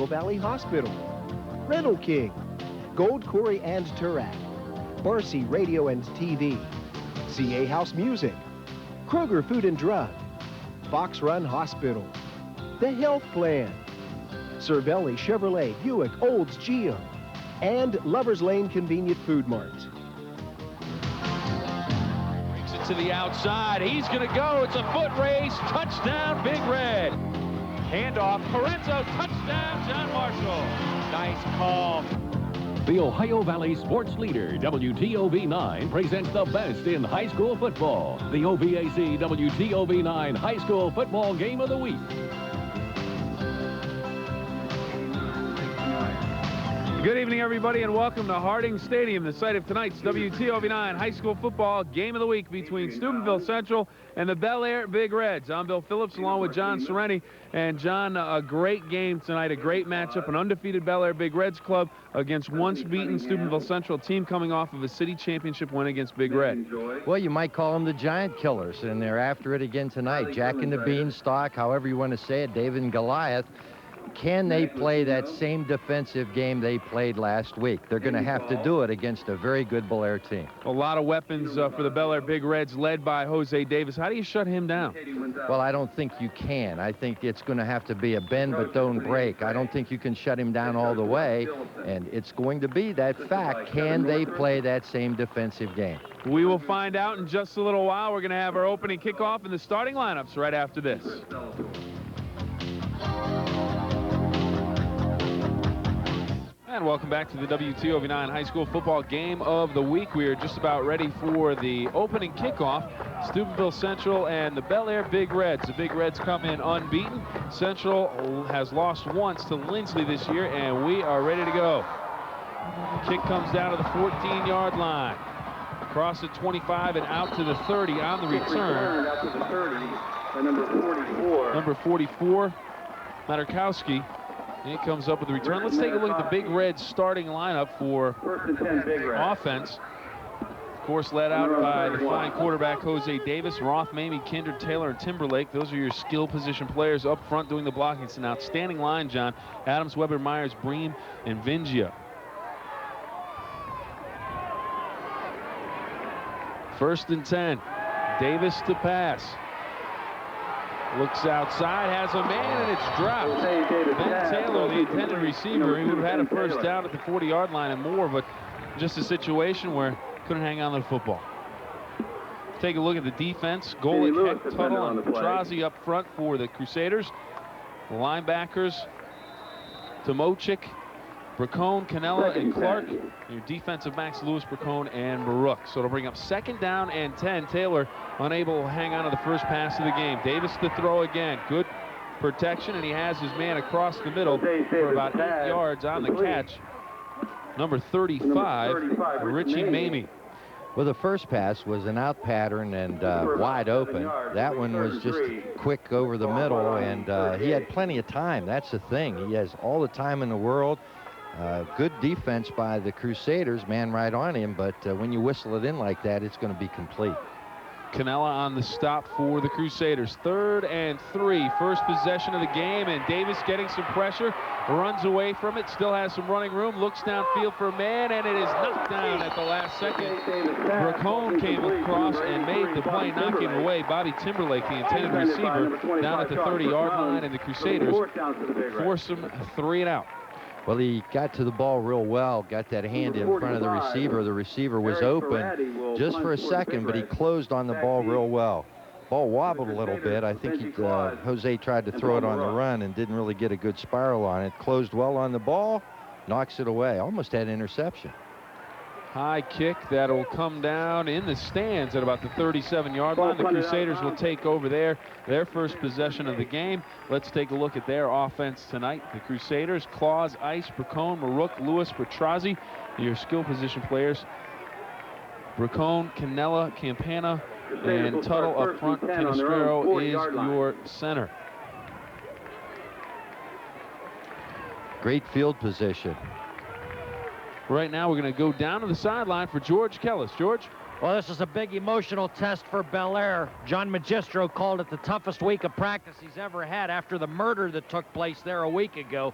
Ohio Valley Hospital, Rental King, Gold Quarry and Turak, Barcy Radio and TV, CA House Music, Kroger Food and Drug, Fox Run Hospital, The Health Plan, Cervelli Chevrolet Buick Olds GM, and Lover's Lane Convenient Food Mart. Brings it to the outside. He's going to go. It's a foot race. Touchdown, Big Red. Handoff. Parenzo. Touchdown, John Marshall. Nice call. The Ohio Valley sports leader, WTOV9, presents the best in high school football. The OVAC WTOV9 High School Football Game of the Week. Good evening, everybody, and welcome to Harding Stadium, the site of tonight's WTOV9 High School Football Game of the Week between Steubenville Central and the Bellaire Big Reds. I'm Bill Phillips along with John Sereni. And John, a great game tonight, a great matchup, an undefeated Bellaire Big Reds club against once-beaten Steubenville Central team coming off of a city championship win against Big Red. Well, you might call them the Giant Killers, and they're after it again tonight. Jack and the Beanstalk, however you want to say it, David and Goliath. Can they play that same defensive game they played last week? They're going to have to do it against a very good Bellaire team. A lot of weapons for the Bellaire Big Reds, led by Jose Davis. How do you shut him down? Well, I don't think you can. I think it's going to have to be a bend but don't break. I don't think you can shut him down all the way, and it's going to be that fact. Can they play that same defensive game? We will find out in just a little while. We're going to have our opening kickoff and the starting lineups right after this. And welcome back to the WTOV9 High School Football Game of the Week. We are just about ready for the opening kickoff. Steubenville Central and the Bellaire Big Reds. The Big Reds come in unbeaten. Central has lost once to Lindsley this year, and we are ready to go. Kick comes down to the 14-yard line. Across the 25 and out to the 30 on the return. Out to the 30, by number 44. Number 44, Matarkowski. He comes up with the return. Let's take a look at the Big Reds starting lineup for offense. Of course, led out by the fine quarterback Jose Davis, Roth, Mamie, Kindred, Taylor, and Timberlake. Those are your skill position players up front doing the blocking. It's an outstanding line, John. Adams, Weber, Myers, Bream, and Vingia. First and 10. Davis to pass. Looks outside, has a man, and it's dropped. Ben Taylor, the intended receiver, he would have had a first down at the 40-yard line and more, but just a situation where couldn't hang on to the football. Take a look at the defense. Golick, Heck, Tuttle, and Petrazi up front for the Crusaders. The linebackers, Tomochik, Bracone, Canella, and Clark. Your defensive backs, Lewis, Bracone, and Baruch. So it'll bring up second down and 10. Taylor unable to hang on to the first pass of the game. Davis to throw again. Good protection, and he has his man across the middle for about 8 yards on the catch. Number 35, Richie Mamie. Well, the first pass was an out pattern and wide open. That one was just quick over the middle, and he had plenty of time. That's the thing. He has all the time in the world. Good defense by the Crusaders, man right on him, but when you whistle it in like that, it's going to be complete. Canella on the stop for the Crusaders. 3rd and 3, first possession of the game, and Davis getting some pressure, runs away from it, still has some running room, looks downfield for a man, and it is knocked down at the last second. Bracone came across and made the play, knocking away Bobby Timberlake, the intended receiver, down at the 30-yard line, and the Crusaders force him 3 and out. Well, he got to the ball real well, got that hand in front of the receiver. The receiver was open just for a second, but he closed on the ball real well. Ball wobbled a little bit. I think Jose tried to throw it on the run and didn't really get a good spiral on it. Closed well on the ball, knocks it away. Almost had an interception. High kick that'll come down in the stands at about the 37-yard line. The Crusaders will take over there, their first possession of the game. Let's take a look at their offense tonight. The Crusaders, Claus, Ice, Bracone, Marook, Lewis, Petrazi, your skill position players. Bracone, Canella, Campana, and Tuttle up front. Canestrero is your center. Great field position. Right now, we're going to go down to the sideline for George Kellis. George? Well, this is a big emotional test for Bellaire. John Magistro called it the toughest week of practice he's ever had after the murder that took place there a week ago.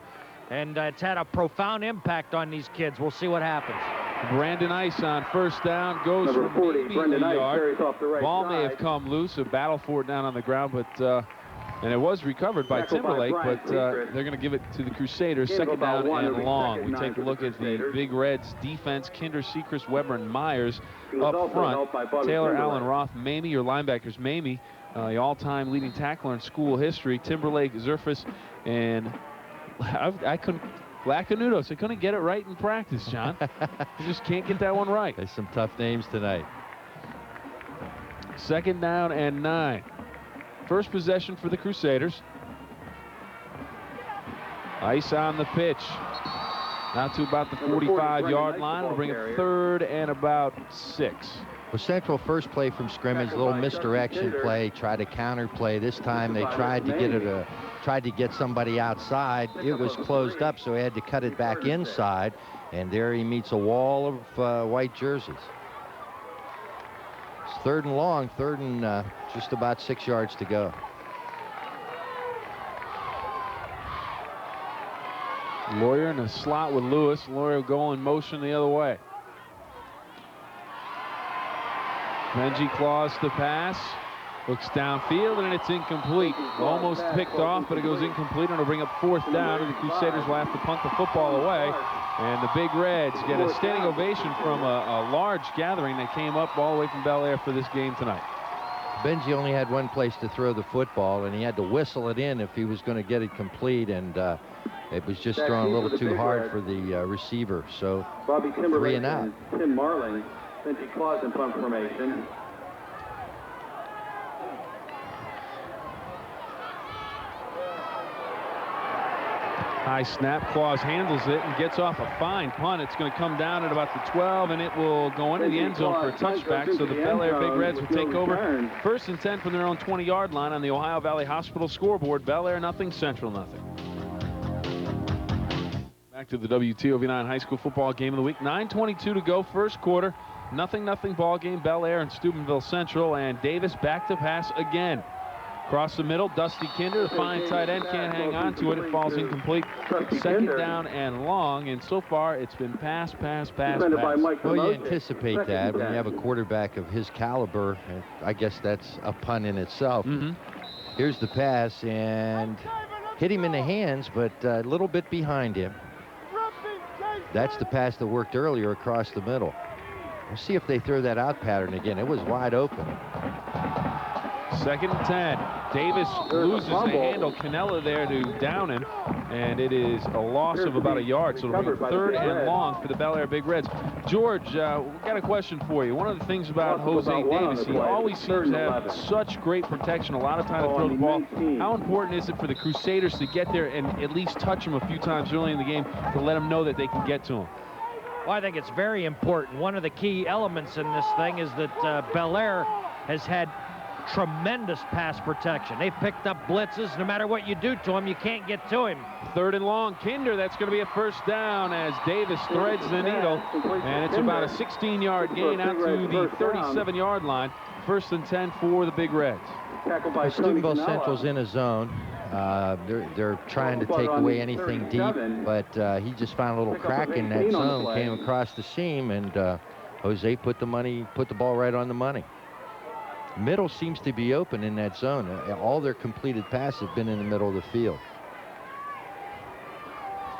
and it's had a profound impact on these kids. We'll see what happens. Brandon Ice on first down goes Number for 40, maybe Brendan a Ice yard. carries off the right Ball may side. have come loose, a battle for it down on the ground, but and it was recovered by Tackled by Timberlake, Brian but Secret. they're going to give it to the Crusaders. Gain of Second about down one. and It'll be long. second We nine take a for the look at the Crusaders. Big Reds defense. Kinder, Sechrist, Weber, and Myers He was up also front. helped by Bobby Taylor, Timberlake. Allen, Roth, Mamie, your linebackers. Mamie, the all-time leading tackler in school history. Timberlake, Zerfoss, and I couldn't. Lacanudos, I couldn't get it right in practice, John. You just can't get that one right. There's some tough names tonight. Second down and 9. First possession for the Crusaders. Ice on the pitch. Out to about the 45-yard line. It'll bring it third and about 6. Well, Central first play from scrimmage, a little misdirection play, tried to counter play. This time they tried to get somebody outside. It was closed up, so he had to cut it back inside, and there he meets a wall of white jerseys. It's third and long, third and just about 6 yards to go. Lawyer in a slot with Lewis. Lawyer go in motion the other way. Vingia claws to pass. Looks downfield, and it's incomplete. Almost picked off, but it goes incomplete, and it'll bring up fourth down, and the Crusaders will have to punt the football away. And the Big Reds get a standing ovation from a large gathering that came up all the way from Bellaire for this game tonight. Vingia only had one place to throw the football, and he had to whistle it in if he was going to get it complete, and it was just thrown a little too hard for the receiver. So Bobby Timberlake 3 and out. Tim Marling, Vingia claws in punt formation. High snap, Claus handles it and gets off a fine punt. It's going to come down at about the 12, and it will go into the end zone for a touchback. So the Bellaire Big Reds will take over. First and 10 from their own 20-yard line on the Ohio Valley Hospital scoreboard. Bellaire nothing, Central nothing. Back to the WTOV9 high school football game of the week. 9:22 to go, first quarter. Nothing ball game. Bellaire and Steubenville Central, and Davis back to pass again. Across the middle, Dusty Kinder, the fine tight end, can't hang on to it. It falls incomplete. Second down and long, and so far it's been pass. Well, you anticipate that when you have a quarterback of his caliber. I guess that's a pun in itself. Here's the pass, and hit him in the hands, but a little bit behind him. That's the pass that worked earlier across the middle. We'll see if they throw that out pattern again. It was wide open. Second and 10. Davis loses the handle. Canella there to down him, and it is a loss of about a yard. So it'll be third and long for the Bellaire Big Reds. George, we've got a question for you. One of the things about Jose Davis, he always seems to have such great protection, a lot of time to throw the ball. How important is it for the Crusaders to get there and at least touch him a few times early in the game to let him know that they can get to him? Well, I think it's very important. One of the key elements in this thing is that Bellaire has had tremendous pass protection. They've picked up blitzes. No matter what you do to him, you can't get to him. Third and long. Kinder, that's going to be a first down as Davis threads the needle, and it's about a 16-yard gain out to the 37-yard line. First and 10 for the Big Reds. Steubenville Central's in a zone. They're trying to take away anything deep, but he just found a little crack in that zone, came across the seam, and Jose put the ball right on the money. Middle seems to be open in that zone. All their completed passes have been in the middle of the field.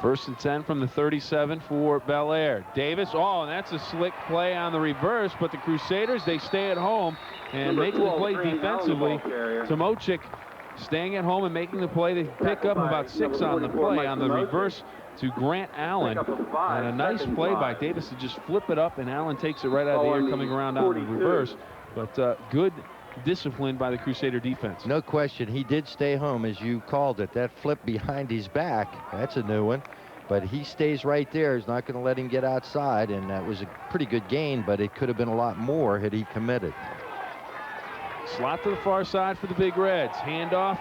First and 10 from the 37 for Bellaire. Davis, and that's a slick play on the reverse, but the Crusaders, they stay at home and make the play defensively. Tomochik staying at home and making the play. They pick up about 6 on the play on the reverse to Grant Allen. And a nice play by Davis to just flip it up, and Allen takes it right out of the air coming around on the reverse. But good discipline by the Crusader defense. No question. He did stay home, as you called it. That flip behind his back, that's a new one. But he stays right there. He's not going to let him get outside, and that was a pretty good gain, but it could have been a lot more had he committed. Slot to the far side for the Big Reds. Handoff,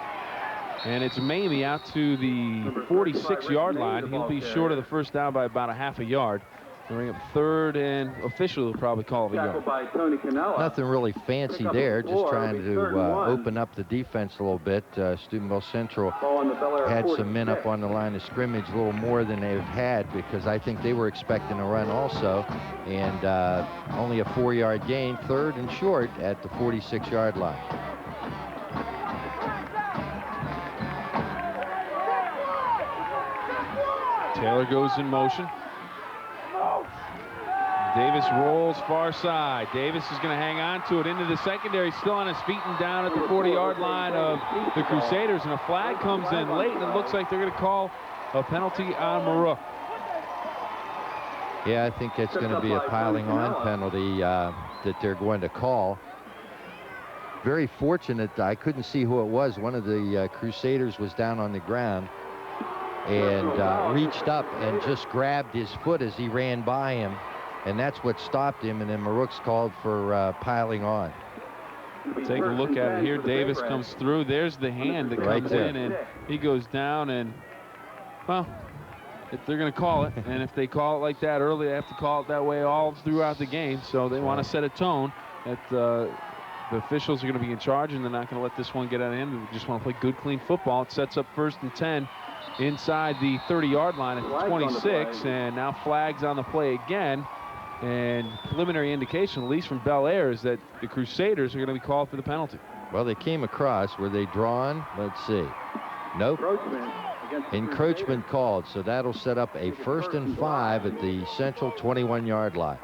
and it's Mamie out to the 46-yard line. He'll be short of the first down by about a half a yard. Bring up third, and official will probably call it a Tackled yard. by Tony Canella. Nothing really fancy Pick up there, the just floor. trying It'll be to 3rd and 1. open up the defense a little bit. Steubenville Central Ball on the Bellaire had some men 46. up on the line of scrimmage a little more than they've had, because I think they were expecting a run also. And only a 4-yard gain, 3rd and short at the 46-yard line. Taylor goes in motion. Davis rolls far side. Davis is going to hang on to it into the secondary, still on his feet and down at the 40-yard line of the Crusaders, and a flag comes in late, and it looks like they're going to call a penalty on Marook. Yeah, I think it's going to be a piling on penalty that they're going to call. Very fortunate. I couldn't see who it was. One of the Crusaders was down on the ground and reached up and just grabbed his foot as he ran by him. And that's what stopped him, and then Marook's called for piling on. Take a look at it here. Davis comes through. There's the hand that comes in, and he goes down, and, well, if they're going to call it, and if they call it like that early, they have to call it that way all throughout the game. So they want to set a tone that the officials are going to be in charge, and they're not going to let this one get out of hand. They just want to play good, clean football. It sets up 1st and 10 inside the 30-yard line at the 26, and now flags on the play again. And preliminary indication, at least from Bellaire, is that the Crusaders are going to be called for the penalty. Well, they came across. Were they drawn? Let's see. Nope. Encroachment called, so that'll set up a 1st and 5 at the Central 21-yard line.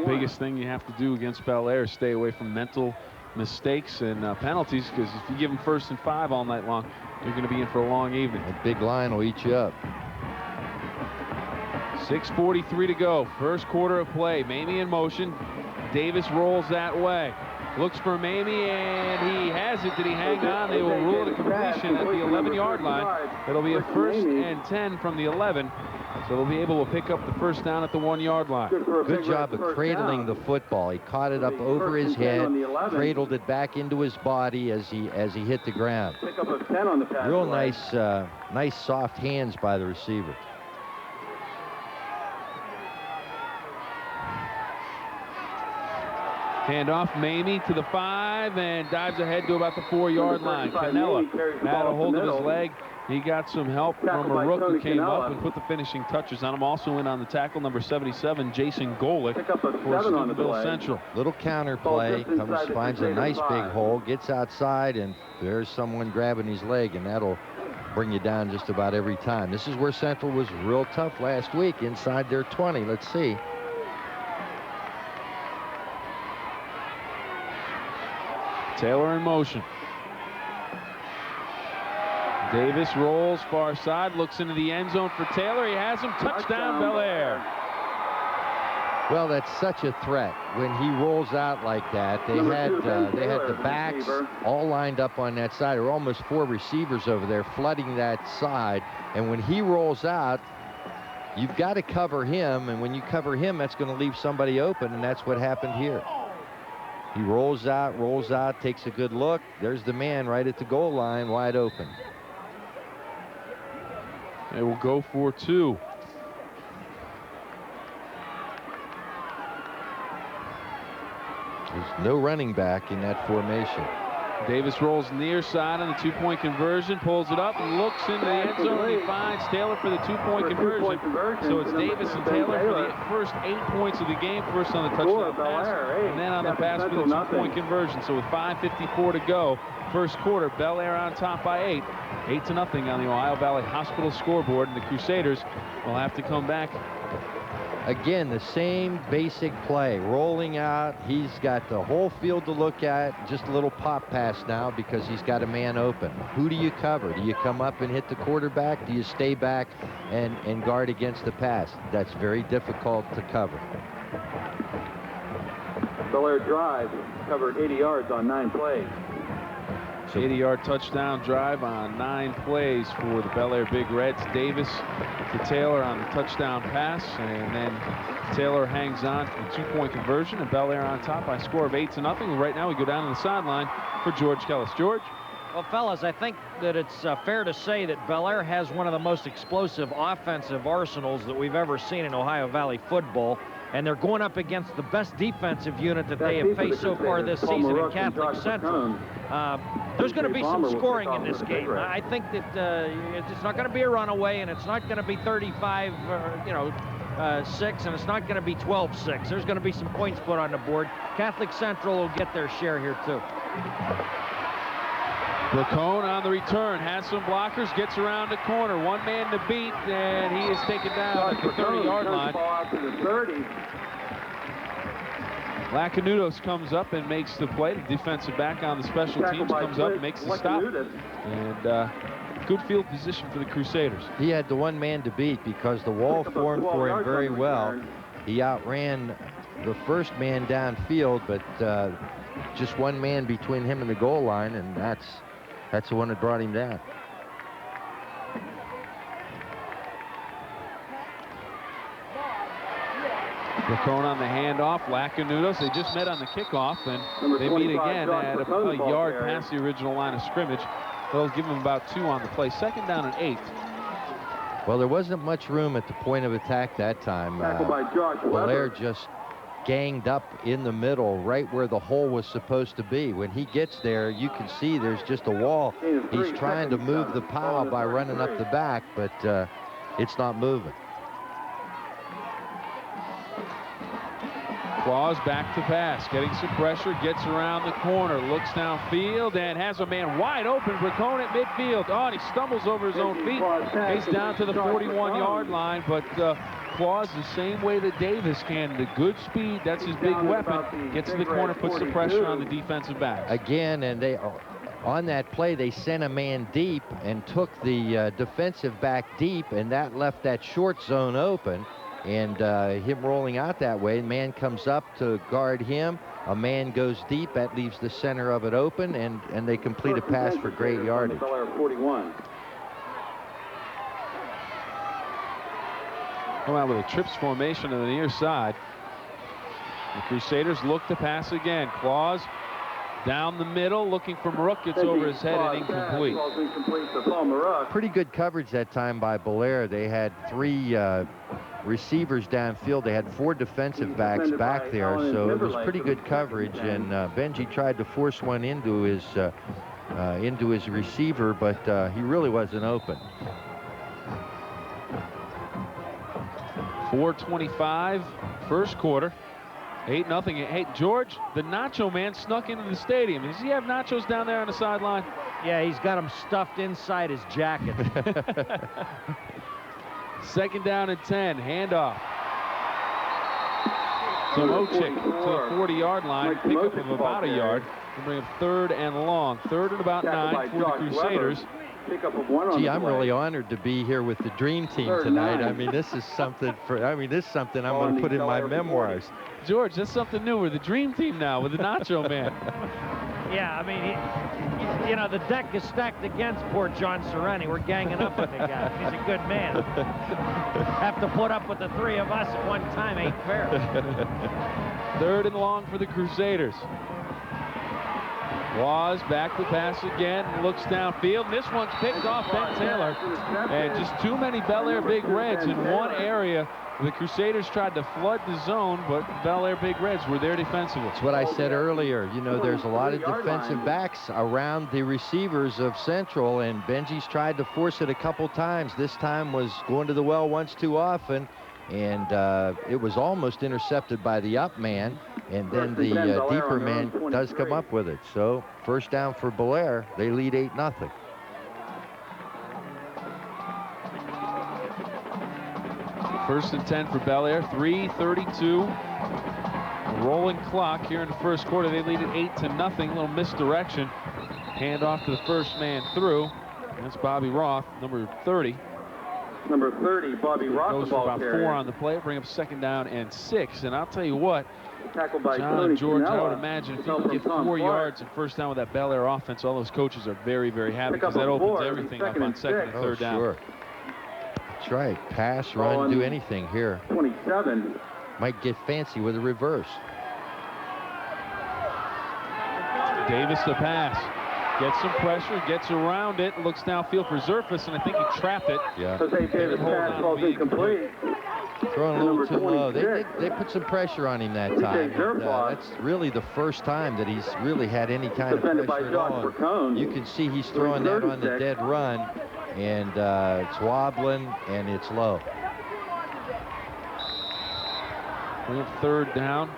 Biggest thing you have to do against Bellaire is stay away from mental mistakes and penalties, because if you give them 1st and 5 all night long, you're going to be in for a long evening. That big line will eat you up. 6:43 to go. 1st quarter of play. Mamie in motion. Davis rolls that way. Looks for Mamie, and he has it. Did he hang on? They will rule it a completion at the 11-yard line. It'll be a 1st and 10 from the 11. So they'll be able to pick up the 1st down at the 1-yard line. Good job of cradling the football. He caught it up over his head, cradled it back into his body as he hit the ground. Real nice, nice soft hands by the receiver. Handoff, Mamie to the 5, and dives ahead to about the 4-yard line. Canella had a hold of his leg. He got some help from Marook, who came up and put the finishing touches on him. Also in on the tackle, number 77, Jason Golick for Steubenville Central. Little counter play, finds a nice big hole, gets outside, and there's someone grabbing his leg, and that'll bring you down just about every time. This is where Central was real tough last week, inside their 20. Let's see. Taylor in motion. Davis rolls far side, looks into the end zone for Taylor. He has him. Touchdown, Bellaire. Well, that's such a threat when he rolls out like that. They had the backs all lined up on that side. There were almost 4 receivers over there flooding that side. And when he rolls out, you've got to cover him. And when you cover him, that's going to leave somebody open. And that's what happened here. He rolls out, takes a good look. There's the man right at the goal line, wide open. They will go for 2. There's no running back in that formation. Davis rolls near side on the 2-point conversion, pulls it up and looks into the end zone. He finds Taylor for the 2-point conversion. So it's Davis and Taylor for the first 8 points of the game. First on the touchdown pass, and then on the pass for the 2-point conversion. So with 5:54 to go, 1st quarter, Bellaire on top by 8. 8-0 on the Ohio Valley Hospital scoreboard, and the Crusaders will have to come back. Again, the same basic play, rolling out. He's got the whole field to look at. Just a little pop pass now because he's got a man open. Who do you cover? Do you come up and hit the quarterback? Do you stay back and guard against the pass? That's very difficult to cover. Bellaire drive covered 80 yards on 9 plays. 80-yard touchdown drive on 9 plays for the Bellaire Big Reds. Davis to Taylor on the touchdown pass, and then Taylor hangs on for the 2-point conversion, and Bellaire on top by a score of 8-0. Right now we go down to the sideline for George Kellis. George? Well, fellas, I think that it's fair to say that Bellaire has one of the most explosive offensive arsenals that we've ever seen in Ohio Valley football, and they're going up against the best defensive unit that they have faced so far this season in Catholic Central. There's going to be some scoring in this game. I think that it's not going to be a runaway, and it's not going to be 35, 6, and it's not going to be 12-6. There's going to be some points put on the board. Catholic Central will get their share here, too. Bracone on the return, has some blockers, gets around the corner. One man to beat, and he is taken down at the 30-yard line. Lacanudos comes up and makes the play. The defensive back on the special teams comes up and makes the stop. And good field position for the Crusaders. He had the one man to beat because the wall formed for him very well. He outran the first man downfield, but just one man between him and the goal line, and that's the one that brought him down. Bracone on the handoff. Lacanudos, they just met on the kickoff, and they meet again at a yard past the original line of scrimmage. They'll give them about 2 on the play. 2nd down and 8. Well, there wasn't much room at the point of attack that time. Bellaire just ganged up in the middle, right where the hole was supposed to be. When he gets there, you can see there's just a wall. He's trying to move the pile by running up the back, but it's not moving. Claus back to pass, getting some pressure, gets around the corner, looks downfield, and has a man wide open. Bracone at midfield. Oh, and he stumbles over his own feet. He's down to the 41-yard line, but Claus the same way that Davis can. The good speed, that's his big weapon. Gets to the corner, puts the pressure on the defensive backs. Again, and they on that play, they sent a man deep and took the defensive back deep, and that left that short zone open. And him rolling out that way, man comes up to guard him. A man goes deep, that leaves the center of it open, and they complete a pass for great yardage. Come out with a trips formation on the near side. The Crusaders look to pass again. Claus down the middle, looking for Marook, gets over his head and incomplete. Pretty good coverage that time by Bellaire. They had 3 receivers downfield. They had 4 defensive backs back there, so it was pretty good coverage. And Benji tried to force one into his receiver, but he really wasn't open. 4:25, first quarter. 8-0. Hey, George, the Nacho Man snuck into the stadium. Does he have nachos down there on the sideline? Yeah, he's got them stuffed inside his jacket. 2nd down and 10. Handoff. So Mochik to the 40-yard line. Pickup of about a yard. We'll bring up 3rd and long. 3rd and about 9 for the Crusaders. Gee, I'm really honored to be here with the Dream Team tonight. I mean, this is something I'm going to put in my memoirs. George, that's something new. We're the Dream Team now with the Nacho Man. Yeah, I mean, you know, the deck is stacked against poor John Sereni. We're ganging up with the guy. He's a good man. Have to put up with the 3 of us at one time ain't fair. 3rd and long for the Crusaders. Claus back to pass again, looks downfield, and this one's picked off Ben Taylor. And just too many Bellaire Big Reds in one area. The Crusaders tried to flood the zone, but Bellaire Big Reds were there defensively. That's what I said earlier. You know, there's a lot of defensive backs around the receivers of Central, and Benji's tried to force it a couple times. This time was going to the well once too often, and it was almost intercepted by the up man, and then the deeper man does come up with it. So 1st down for Bellaire. They lead 8-0. First and 10 for Bellaire. 3:32. Rolling clock here in the first quarter. They lead it 8-0. A little misdirection. Handoff to the first man through. That's Bobby Roth, number 30. Number 30, Bobby Roth. Goes for about 4 on the play. Bring up 2nd down and 6. And I'll tell you what, John and George, I would imagine if you can get 4 yards and 1st down with that Bellaire offense, all those coaches are very, very happy because that opens everything up on 2nd and 3rd down. Sure. That's right. Pass, run, do anything here. 27. Might get fancy with a reverse. Davis to pass. Gets some pressure, gets around it, looks downfield for Zerfoss, and I think he trapped it. Yeah. Jose Davis pass falls incomplete. Throwing a little too low. They put some pressure on him that time. And, that's really the first time that he's really had any kind of pressure at all. You can see he's throwing that on the dead run, and it's wobbling and it's low. We have third down.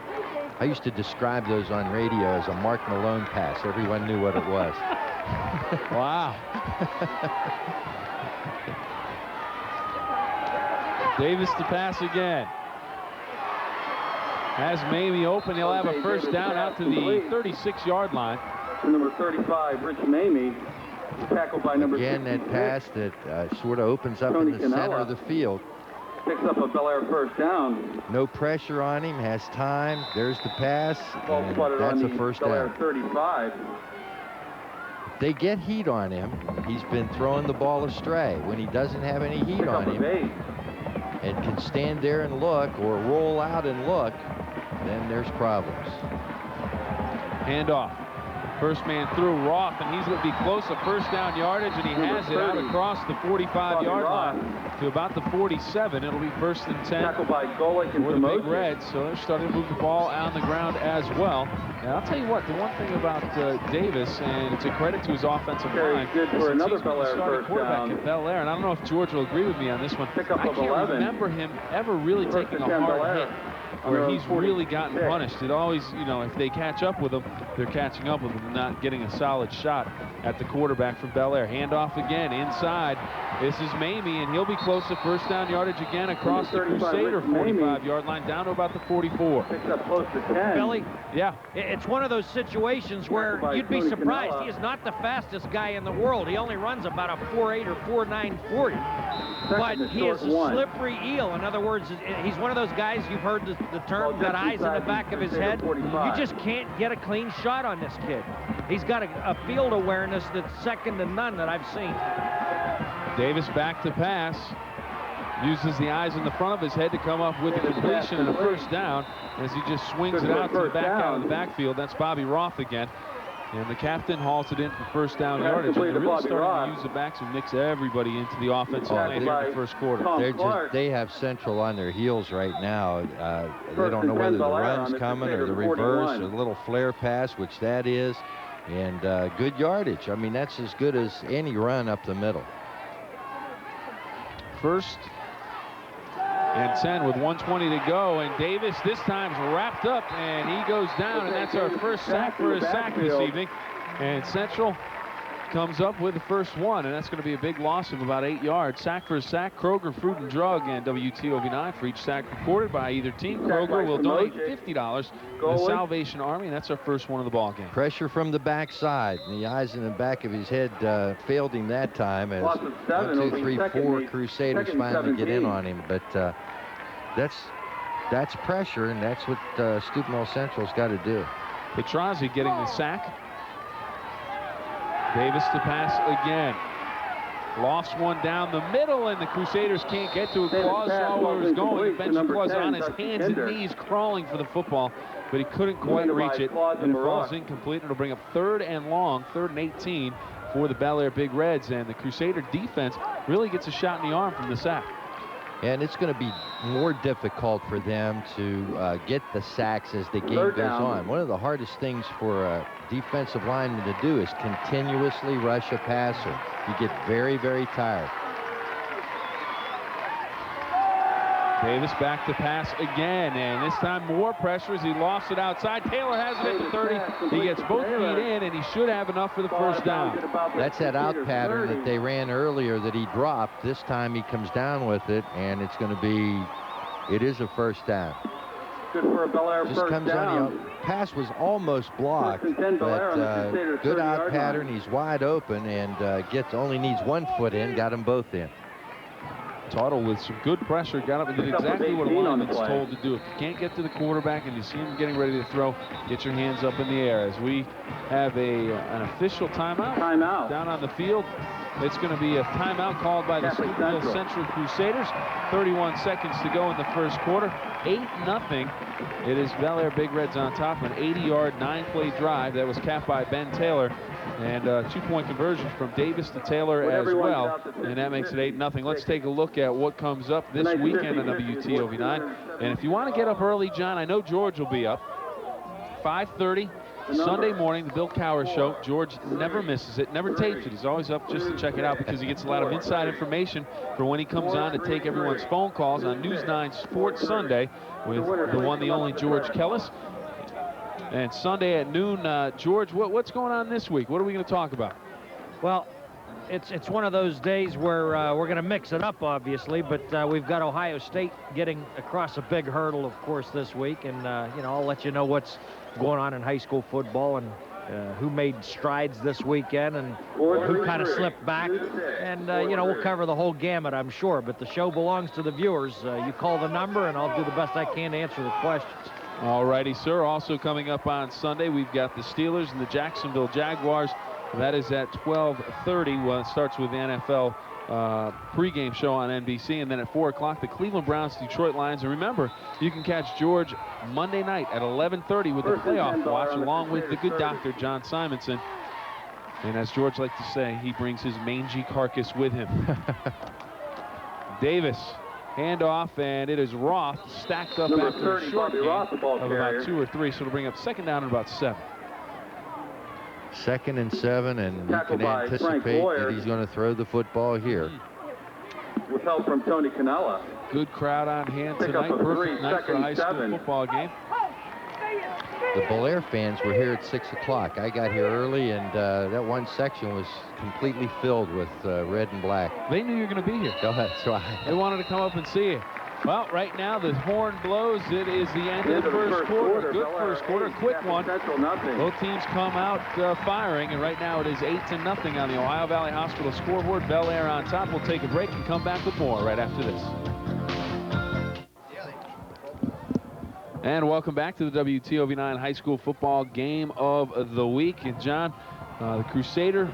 I used to describe those on radio as a Mark Malone pass. Everyone knew what it was. Wow. Davis to pass again. Has Mamie open. He'll have a first down out to the 36-yard line. Number 35, Rich Mamie, tackled by number 66. Again, that pass that sort of opens up in the center of the field. Picks up a Bellaire first down. No pressure on him, has time. There's the pass, and that's a first down. 35. They get heat on him. He's been throwing the ball astray. When he doesn't have any heat on him and can stand there and look or roll out and look, then there's problems. Handoff. First man through, Roth, and he's going to be close to first down yardage, and he has it out across the 45-yard line to about the 47. It'll be first and 10 for the Big Reds, so they're starting to move the ball on the ground as well. Now, I'll tell you what, the one thing about Davis, and it's a credit to his offensive line, good for another Bellaire starting quarterback at Bellaire, and I don't know if George will agree with me on this one. I can't remember him ever really taking a hard hit where he's really gotten punished. It always, you know, if they catch up with him, they're catching up with him and not getting a solid shot at the quarterback for Bellaire. Handoff again inside. This is Mamie, and he'll be close to first down yardage again across the Crusader 45-yard line down to about the 44. Picks up close to 10. Billy, yeah, it's one of those situations where you'd be surprised. He is not the fastest guy in the world. He only runs about a 4.8 or 4.9 40. But he is a slippery eel. In other words, he's one of those guys, you've heard the term, got eyes in the back of his head. You just can't get a clean shot on this kid. He's got a field awareness that's second to none that I've seen. Davis back to pass. Uses the eyes in the front of his head to come up with a completion and a first down as he just swings it out to the back out of the backfield. That's Bobby Roth again. And the captain hauls it in for first down yardage. And they're really starting to use the backs and mix everybody into the offensive line here in the first quarter. They have Central on their heels right now. They don't know whether the run's coming or the reverse, or the little flare pass, which that is. And good yardage. I mean, that's as good as any run up the middle. First and 10 with 1:20 to go, and Davis this time's wrapped up, and he goes down, and that's our first sack for a sack this evening. And Central comes up with the first one, and that's going to be a big loss of about 8 yards. Sack for a sack. Kroger Fruit and Drug and WTOV9 for each sack recorded by either team. Kroger will donate $50 to the Salvation Army, and that's our first one of the ball game. Pressure from the backside, and the eyes in the back of his head failed him that time as 1, 2, 3, 4 Crusaders finally get in on him. But that's pressure, and that's what Steubenville Central's got to do. Petrozzi getting the sack. Davis to pass again. Lost one down the middle, and the Crusaders can't get to it. Claus saw where it was going. Eventually was on his hands and knees crawling for the football, but he couldn't quite reach it, and it falls incomplete. It'll bring up third and long, 3rd and 18 for the Bellaire Big Reds, and the Crusader defense really gets a shot in the arm from the sack. And it's going to be more difficult for them to get the sacks as the game goes on. One of the hardest things for a defensive lineman to do is continuously rush a passer. You get very, very tired. Davis back to pass again, and this time more pressure as he lost it outside. Taylor has it at the 30. He gets both feet in, and he should have enough for the first down. That's that out pattern that they ran earlier that he dropped. This time he comes down with it, and it's going to be, it is a first down. Good for a Bellaire just first comes down. On the pass was almost blocked, but good out pattern. He's wide open and only needs 1 foot in. Got them both in. Tuttle with some good pressure, got up and did exactly what a lineman's told to do. If you can't get to the quarterback and you see him getting ready to throw, get your hands up in the air. As we have an official timeout down on the field. It's going to be a timeout called by the Steubenville Central Crusaders. 31 seconds to go in the first quarter. 8-0. It is Bellaire Big Reds on top of an 80-yard, 9-play drive that was capped by Ben Taylor And 2-point conversion from Davis to Taylor as well, and that makes it 8-0. Let's take a look at what comes up this weekend in WTOV9. And if you want to get up early, John, I know George will be up. 5:30 Sunday morning, the Bill Cowher Show. George never misses it, never tapes it. He's always up just to check it out because he gets a lot of inside information for when he comes on to take everyone's phone calls on News 9 Sports Sunday with the one, the only George Kellis. And Sunday at noon, George, what's going on this week? What are we going to talk about? Well, it's one of those days where we're going to mix it up, obviously, but we've got Ohio State getting across a big hurdle, of course, this week. And, you know, I'll let you know what's going on in high school football and who made strides this weekend and who kind of slipped back. And, you know, we'll cover the whole gamut, I'm sure. But the show belongs to the viewers. You call the number, and I'll do the best I can to answer the questions. All righty, sir. Also coming up on Sunday, we've got the Steelers and the Jacksonville Jaguars. That is at 12:30. Well, it starts with the NFL pregame show on NBC. And then at 4 o'clock, the Cleveland Browns, Detroit Lions. And remember, you can catch George Monday night at 11:30 with the playoff watch, along with the good doctor, John Simonson. And as George likes to say, he brings his mangy carcass with him. Davis. Handoff, and it is Roth stacked up after a short game of about 2 or 3, so it'll bring up second down and about 7. 2nd and 7, and you can anticipate that he's going to throw the football here. With help from Tony Canella. Good crowd on hand tonight. Perfect night for a high school football game. The Bellaire fans were here at 6 o'clock. I got here early, and that one section was completely filled with red and black. They knew you were going to be here. That's right. They wanted to come up and see you. Well, right now the horn blows. It is the end of the first quarter. Good first quarter, quick one. Both teams come out firing, and right now it is 8-0 on the Ohio Valley Hospital scoreboard. Bellaire on top. We'll take a break and come back with more right after this. And welcome back to the WTOV9 High School Football Game of the Week. And John, the Crusader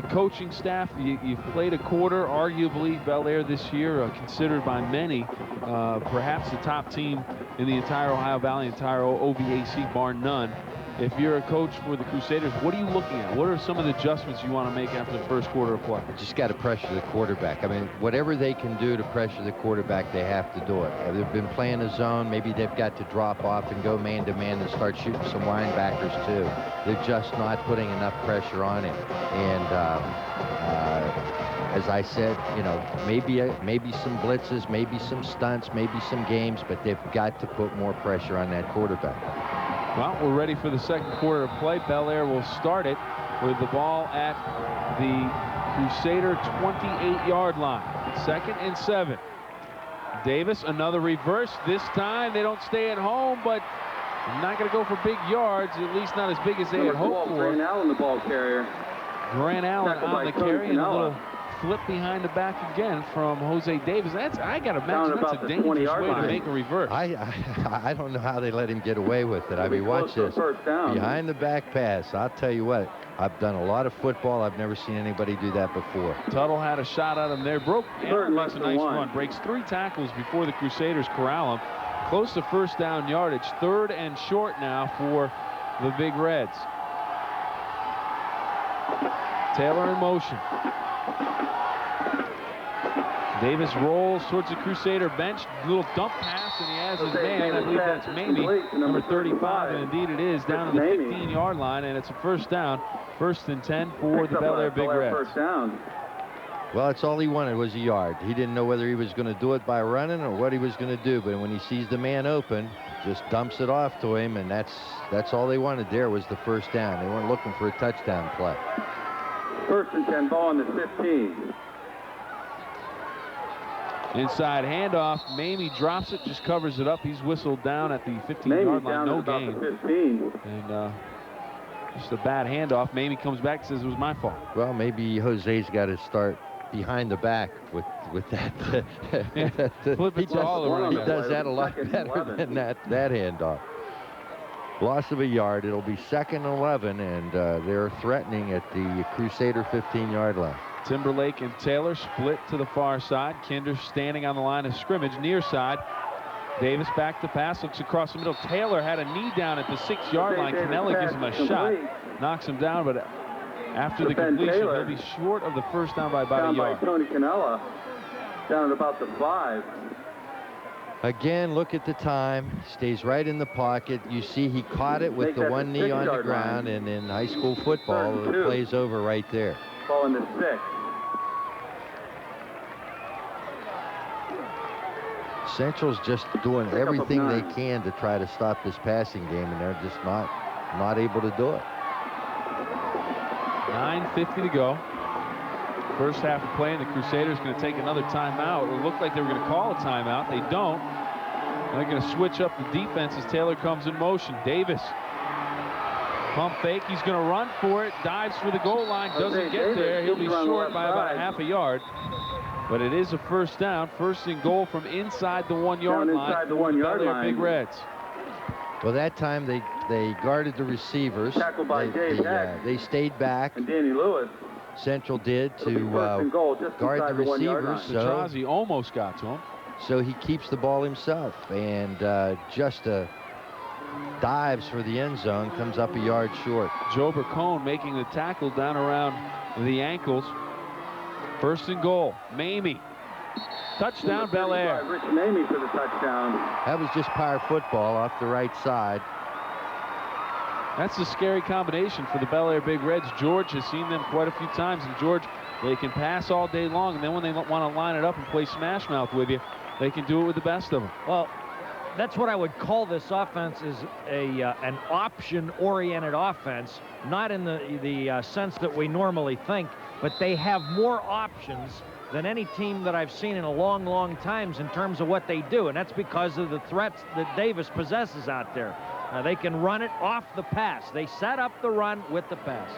coaching staff, you've played a quarter. Arguably, Bellaire this year considered by many perhaps the top team in the entire Ohio Valley, entire OVAC, bar none. If you're a coach for the Crusaders, what are you looking at? What are some of the adjustments you want to make after the first quarter of play? Just got to pressure the quarterback. I mean, whatever they can do to pressure the quarterback, they have to do it. They've been playing a zone. Maybe they've got to drop off and go man-to-man and start shooting some linebackers, too. They're just not putting enough pressure on him. And as I said, you know, maybe some blitzes, maybe some stunts, maybe some games, but they've got to put more pressure on that quarterback. Well, we're ready for the second quarter of play. Bellaire will start it with the ball at the Crusader 28-yard line. 2nd and 7. Davis, another reverse. This time they don't stay at home, but not going to go for big yards, at least not as big as they had hoped for. Grant Allen, the ball carrier. Grant Allen on the carry, and a little flip behind the back again from Jose Davis. I got to imagine that's a dangerous way to make a reverse. I don't know how they let him get away with it. I mean, watch this. Behind the back pass. I'll tell you what, I've done a lot of football. I've never seen anybody do that before. Tuttle had a shot at him there. Allen makes a nice run. Breaks 3 tackles before the Crusaders corral him. Close to first down yardage. 3rd and short now for the Big Reds. Taylor in motion. Davis rolls towards the Crusader bench. Little dump pass, and he has his man. I believe that's Mamie, number 35, and indeed it is, down to the 15-yard line, and it's a first down. 1st and 10 for the Bellaire Big Reds. Well, it's all he wanted was a yard. He didn't know whether he was going to do it by running or what he was going to do, but when he sees the man open, just dumps it off to him, and that's all they wanted there was the first down. They weren't looking for a touchdown play. 1st and 10, ball on the 15. Inside handoff. Mamie drops it, just covers it up. He's whistled down at the 15-yard line. No gain. And just a bad handoff. Mamie comes back and says it was my fault. Well, maybe Jose's got to start behind the back with that. He does that a lot better than that handoff. Loss of a yard. It'll be 2nd and 11, and they're threatening at the Crusader 15-yard line. Timberlake and Taylor split to the far side. Kinder standing on the line of scrimmage, near side. Davis back to pass, looks across the middle. Taylor had a knee down at the 6-yard line. Canella gives him a shot, knocks him down, but After the completion, he'll be short of the first down by about a yard. Tony Canella, down at about the 5. Again, look at the time. Stays right in the pocket. You see he caught it with the one knee on the ground, and in high school football, the play's over right there. Ball in the 6. Central's just doing everything they can to try to stop this passing game, and they're just not able to do it. 9:50 to go. First half of play, and the Crusaders going to take another timeout. It looked like they were going to call a timeout. They don't. They're going to switch up the defense as Taylor comes in motion. Davis. Pump fake. He's going to run for it. Dives for the goal line. Doesn't get there. He'll be short by about a half a yard. But it is a first down. First and goal from inside the 1 yard line. Inside the 1 yard line. Big Reds. Well, that time they guarded the receivers. Tackled by Dave Heck. They stayed back. And Danny Lewis. Central did to guard the receivers. Petrozzi almost got to him. So he keeps the ball himself, and just dives for the end zone, comes up a yard short. Joe Burcone making the tackle down around the ankles. First and goal. Mamie. Touchdown, Bellaire. Rich Mamie for the touchdown. That was just power football off the right side. That's a scary combination for the Bellaire Big Reds. George has seen them quite a few times, and George, they can pass all day long, and then when they want to line it up and play smash mouth with you, they can do it with the best of them. Well, that's what I would call this offense, is an option-oriented offense, not in the sense that we normally think, but they have more options than any team that I've seen in a long, long time in terms of what they do, and that's because of the threats that Davis possesses out there. They can run it off the pass. They set up the run with the pass.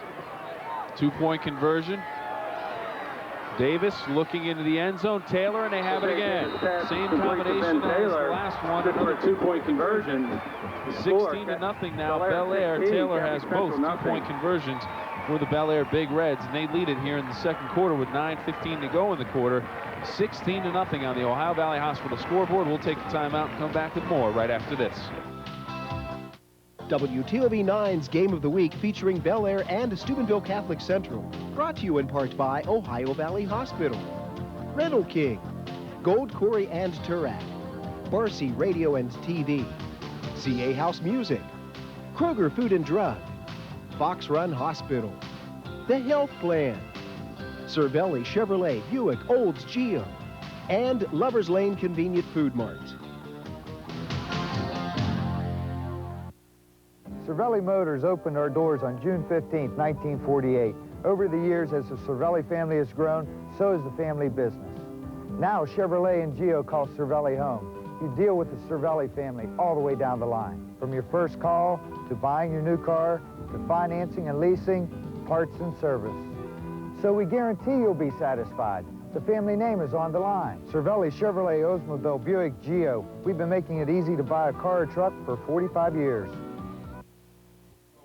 2-point conversion. Davis looking into the end zone. Taylor, and they have it again. Same combination as the last one. For a 2-point conversion. 16-0 now. Bellaire. Taylor has both 2-point conversions for the Bellaire Big Reds, and they lead it here in the second quarter with 9:15 to go in the quarter. 16-0 on the Ohio Valley Hospital scoreboard. We'll take the timeout and come back with more right after this. WTOV 9's Game of the Week featuring Bellaire and Steubenville Catholic Central. Brought to you in part by Ohio Valley Hospital, Rental King, Gold Quarry and Turak, Barcy Radio and TV, CA House Music, Kroger Food and Drug, Fox Run Hospital, The Health Plan, Cervelli Chevrolet Buick Olds Geo, and Lover's Lane Convenient Food Mart. Cervelli Motors opened our doors on June 15, 1948. Over the years, as the Cervelli family has grown, so has the family business. Now, Chevrolet and Geo call Cervelli home. You deal with the Cervelli family all the way down the line. From your first call, to buying your new car, to financing and leasing, parts and service. So we guarantee you'll be satisfied. The family name is on the line. Cervelli Chevrolet Oldsmobile Buick Geo. We've been making it easy to buy a car or truck for 45 years.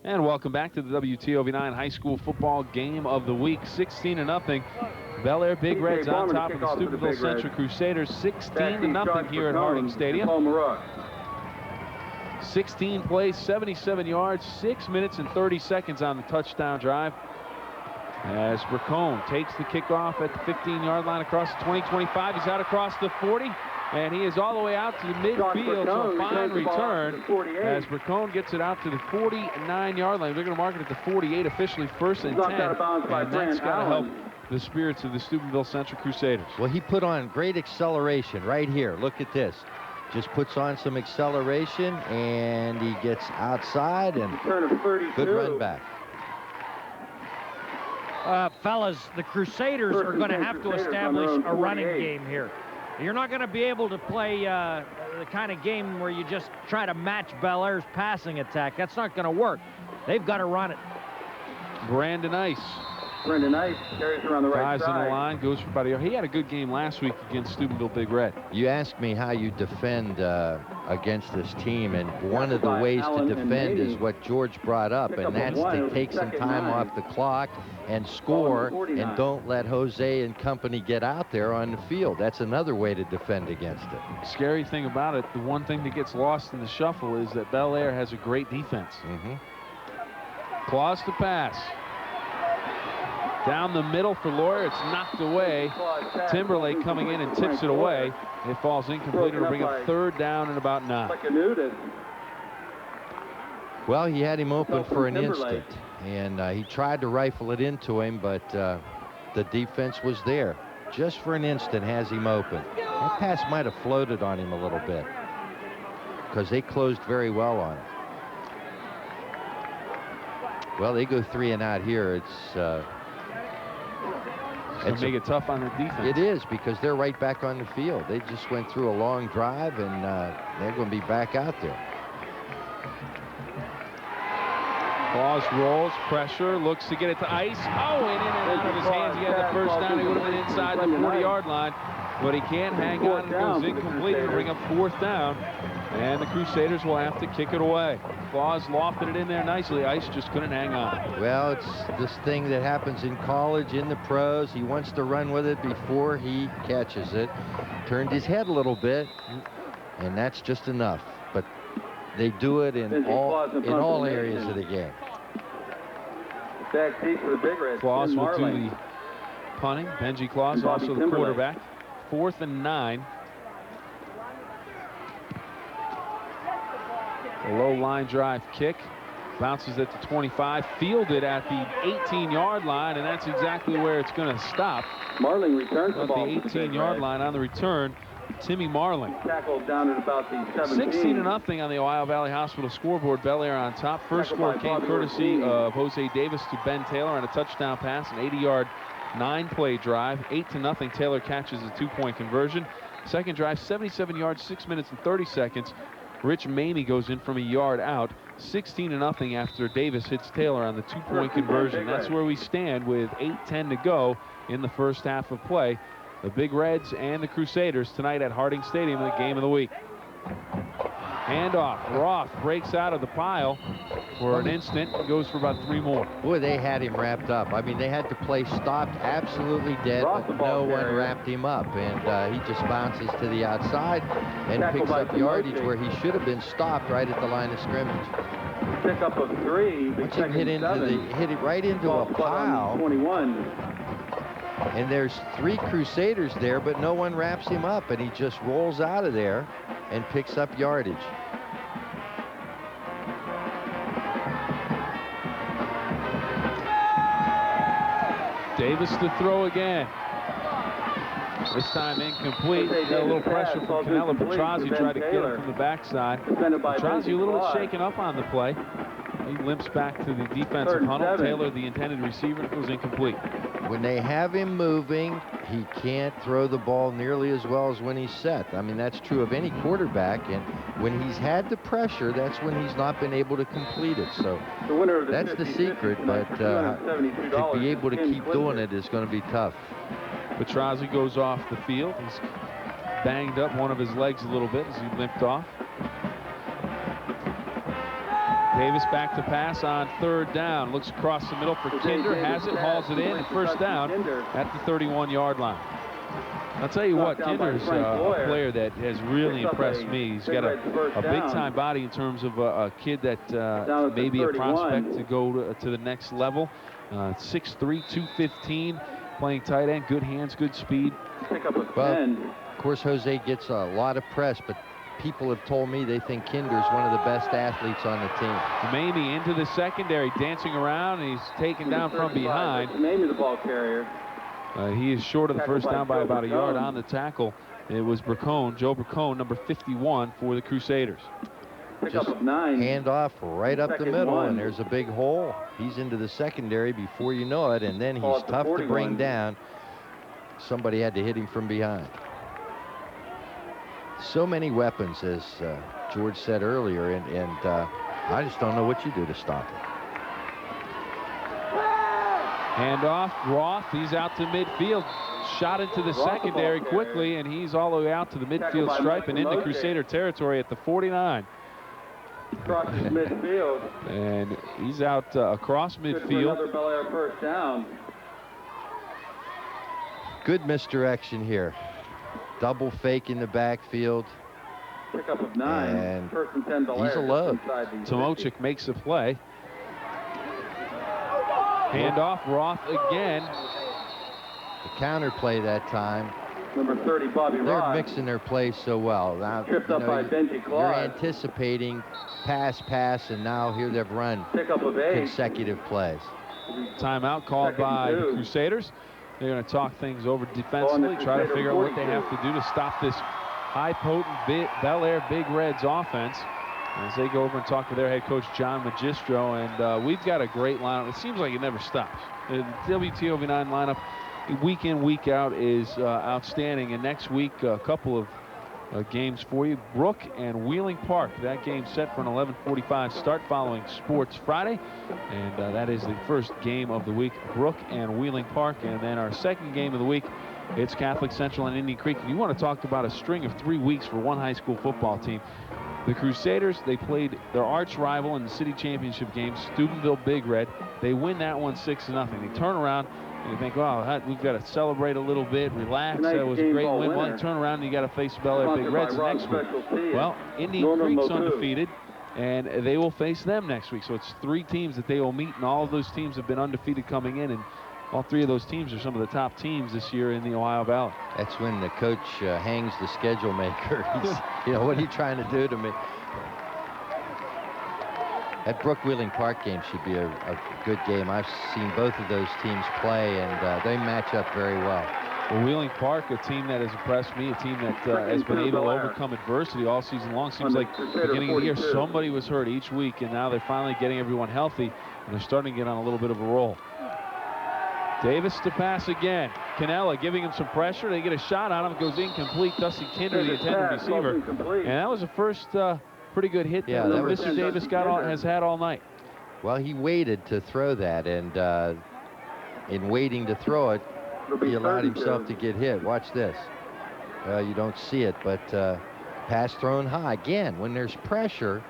And welcome back to the WTOV 9 High School Football Game of the Week. 16-0. Bellaire Big Reds on top of the Steubenville Central Crusaders. 16-0 here at Harding Stadium. 16 plays, 77 yards, 6 minutes and 30 seconds on the touchdown drive. As Burcone takes the kickoff at the 15-yard line across the 20-25. He's out across the 40. And he is all the way out to the midfield, so a fine return as Burcone gets it out to the 49-yard line. They're going to mark it at the 48, officially first and 10, and that's got to help the spirits of the Steubenville Central Crusaders. Well, he put on great acceleration right here. Look at this. Just puts on some acceleration, and he gets outside, and good run back. Fellas, the Crusaders are going to have to establish a running game here. You're not going to be able to play the kind of game where you just try to match Bellaire's passing attack. That's not going to work. They've got to run it. Brandon Ice. Brendan Ice carries around the right Dives side. in the line, goes for about a yard. He had a good game last week against Steubenville Big Red. You asked me how you defend against this team, and one of the ways to defend is what George brought up, and that's to take some time off the clock and score, and don't let Jose and company get out there on the field. That's another way to defend against it. Scary thing about it, the one thing that gets lost in the shuffle is that Bellaire has a great defense. Claws to pass. Down the middle for Lawyer. It's knocked away. Timberlake coming in and tips it away. It falls incomplete. It'll bring up third down and about 9. Well, he had him open for an instant, and he tried to rifle it into him, but the defense was there. Just for an instant has him open. That pass might have floated on him a little bit because they closed very well on him. Well, they go 3 and out here. It's make it tough on the defense. It is, because they're right back on the field. They just went through a long drive, and they're going to be back out there. Claus rolls, pressure, looks to get it to Ice. Oh, and in and out of his hands. He had the first down. He would have been inside the 40-yard line, but he can't hang on. It goes incomplete to bring up 4th down, and the Crusaders will have to kick it away. Claus lofted it in there nicely. Ice just couldn't hang on. Well, it's this thing that happens in college, in the pros. He wants to run with it before he catches it. Turned his head a little bit, and that's just enough. But they do it in all areas of the game. Back seat for the Big Reds. Claus will do the punting. Benji Claus, also the quarterback. 4th and 9. A low line drive kick. Bounces at the 25. Fielded at the 18-yard line, and that's exactly where it's going to stop. Marling returns the ball. The 18-yard line on the return. Timmy Marling. Tackled down at about the 17. 16-0 on the Ohio Valley Hospital scoreboard. Bellaire on top. First score came courtesy of Jose Davis to Ben Taylor on a touchdown pass, an 80-yard 9-play drive. 8-0. Taylor catches a 2-point conversion. Second drive, 77 yards, 6 minutes and 30 seconds. Rich Mamie goes in from a yard out. 16-0 after Davis hits Taylor on the 2-point conversion. That's where we stand with 8:10 to go in the first half of play. The Big Reds and the Crusaders tonight at Harding Stadium in the game of the week. Handoff. Roth breaks out of the pile for an instant. Goes for about 3 more. Boy, they had him wrapped up. I mean, they had the play stopped absolutely dead, but no one wrapped him up. And he just bounces to the outside and picks up yardage where he should have been stopped right at the line of scrimmage. Pickup of 3. Once he hit it right into a pile. 21. And there's 3 Crusaders there, but no one wraps him up, and he just rolls out of there and picks up yardage. Davis to throw again. This time incomplete. Got a little pressure from Canella. Petrozzi tried to get him from the backside. Petrozzi a little bit shaken up on the play. He limps back to the defensive huddle. Taylor, the intended receiver, goes incomplete. When they have him moving, he can't throw the ball nearly as well as when he's set. I mean, that's true of any quarterback, and when he's had the pressure, that's when he's not been able to complete it. So that's the secret, but to be able to keep doing it is going to be tough. Petrozzi goes off the field. He's banged up one of his legs a little bit as he limped off. Davis back to pass on 3rd down. Looks across the middle for Kinder. Has it, hauls it in, and first down at the 31-yard line. I'll tell you what, Kinder's a player that has really impressed me. He's got a big-time body in terms of a kid that may be a prospect to go to the next level. 6'3", 215, playing tight end, good hands, good speed. Well, of course, Jose gets a lot of press, but people have told me they think Kinder's one of the best athletes on the team. Mamie into the secondary, dancing around, and he's taken down from behind. Mamie, the ball carrier. He is short of the first down by about a yard on the tackle. It was Bracone, Joe Bracone, number 51 for the Crusaders. Just hand off right up the middle, and there's a big hole. He's into the secondary before you know it, and then he's tough to bring down. Somebody had to hit him from behind. So many weapons, as George said earlier, and I just don't know what you do to stop it. Handoff, Roth, he's out to midfield. Shot into the secondary quickly, and he's all the way out to the midfield stripe and into Crusader territory at the 49. Across midfield. And he's out across midfield. Another Bellaire first down. Good misdirection here. Double fake in the backfield. Pickup of 9. And first and 10 Bellaire. He's a load. Tomochik makes a play. Handoff, Roth again. The counter play that time. Number 30, Bobby They're Roth. mixing their play so well. Now, Tripped up by Vingia. you're anticipating pass, and now here they've run Pickup of 8. consecutive plays. Timeout called by the Crusaders. They're going to talk things over defensively, try to figure out what they have to do to stop this high-potent Bellaire Big Reds offense as they go over and talk to their head coach, John Magistro. And we've got a great lineup. It seems like it never stops. The WTOV9 lineup, week in, week out, is outstanding. And next week, a couple of games for you. Brook and Wheeling Park. That game set for an 11:45 start following Sports Friday. And that is the first game of the week, Brook and Wheeling Park. And then our second game of the week, it's Catholic Central and Indian Creek. And you want to talk about a string of 3 weeks for one high school football team. The Crusaders, they played their arch rival in the city championship game, Steubenville Big Red. They win that one 6-0. They turn around and you think, wow, we've got to celebrate a little bit, relax. That was a great win. Well, you turn around and you got to face Bellaire Big Reds next week. Well, Indian Creek's undefeated, and they will face them next week. So it's 3 teams that they will meet, and all of those teams have been undefeated coming in, and all 3 of those teams are some of the top teams this year in the Ohio Valley. That's when the coach hangs the schedule maker. You know, what are you trying to do to me? That Brook Wheeling Park game should be a good game. I've seen both of those teams play, and they match up very well. Well, Wheeling Park, a team that has impressed me, a team that has been able to overcome adversity all season long. Seems like beginning of the year, somebody was hurt each week, and now they're finally getting everyone healthy, and they're starting to get on a little bit of a roll. Davis to pass again. Canella giving him some pressure. They get a shot on him. It goes incomplete. Dustin Kinder, the intended receiver. And that was the first pretty good hit that Mr. Davis has had all night. Well, he waited to throw that, and in waiting to throw it, he allowed himself to get hit. Watch this. You don't see it, but pass thrown high. Again, when there's pressure,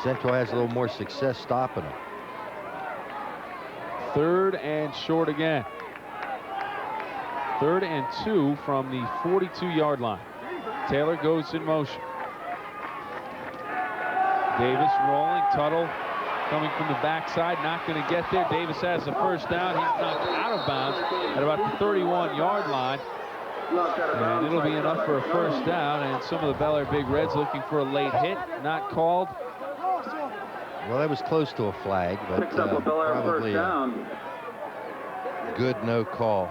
Central has a little more success stopping him. 3rd and short again. 3rd and 2 from the 42-yard line. Taylor goes in motion. Davis rolling. Tuttle coming from the backside, not going to get there. Davis has the first down. He's knocked out of bounds at about the 31-yard line. And it'll be enough for a first down. And some of the Bellaire Big Reds looking for a late hit. Not called. Well, that was close to a flag, but probably a good no call.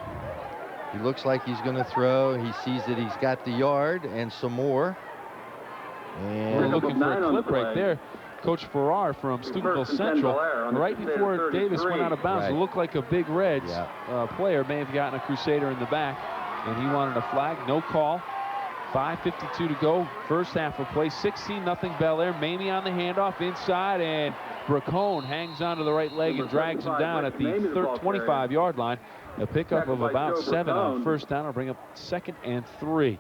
He looks like he's going to throw. He sees that he's got the yard and some more. And we're looking for a clip right there. Coach Farrar from Steubenville Central, right before Davis went out of bounds, it looked like a Big Reds player may have gotten a Crusader in the back, and he wanted a flag. No call. 5:52 to go. First half of play. 16-0 Bellaire. Mamie on the handoff inside, and Bracone hangs onto the right leg and drags him down at the 25-yard line. A pickup of about 7 on first down will bring up 2nd and 3.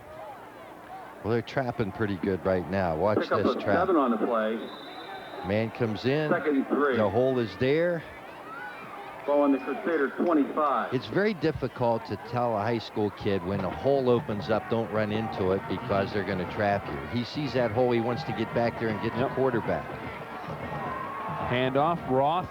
Well, they're trapping pretty good right now. Watch this trap. 7 on the play. Man comes in. 2nd and 3. The hole is there. Ball on the Crusader 25. It's very difficult to tell a high school kid when a hole opens up, don't run into it because they're going to trap you. He sees that hole. He wants to get back there and get the quarterback. Handoff, Roth.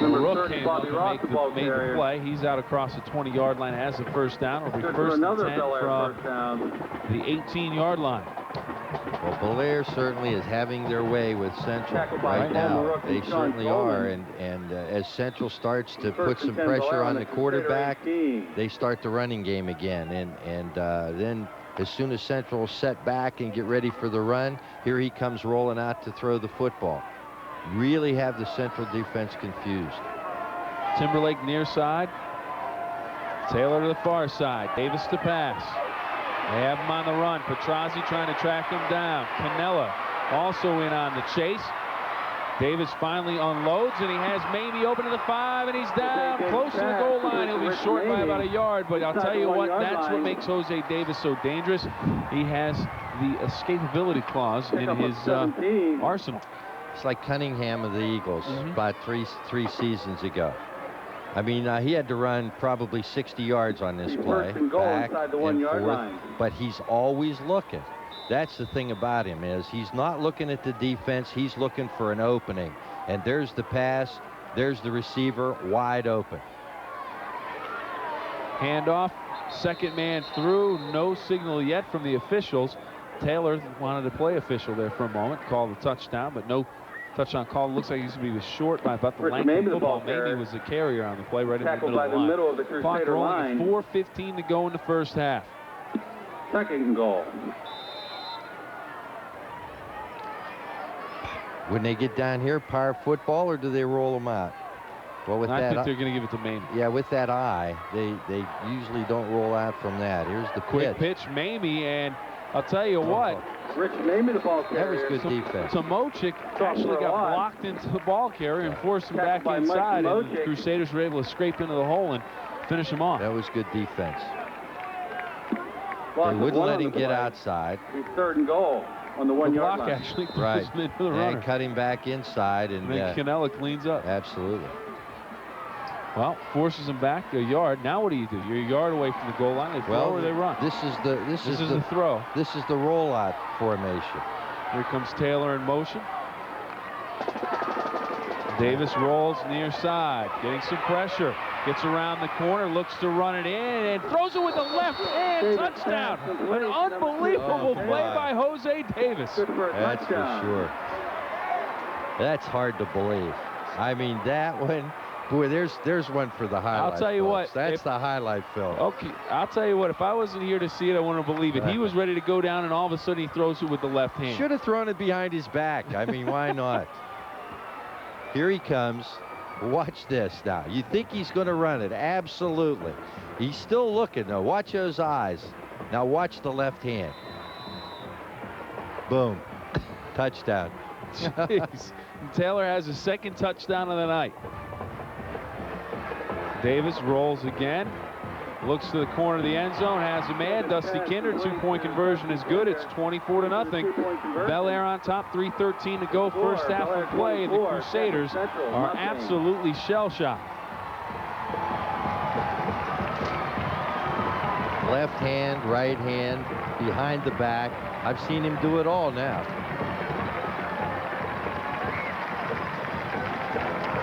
Number 30, Bobby Roth, made the play. He's out across the 20-yard line, has the first down. It'll be first and 10 from the 18-yard line. Well, Bellaire certainly is having their way with Central right now. They certainly are, and as Central starts to put some pressure on the quarterback, they start the running game again. And then as soon as Central set back and get ready for the run, here he comes rolling out to throw the football. Really have the Central defense confused. Timberlake near side. Taylor to the far side. Davis to pass. They have him on the run. Petrozzi trying to track him down. Canella also in on the chase. Davis finally unloads, and he has Mamie open to the 5, and he's down close to the goal line. He'll be short by about a yard, but I'll tell you what, that's what makes Jose Davis so dangerous. He has the escapability clause in his arsenal. It's like Cunningham of the Eagles about three seasons ago. I mean, he had to run probably 60 yards on this play, back and forth, but he's always looking. That's the thing about him, is he's not looking at the defense. He's looking for an opening. And there's the pass. There's the receiver wide open. Handoff, second man through. No signal yet from the officials. Taylor wanted to play official there for a moment. Called a touchdown, but no touchdown call. Looks like he was short by about the length of the football. Mamie was the carrier on the play right in the middle of the line. Clock rolling, 4:15 to go in the first half. Second and goal. When they get down here, power football, or do they roll them out? Well, with I that, think they're going to give it to Mamie. Yeah, with that eye, they usually don't roll out from that. Here's the quick pitch, Mamie, and I'll tell you what. Rich Mamie, the ball carrier. That was good defense. Tomochik actually got blocked into the ball carrier and forced him back inside, and the Crusaders were able to scrape into the hole and finish him off. That was good defense. They wouldn't let him get outside. Third and goal on the 1 yard line. Block actually right. pushed him into the runner. And cut him back inside. And then Canella cleans up. Absolutely. Well, forces him back a yard. Now what do? You're a yard away from the goal line. They throw or they run. This is the throw. This is the rollout formation. Here comes Taylor in motion. Davis rolls near side, getting some pressure. Gets around the corner, looks to run it in, and throws it with the left hand. Touchdown. An unbelievable play by Jose Davis. That's for sure. That's hard to believe. I mean, that one. Boy, there's one for the highlight. I'll tell you folks. what. That's the highlight film. Okay, I'll tell you what. If I wasn't here to see it, I wouldn't believe it. He was ready to go down, and all of a sudden he throws it with the left hand. Should have thrown it behind his back. I mean, why not? Here he comes. Watch this now. You think he's going to run it? Absolutely. He's still looking, though. Watch those eyes. Now watch the left hand. Boom. Touchdown. Jeez. Taylor has his second touchdown of the night. Davis rolls again. Looks to the corner of the end zone. Has a man. Dusty Kinder. 2-point conversion is good. It's 24-0. Bellaire on top. 3:13 to go. First half of play. The Crusaders are absolutely shell-shocked. Left hand, right hand, behind the back. I've seen him do it all now.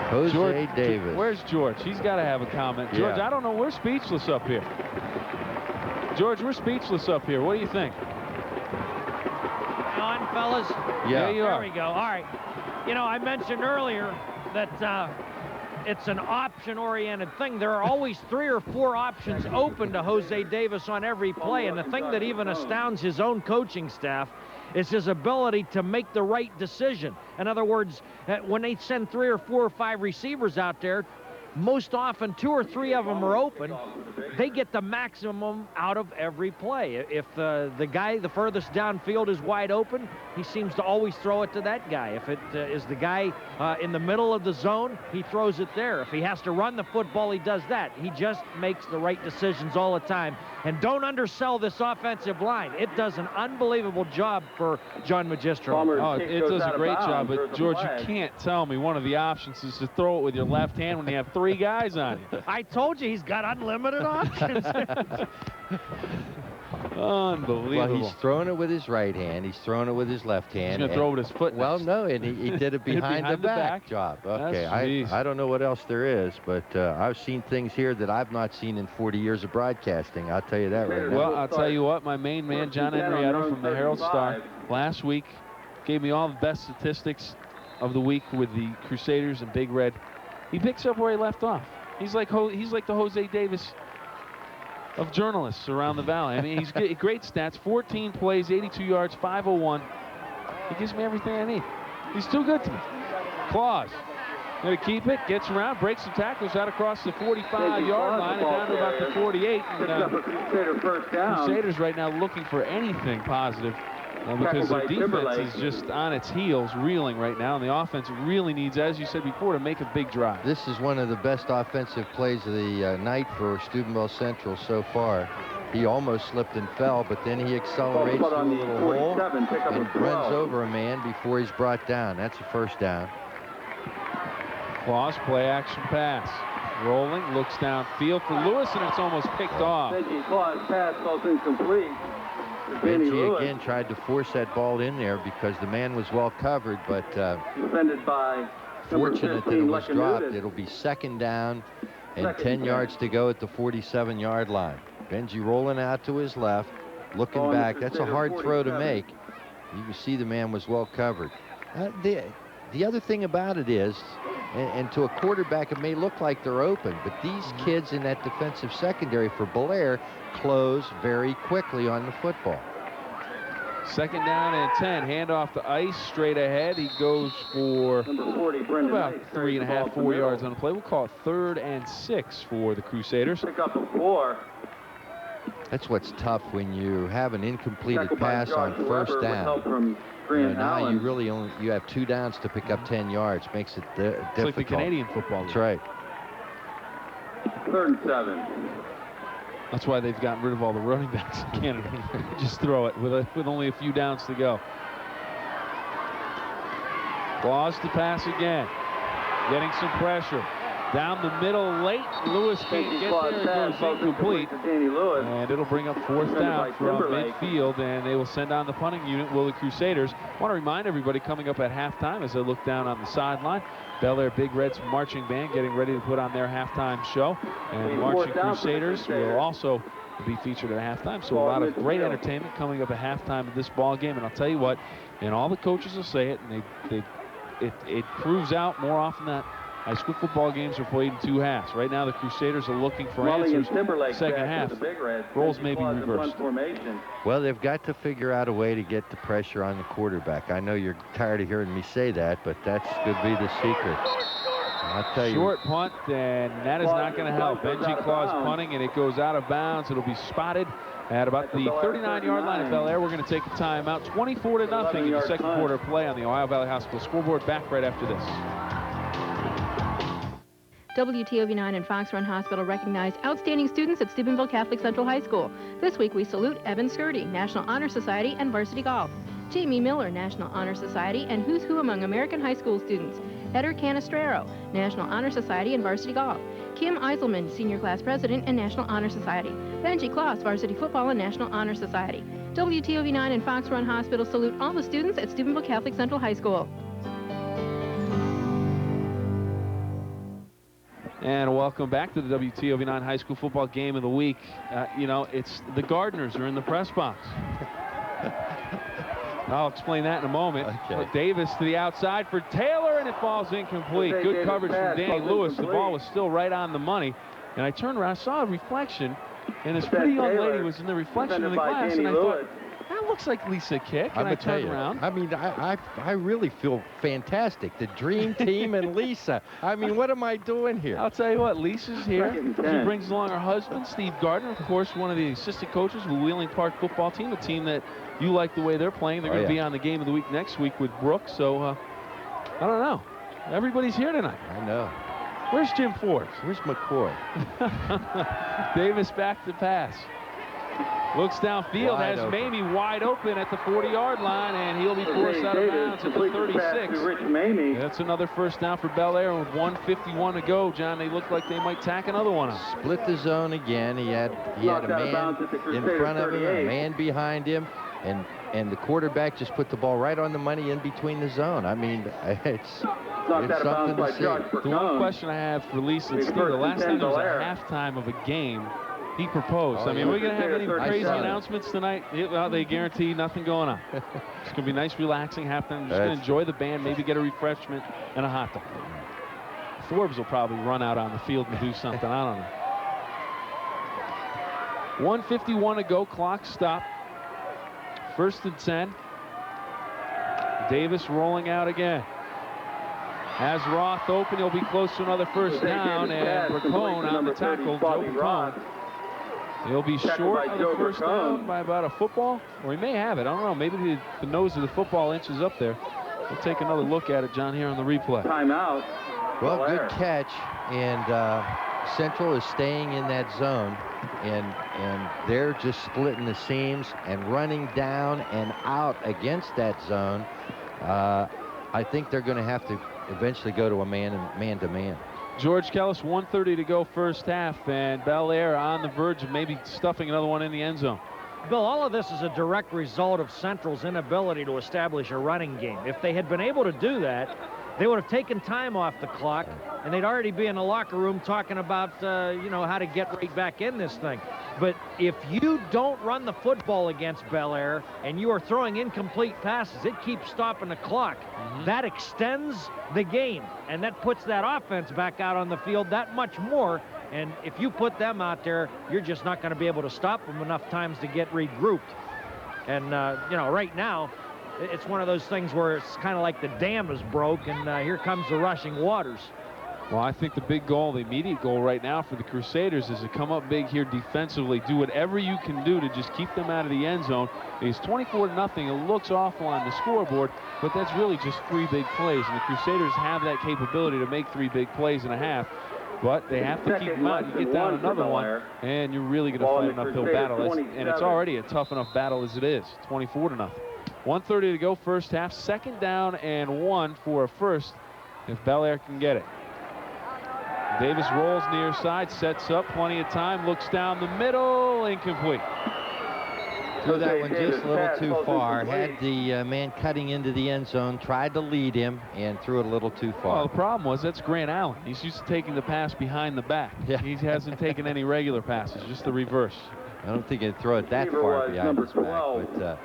Jose Davis. Where's George? He's got to have a comment. George, yeah. I don't know. We're speechless up here. George, we're speechless up here. What do you think? On, fellas? Yeah. There you are. There we go. All right. You know, I mentioned earlier that it's an option-oriented thing. There are always 3 or 4 options open to Jose Davis on every play, and the thing that even astounds his own coaching staff is his ability to make the right decision. In other words, when they send 3 or 4 or 5 receivers out there, most often 2 or 3 of them are open. They get the maximum out of every play. If the guy the furthest downfield is wide open, he seems to always throw it to that guy. If it is the guy in the middle of the zone, he throws it there. If he has to run the football, he does that. He just makes the right decisions all the time. And don't undersell this offensive line. It does an unbelievable job for John Magistro. Oh, it does a great job, but George, you can't tell me one of the options is to throw it with your left hand when you have 3 guys on you. I told you he's got unlimited options. Unbelievable. Well, he's throwing it with his right hand. He's throwing it with his left hand. He's going to throw it with his foot. Well, next. no, and he did it behind the back job. Okay, I don't know what else there is, but I've seen things here that I've not seen in 40 years of broadcasting. I'll tell you that right now. Well, I'll tell you what, my main man, John Henrietta from the Herald-Star, last week gave me all the best statistics of the week with the Crusaders and Big Red. He picks up where he left off. He's like the Jose Davis of journalists around the valley. I mean, he's great stats, 14 plays, 82 yards, 501. He gives me everything I need. He's too good to me. Claus, going to keep it, gets around, breaks some tackles out across the 45-yard line and down to about the 48. And, Crusaders right now looking for anything positive because their defense is just on its heels, reeling right now, and the offense really needs, as you said before, to make a big drive. This is one of the best offensive plays of the night for Steubenville Central so far. He almost slipped and fell, but then he accelerates through a little hole and runs over a man before he's brought down. That's a first down. Claus, play action pass. Rolling, looks downfield for Lewis, and it's almost picked off. Claus pass goes incomplete. Vingia again tried to force that ball in there because the man was well covered, but defended by fortunate that it was dropped. It'll be second down and 10 yards to go at the 47-yard line. Vingia rolling out to his left, looking back. That's a hard throw to make. You can see the man was well covered. The other thing about it is, and to a quarterback, it may look like they're open, but these kids in that defensive secondary for Bellaire close very quickly on the football. Second down and 10. Handoff to Ice straight ahead. He goes for about 3.5, 4 yards on the play. We'll call it 3rd and 6 for the Crusaders. Pick up a 4. That's what's tough when you have an incompleted pass on first down. Now you really you have 2 downs to pick up 10 yards. Makes it difficult. It's like the Canadian football league. That's right. 3rd and 7. That's why they've gotten rid of all the running backs in Canada. Just throw it with only a few downs to go. Claus to pass again. Getting some pressure. Down the middle late. Lewis can't get there. It goes incomplete. And it'll bring up 4th down from midfield, and they will send on the punting unit, will the Crusaders. I want to remind everybody coming up at halftime as I look down on the sideline, Bellaire Big Reds marching band getting ready to put on their halftime show. And the Marching Crusaders will also be featured at halftime. So a lot of great entertainment coming up at halftime of this ball game. And I'll tell you what, and all the coaches will say it, and it proves out more often that high school football games are played in 2 halves. Right now, the Crusaders are looking for answers. Timberlake second half. Roles may be reversed. Well, they've got to figure out a way to get the pressure on the quarterback. I know you're tired of hearing me say that, but that's could be the secret. I'll tell you. Short punt, and that is not going to help. Benji Claus punting, and it goes out of bounds. It'll be spotted at about the 39-yard line of Bellaire. We're going to take a timeout. 24-0 in the second quarter play on the Ohio Valley Hospital scoreboard. Back right after this. WTOV9 and Fox Run Hospital recognize outstanding students at Steubenville Catholic Central High School. This week we salute Evan Skirty, National Honor Society and Varsity Golf. Jamie Miller, National Honor Society and Who's Who among American high school students. Eder Canistrero, National Honor Society and Varsity Golf. Kim Eiselman, Senior Class President and National Honor Society. Benji Klaus, Varsity Football and National Honor Society. WTOV9 and Fox Run Hospital salute all the students at Steubenville Catholic Central High School. And welcome back to the WTOV9 High School Football Game of the Week. You know, it's the Gardeners are in the press box. I'll explain that in a moment. Okay. Davis to the outside for Taylor, and it falls incomplete. Good coverage from Danny Lewis. The ball was still right on the money. And I turned around, saw a reflection, and this pretty young lady was in the reflection of the glass, and I thought, that looks like Lisa Kick, and I turned around. I mean, I really feel fantastic. The dream team and Lisa. I mean, what am I doing here? I'll tell you what, Lisa's here. She brings along her husband, Steve Gardner, of course, one of the assistant coaches of the Wheeling Park football team, a team that you like the way they're playing. They're going to be on the Game of the Week next week with Brooks, so I don't know. Everybody's here tonight. I know. Where's Jim Forbes? Where's McCoy? Davis back to pass. Looks downfield, has Mamie wide open at the 40-yard line, and he'll be forced out of bounds at the 36. That's another first down for Bellaire with 1:51 to go. John, they look like they might tack another one up. Split the zone again. He had a man in front of him, a man behind him, and the quarterback just put the ball right on the money in between the zone. I mean, it's something to see. The one question I have for Lisa and Steve, the last time there was a halftime of a game, he proposed. I mean, are we going to have any crazy announcements tonight? Well, they guarantee nothing going on. It's going to be nice, relaxing halftime. Just going to enjoy the band, maybe get a refreshment and a hot dog. Forbes will probably run out on the field and do something. I don't know. 1:51 to go. Clock stop. 1st and 10. Davis rolling out again. Has Roth open. He'll be close to another first down. And Racone on the tackle. Joe Racone. He'll be short of the first down by about a football, or he may have it. I don't know. Maybe the nose of the football inches up there. We'll take another look at it, John, here on the replay. Timeout. Well, good catch, and Central is staying in that zone, and they're just splitting the seams and running down and out against that zone. I think they're going to have to eventually go to a man-to-man. George Kellis, 1:30 to go first half, and Bellaire on the verge of maybe stuffing another one in the end zone. Bill, all of this is a direct result of Central's inability to establish a running game. If they had been able to do that, they would have taken time off the clock, and they'd already be in the locker room talking about, you know, how to get right back in this thing. But if you don't run the football against Bellaire and you are throwing incomplete passes, it keeps stopping the clock. That extends the game, and that puts that offense back out on the field that much more. And if you put them out there, you're just not going to be able to stop them enough times to get regrouped. And, you know, right now, it's one of those things where it's kind of like the dam is broke, and here comes the rushing waters. Well, I think the big goal, the immediate goal right now for the Crusaders is to come up big here defensively. Do whatever you can do to just keep them out of the end zone. It's 24-0. It looks awful on the scoreboard, but that's really just 3 big plays. And the Crusaders have that capability to make 3 big plays and a half. But they have to keep them out. You get down another one, and you're really going to fight an uphill battle. And it's already a tough enough battle as it is. 24-0. 1:30 to go, first half. 2nd down and 1 for a first if Bellaire can get it. Davis rolls near side, sets up, plenty of time, looks down the middle, incomplete. Threw that one just a little too far. Had the man cutting into the end zone, tried to lead him, and threw it a little too far. Well, the problem was that's Grant Allen. He's used to taking the pass behind the back. Yeah. He hasn't taken any regular passes, just the reverse. I don't think he'd throw it that far behind his back, but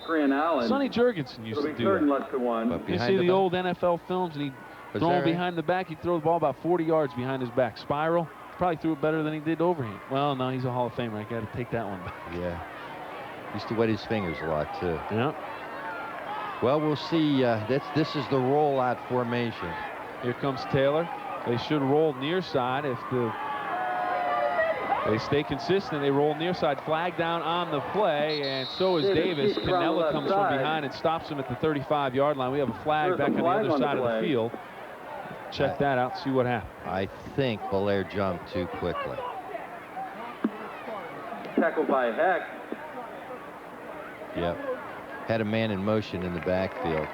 Grant Allen. Sonny Jurgensen used to do that. but You behind see the old back? NFL films, and he'd throw him behind the back. He'd throw the ball about 40 yards behind his back. Spiral. Probably threw it better than he did overhand. Well, no, he's a Hall of Famer. I got to take that one back. Yeah. Used to wet his fingers a lot, too. Yeah. Well, we'll see. This is the rollout formation. Here comes Taylor. They should roll near side if they stay consistent. They roll near side. Flag down on the play, and so is Davis. Cannella comes from behind and stops him at the 35-yard line. We have a flag back on the other side of the field. Check that out, see what happened. I think Bellaire jumped too quickly. Tackled by Heck. Yep. Had a man in motion in the backfield.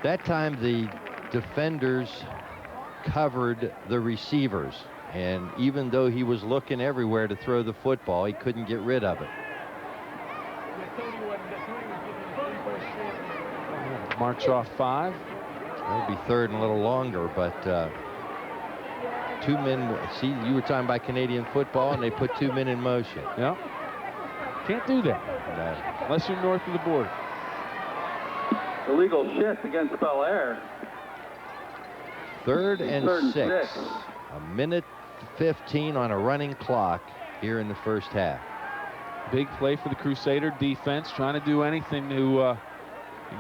That time the defenders covered the receivers, and even though he was looking everywhere to throw the football, he couldn't get rid of it. March off 5. It'll be 3rd and a little longer, but 2 men. See, you were talking about Canadian football, and they put 2 men in motion. Yep. Can't do that. No. Unless you're north of the border. Illegal shift against Bellaire. 3rd and 6. A minute 15 on a running clock here in the first half. Big play for the Crusader defense, trying to do anything to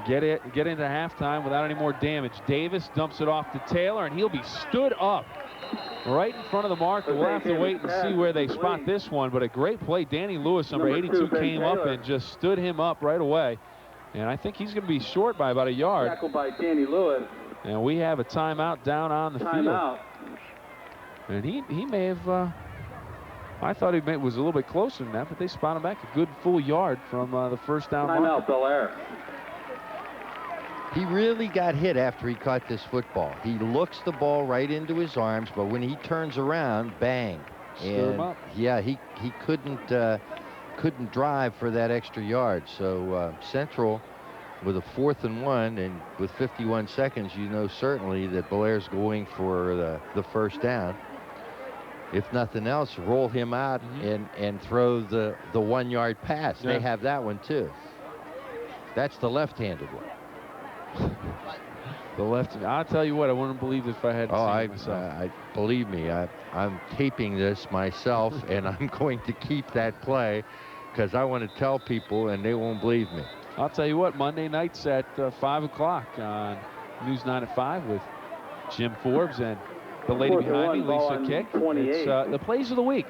get into halftime without any more damage. Davis dumps it off to Taylor, and he'll be stood up right in front of the marker. We'll have to wait and see where they spot this one, but a great play. Danny Lewis, number 82, came up and just stood him up right away. And I think he's going to be short by about a yard. Tackled by Danny Lewis. And we have a timeout down on the field. And he may have, I thought he was a little bit closer than that, but they spot him back a good full yard from the first down mark. Timeout, Bellaire. He really got hit after he caught this football. He looks the ball right into his arms, but when he turns around, bang. Stir him up. Yeah, he couldn't drive for that extra yard. So Central with a 4th and 1, and with 51 seconds, you know certainly that Bellaire's going for the first down. If nothing else, roll him out and throw the 1-yard pass. Yeah. They have that one too. That's the left-handed one. The left. I'll tell you what, I wouldn't believe if I had seen it myself. Believe me, I'm taping this myself, and I'm going to keep that play because I want to tell people, and they won't believe me. I'll tell you what, Monday nights at 5 o'clock on News 9 at 5 with Jim Forbes and the lady behind me, Lisa Kick. It's the plays of the week.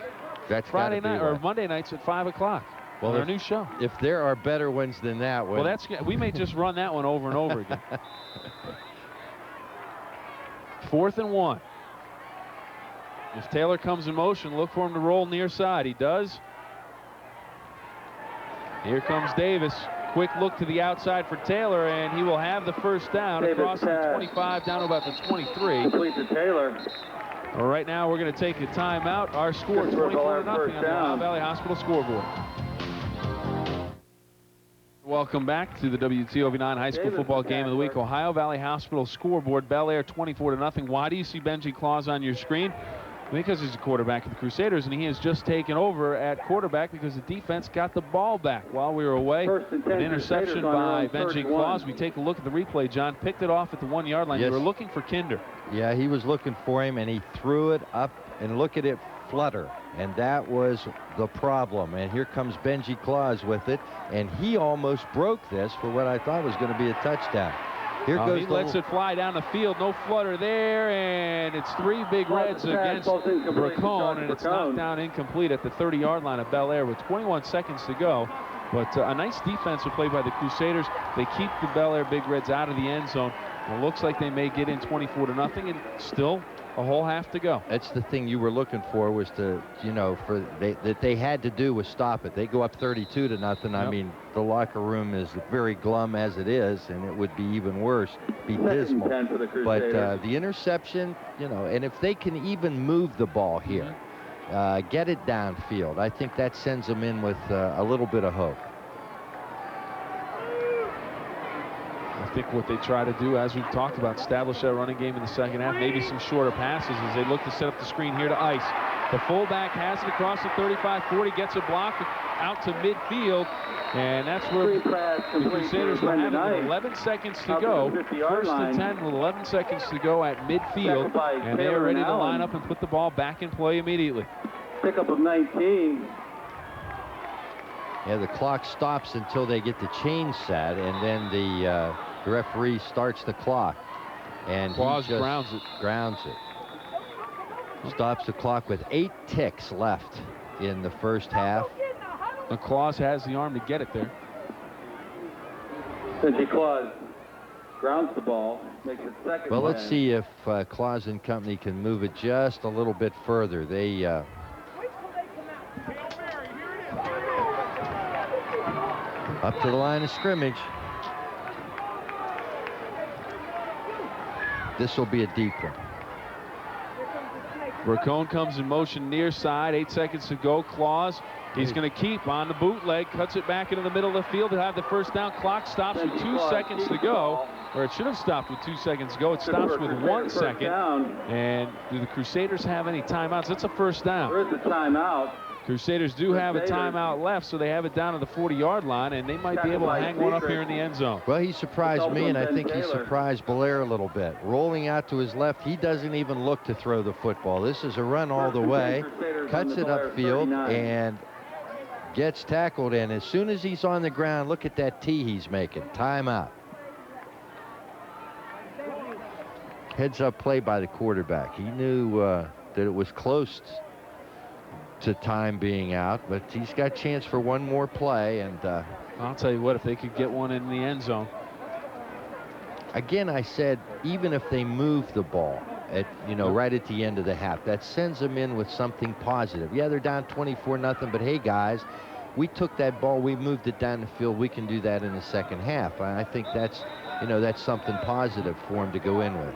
That's Friday night or Monday nights at 5 o'clock. Well, our new show. If there are better ones than that one. Well, we may just run that one over and over again. 4th and 1. If Taylor comes in motion, look for him to roll near side. He does. Here comes Davis. Quick look to the outside for Taylor, and he will have the first down across the 25 down to about the 23. Complete to Taylor. Well, right now we're going to take a timeout. Our score 24-0 on the Ohio Valley Hospital scoreboard. Welcome back to the WTOV9 High School Football Game of the Week. Ohio Valley Hospital scoreboard, Bellaire 24-0. Why do you see Benji Claus on your screen? Because he's a quarterback of the Crusaders, and he has just taken over at quarterback because the defense got the ball back while we were away. An interception by Benji Claus. We take a look at the replay. John picked it off at the 1-yard line. Yes. You were looking for Kinder. Yeah, he was looking for him, and he threw it up, and look at it flutter. And that was the problem. And here comes Benji Claus with it, and he almost broke this for what I thought was going to be a touchdown. Here goes he lets it fly down the field. No flutter there, and it's 3 Big Reds against Racone, and it's knocked down incomplete at the 30-yard line of Bellaire with 21 seconds to go. But a nice defensive play by the Crusaders. They keep the Bellaire Big Reds out of the end zone. It looks like they may get in 24-0, and still a whole half to go. That's the thing you were looking for, was to, you know, that they had to do was stop it. They go up 32-0. Yep. I mean, the locker room is very glum as it is, and it would be even worse, be dismal. But the interception, you know, and if they can even move the ball here, get it downfield, I think that sends them in with a little bit of hope. I think what they try to do, as we've talked about, establish that running game in the second half, maybe some shorter passes as they look to set up the screen here to Ice. The fullback has it across the 35-40, gets a block out to midfield, and that's where the Crusaders will have it with 11 seconds to go. First and 10 with 11 seconds to go at midfield, and they are ready to line up and put the ball back in play immediately. Pickup of 19. Yeah, the clock stops until they get the chain set, and then the referee starts the clock, and Claus grounds it. Stops the clock with 8 ticks left in the first half. And Claus has the arm to get it there. Benji Claus grounds the ball, makes it second. Well, let's see if Claus and company can move it just a little bit further. They up to the line of scrimmage. This will be a deep one. Racone comes in motion near side. 8 seconds to go. Claus, he's going to keep on the bootleg. Cuts it back into the middle of the field to have the first down. Clock stops with 2 seconds to go. Or it should have stopped with 2 seconds to go. It stops with 1 second. And do the Crusaders have any timeouts? It's a first down. There is a timeout. Crusaders do have a timeout left, so they have it down to the 40-yard line, and they might be able to hang one up here in the end zone. Well, he surprised me, and I think he surprised Bellaire a little bit. Rolling out to his left, he doesn't even look to throw the football. This is a run all the way, cuts it upfield, and gets tackled. And as soon as he's on the ground, look at that tee he's making. Timeout. Heads-up play by the quarterback. He knew that it was close to time being out, but he's got a chance for one more play, and I'll tell you what, if they could get one in the end zone. Again, I said, even if they move the ball at, you know, right at the end of the half, that sends them in with something positive. Yeah, they're down 24-0, but hey, guys, we took that ball, we moved it down the field, we can do that in the second half. I think that's, you know, that's something positive for him to go in with.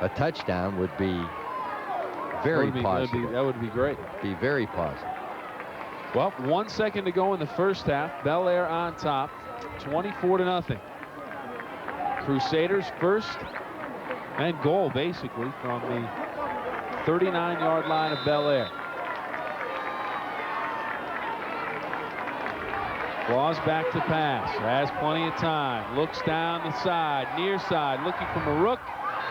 A touchdown would be very positive. That would be great. Be very positive. Well, 1 second to go in the first half. Bellaire on top, 24-0. Crusaders first and goal, basically, from the 39-yard line of Bellaire. Claus back to pass. Has plenty of time. Looks down the side, near side, looking for Marook.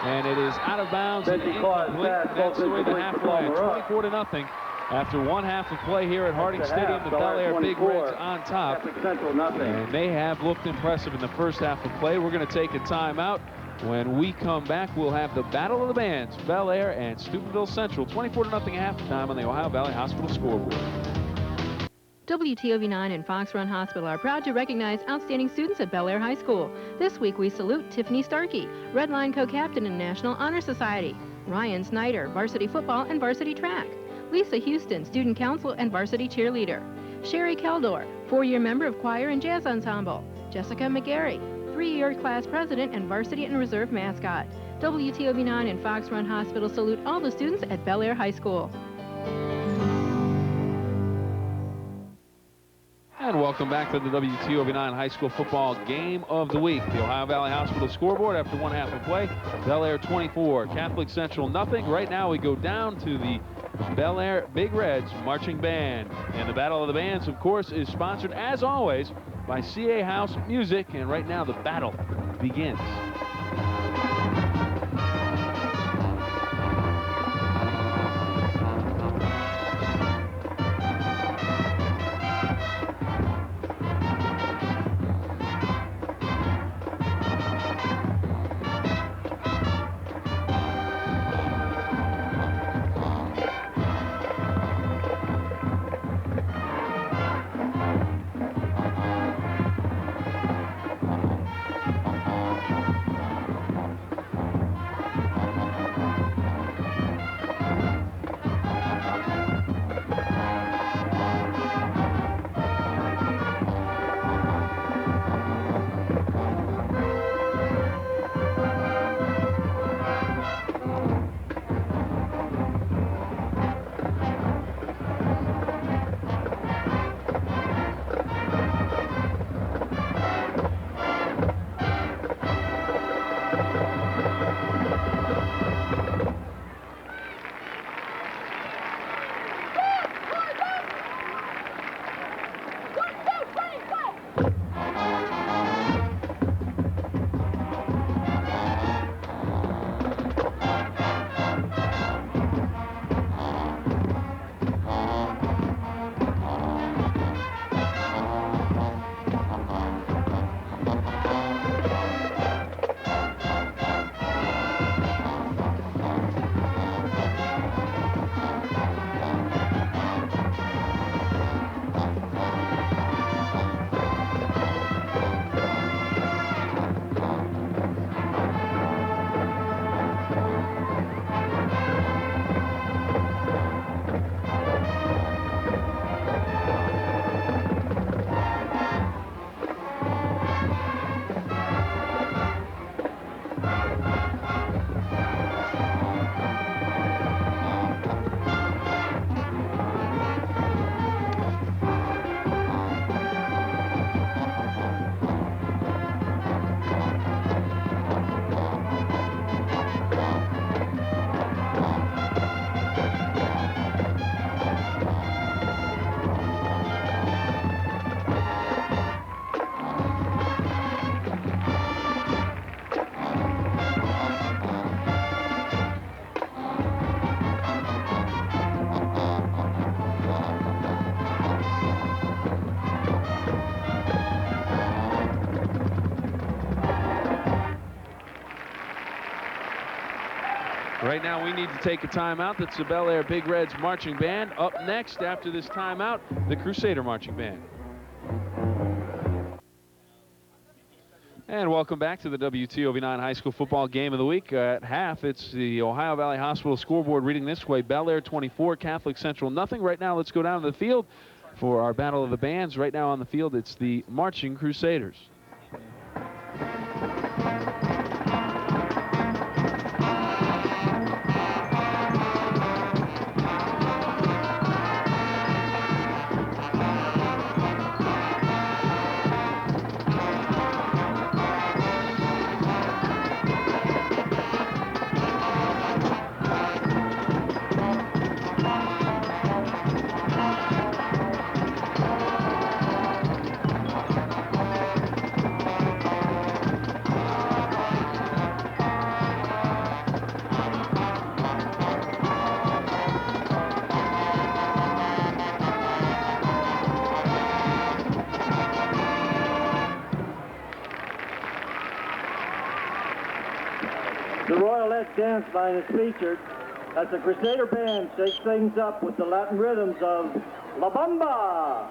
And it is out of bounds and incomplete. That's the way the half play. 24-0 after one half of play here at Harding Stadium. The Bellaire Big Reds on top. And they have looked impressive in the first half of play. We're going to take a timeout. When we come back, we'll have the Battle of the Bands, Bellaire and Steubenville Central. 24-0 halftime on the Ohio Valley Hospital scoreboard. WTOV9 and Fox Run Hospital are proud to recognize outstanding students at Bellaire High School. This week we salute Tiffany Starkey, Red Line co-captain in National Honor Society, Ryan Snyder, varsity football and varsity track, Lisa Houston, student council and varsity cheerleader, Sherry Keldor, 4-year member of choir and jazz ensemble, Jessica McGarry, 3-year class president and varsity and reserve mascot. WTOV9 and Fox Run Hospital salute all the students at Bellaire High School. And welcome back to the WTOV9 High School Football Game of the Week. The Ohio Valley Hospital scoreboard after one half of play. Bellaire 24, Catholic Central nothing. Right now we go down to the Bellaire Big Reds marching band. And the Battle of the Bands, of course, is sponsored, as always, by CA House Music. And right now the battle begins. Right now we need to take a timeout. That's the Bellaire Big Reds marching band. Up next after this timeout, the Crusader marching band. And welcome back to the WTOV9 High School Football Game of the Week. At half, it's the Ohio Valley Hospital scoreboard reading this way. Bellaire 24, Catholic Central nothing. Right now, let's go down to the field for our Battle of the Bands. Right now on the field, it's the Marching Crusaders. The Royalette dance line is featured as the Crusader band shakes things up with the Latin rhythms of La Bamba.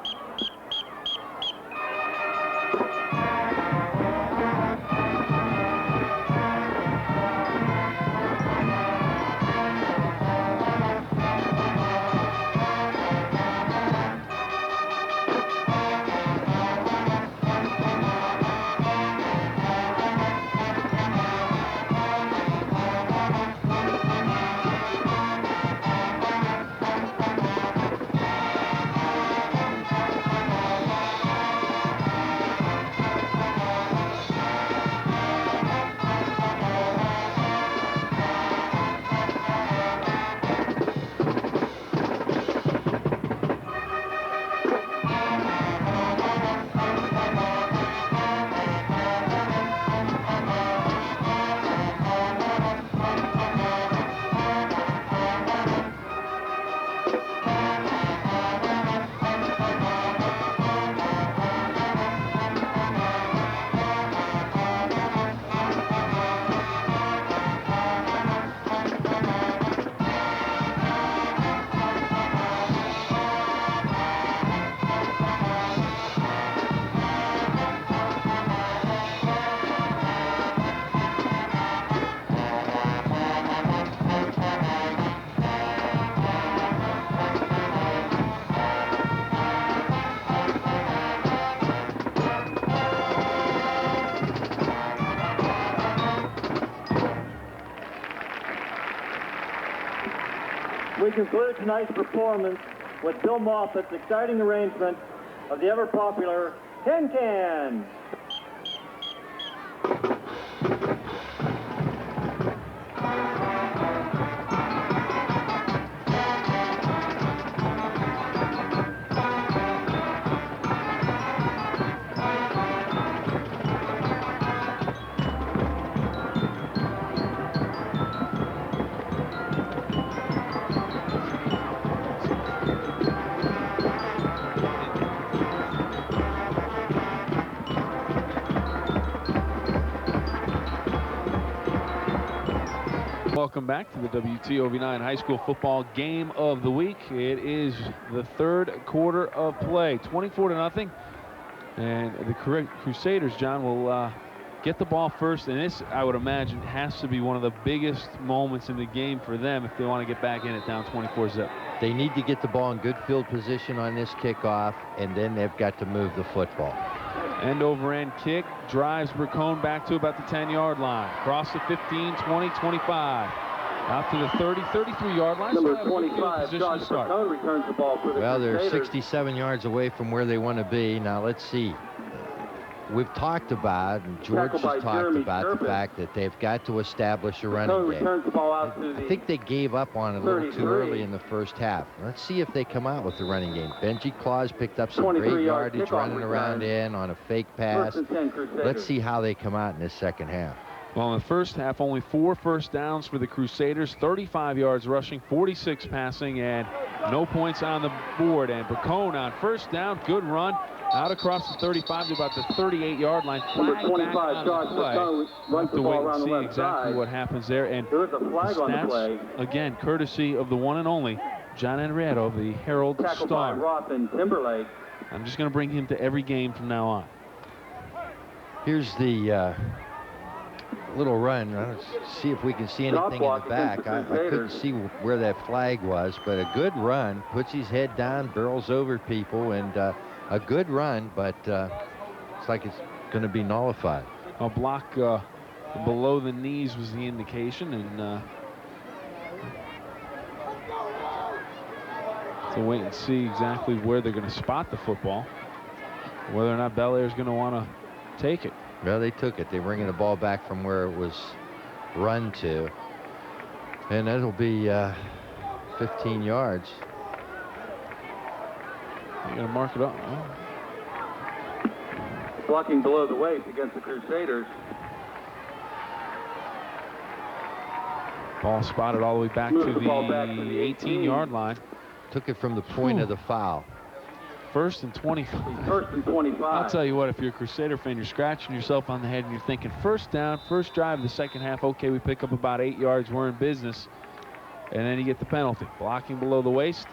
we conclude tonight's performance with Bill Moffat's exciting arrangement of the ever-popular Can Can. Welcome back to the WTOV9 High School Football Game of the Week. It is the third quarter of play, 24-0. And the Crusaders, John, will get the ball first. And this, I would imagine, has to be one of the biggest moments in the game for them if they want to get back in it down 24-0. They need to get the ball in good field position on this kickoff, and then they've got to move the football. End over end kick, drives Bracone back to about the 10-yard line. Across the 15, 20, 25. Out to the 30, 33-yard line. Number So 25, Josh Bracone returns the ball for the Well, they're Crusaders. 67 yards away from where they want to be. Now, let's see. We've talked about, and George has talked about the fact that they've got to establish a running game. Returns the ball out to I think they gave up on it a little too 33. early in the first half. Let's see if they come out with the running game. Benji Claus picked up some 23 great yard yardage kickoff running return. around in on a fake pass. 1st and 10 Crusaders. Let's see how they come out in this second half. Well, in the first half, only 4 first downs for the Crusaders, 35 yards rushing, 46 passing, and no points on the board. And Bracone on first down, good run, out across the 35 to about the 38-yard line. Number Flag 25, back on Josh the play. Bracone runs the To ball wait around and the see left exactly side. what happens there. And There is a flag on the stats, play. again, courtesy of the one and only John Henrietto of the Herald Tackled by Star. Roth and Timberlake. I'm just going to bring him to every game from now on. Here's the little run. Let's see if we can see anything in the back. I couldn't see where that flag was, but a good run. Puts his head down, barrels over people, and a good run, but it's like it's going to be nullified. A block below the knees was the indication, and so wait and see exactly where they're going to spot the football, whether or not Bellaire is going to want to take it. Well, they took it. They're bringing the ball back from where it was run to, and that'll be 15 yards. They're going to mark it up. Oh. Blocking below the waist against the Crusaders. Ball spotted all the way back to the 18-yard line. Took it from the point of the foul. 1st and 25. 1st and 25. I'll tell you what, if you're a Crusader fan, you're scratching yourself on the head and you're thinking, first down, first drive of the second half, okay, we pick up about 8 yards, we're in business. And then you get the penalty. Blocking below the waist.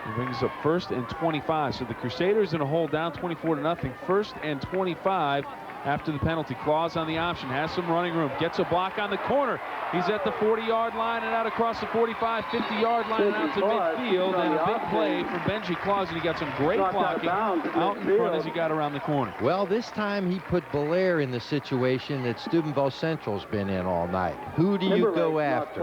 It brings us up 1st and 25. So the Crusaders in a hole down 24-0. 1st and 25 after the penalty. Claus on the option, has some running room, gets a block on the corner. He's at the 40-yard line and out across the 45, 50-yard line and out to midfield. And a big play for Benji Claus, and he got some great blocking out in front as he got around the corner. Well, this time he put Bellaire in the situation that Steubenville Central's been in all night. Who do you go after?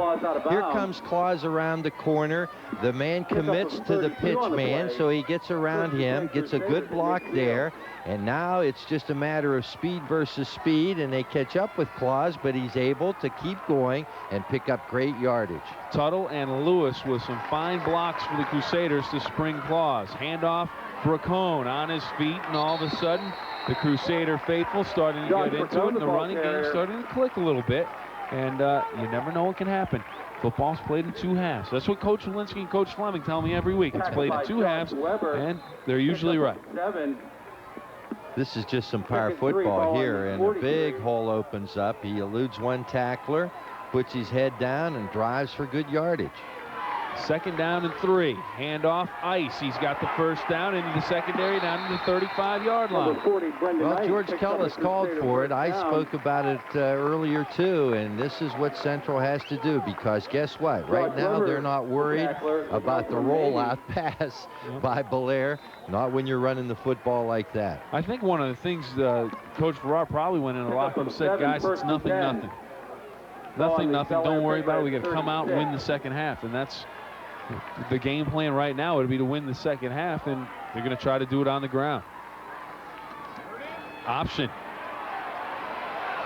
Here comes Claus around the corner. The man commits to the pitch man, so he gets around him, gets a good block there, and now it's just a matter of speed versus speed, and they catch up with Claus, but he's able to keep going and pick up great yardage. Tuttle and Lewis with some fine blocks for the Crusaders to spring Claus. Handoff, Bracone on his feet, and all of a sudden the Crusader faithful starting to get into it, and the running game starting to click a little bit, and you never know what can happen. Football's played in 2 halves. That's what Coach Walensky and Coach Fleming tell me every week. It's played in 2 halves, and they're usually right. This is just some power football here, and a big hole opens up. He eludes one tackler, puts his head down, and drives for good yardage. 2nd down and 3. Handoff, Ice. He's got the first down into the secondary, down to the 35-yard line. Well, George Kellis called for it. I spoke about it earlier, too, and this is what Central has to do, because guess what? Right now, they're not worried about the rollout pass by Bellaire, not when you're running the football like that. I think one of the things Coach Farrar probably went in the locker room and said, guys, it's nothing. Nothing. Don't worry about it. We got to come out and win the second half, and that's The game plan right now would be to win the second half, and they're going to try to do it on the ground. Option.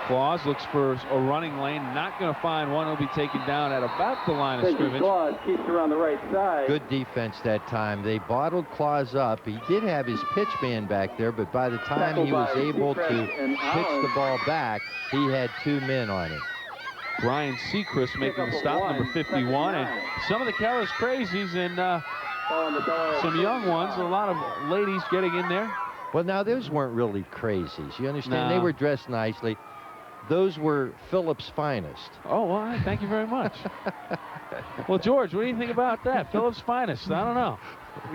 Claus looks for a running lane, not going to find one. He'll be taken down at about the line of scrimmage. Claus keeps around the right side. Good defense that time. They bottled Claus up. He did have his pitch man back there, but by the time he was able to pitch the ball back, he had 2 men on him. Brian Sechrist making the stop, number 51, and some of the Kellis crazies and some young ones, a lot of ladies getting in there. Well, now those weren't really crazies. You understand? No. They were dressed nicely. Those were Phillips' finest. Oh, well, thank you very much. Well, George, what do you think about that? Phillips' finest? I don't know.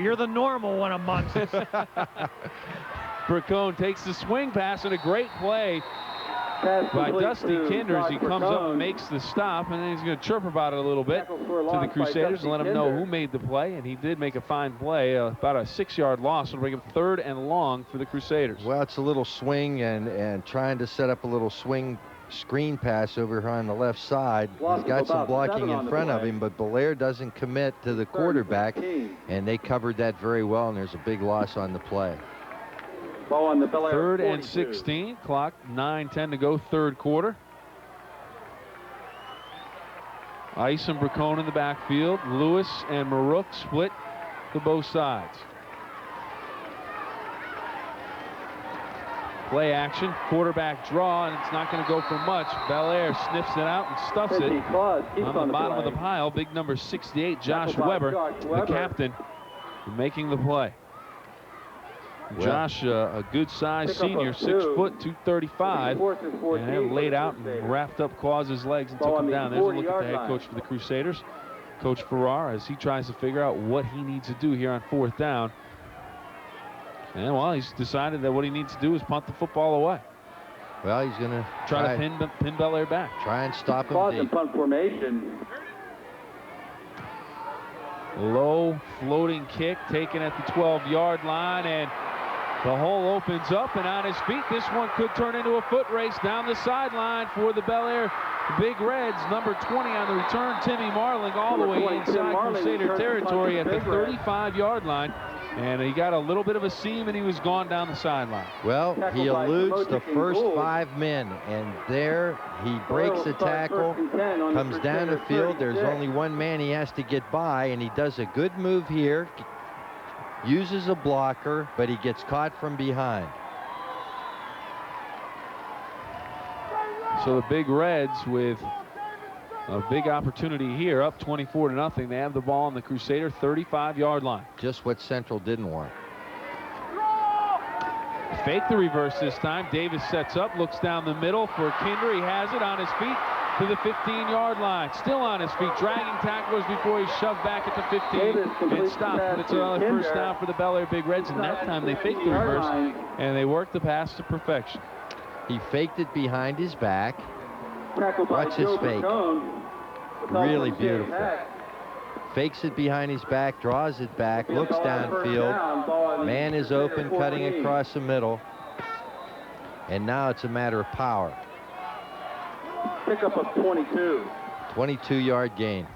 You're the normal one amongst us. Bracone takes the swing pass and a great play by Dusty Kinders. He comes up and makes the stop, and then he's going to chirp about it a little bit to the Crusaders and let them know who made the play, and he did make a fine play, about a 6-yard loss. It'll bring him 3rd and long for the Crusaders. Well, it's a little swing and trying to set up a little swing screen pass over here on the left side. He's got some blocking in front of him, but Bellaire doesn't commit to the quarterback, and they covered that very well, and there's a big loss on the play. Ball on the Bellaire 3rd 42. and 16. Clock 9:10 to go, 3rd quarter. Ice and Bracone in the backfield. Lewis and Marook split to both sides. Play action, quarterback draw, and it's not going to go for much. Bellaire sniffs it out and stuffs it on the bottom of the pile. Big number 68, Josh Weber, the captain, making the play. Josh, a good-sized senior, 6 foot, 235, and laid out and wrapped up Claus's legs and took him down. There's a look at the head coach for the Crusaders, Coach Farrar, as he tries to figure out what he needs to do here on 4th down. And, well, he's decided that what he needs to do is punt the football away. Well, he's going to try to pin Bellaire back. Try and stop him deep. Punt formation. Low floating kick taken at the 12-yard line, and the hole opens up, and on his feet, this one could turn into a foot race down the sideline for the Bellaire Big Reds. Number 20 on the return, Timmy Marling, all the way inside Crusader territory at the 35-yard line. And he got a little bit of a seam, and he was gone down the sideline. Well, he eludes the first 5 men, and there he breaks the tackle, comes down the field. There's only 1 man he has to get by, and he does a good move here, uses a blocker, but he gets caught from behind. So the Big Reds with a big opportunity here, up 24-0. They have the ball on the Crusader 35-yard line. Just what Central didn't want. Fake the reverse this time. Davis sets up, looks down the middle for Kinder. He has it on his feet to the 15-yard line. Still on his feet, dragging tacklers before he's shoved back at the 15 and stopped. But it's another first down for the Bellaire Big Reds, and that time they faked the reverse and they worked the pass to perfection. He faked it behind his back. Watch his fake. Really beautiful. Fakes it behind his back, draws it back, looks downfield. Man is open, cutting across the middle. And now it's a matter of power. Pickup of 22. 22-yard gain.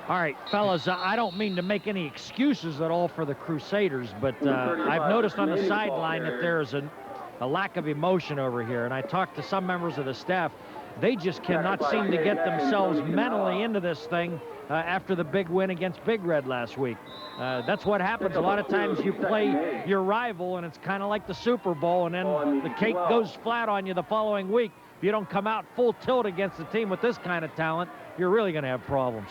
All right, fellas, I don't mean to make any excuses at all for the Crusaders, but I've noticed on the sideline that there's a lack of emotion over here, and I talked to some members of the staff. They just cannot seem to get themselves mentally into this thing after the big win against Big Red last week. That's what happens. A lot of times you play your rival, and it's kind of like the Super Bowl, and then the cake goes flat on you the following week. If you don't come out full tilt against a team with this kind of talent, you're really going to have problems.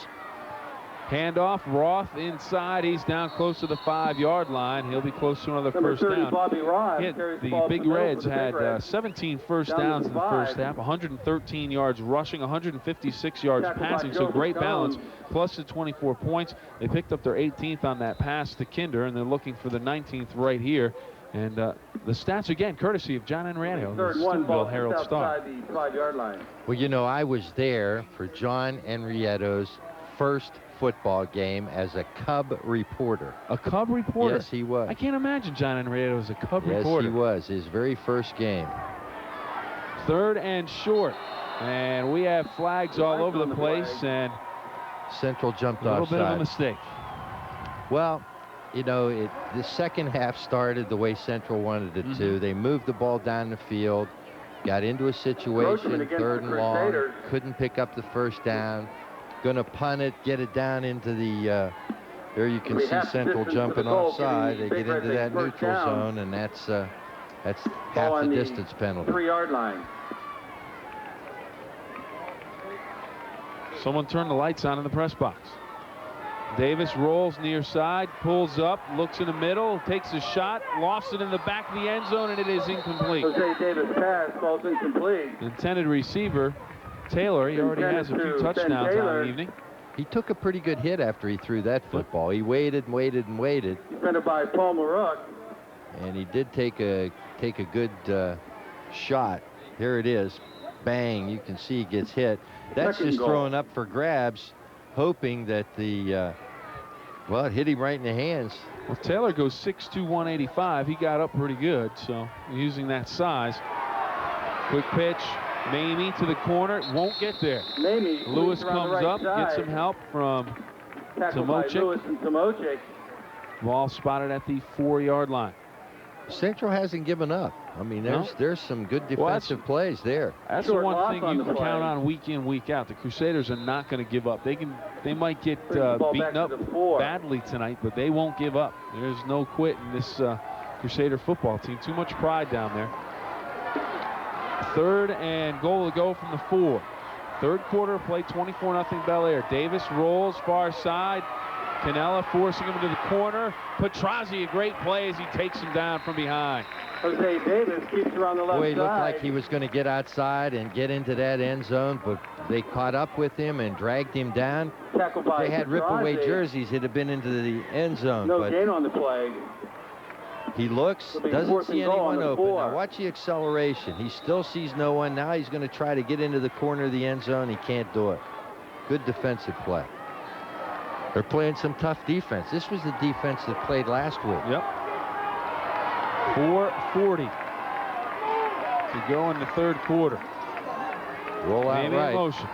Handoff, Roth inside. He's down close to the 5-yard line. He'll be close to another first down. The Big Reds had 17 first downs in the first half, 113 yards rushing, 156 yards passing, so great balance, plus the 24 points. They picked up their 18th on that pass to Kinder, and they're looking for the 19th right here. And the stats, again, courtesy of John Enriado, the Steubenville Herald-Star. Well, you know, I was there for John Enriado's first football game as a Cub reporter. A Cub reporter? Yes, he was. I can't imagine John Enriado was a Cub reporter. Yes, he was. His very first game. 3rd and short. And we have flags all over the place, and Central jumped a little offside. bit of a mistake. Well, you know, the second half started the way Central wanted it to. They moved the ball down the field, got into a situation, 3rd and long, couldn't pick up the first down. Going to punt it, get it down into the, there you can see Central jumping offside. They get into that neutral zone, and that's half the distance penalty. 3-yard line. Someone turned the lights on in the press box. Davis rolls near side, pulls up, looks in the middle, takes a shot, lost it in the back of the end zone, and it is incomplete. Jose Davis pass, falls incomplete. Intended receiver, Taylor, he already has a few touchdowns on the evening. He took a pretty good hit after he threw that football. He waited and waited and waited. Defended by Paul Marook. And he did take a good shot. Here it is. Bang, you can see he gets hit. That's just throwing up for grabs, hoping that well, it hit him right in the hands. Well, Taylor goes 6'2", 185. He got up pretty good, so using that size. Quick pitch, Mamie to the corner, won't get there. Mamie, Lewis comes up, gets some help from Timocek. Ball spotted at the 4-yard line. Central hasn't given up. I mean, there's some good defensive plays there. That's the one thing you can count on week in, week out. The Crusaders are not going to give up. They might get beaten up badly tonight, but they won't give up. There's no quit in this Crusader football team. Too much pride down there. 3rd and goal to go from the 4. 3rd quarter play, 24-0 Bellaire. Davis rolls far side. Canella forcing him into the corner. Petrozzi, a great play as he takes him down from behind. Jose Davis keeps around the left side. Boy, he looked like he was going to get outside and get into that end zone, but they caught up with him and dragged him down. They had rip-away jerseys. It'd have been into the end zone. No gain on the play. He looks, doesn't see anyone open. Now watch the acceleration. He still sees no one. Now he's going to try to get into the corner of the end zone. He can't do it. Good defensive play. They're playing some tough defense. This was the defense that played last week. Yep. 4:40 to go in the 3rd quarter. Roll out Mamie right. in motion.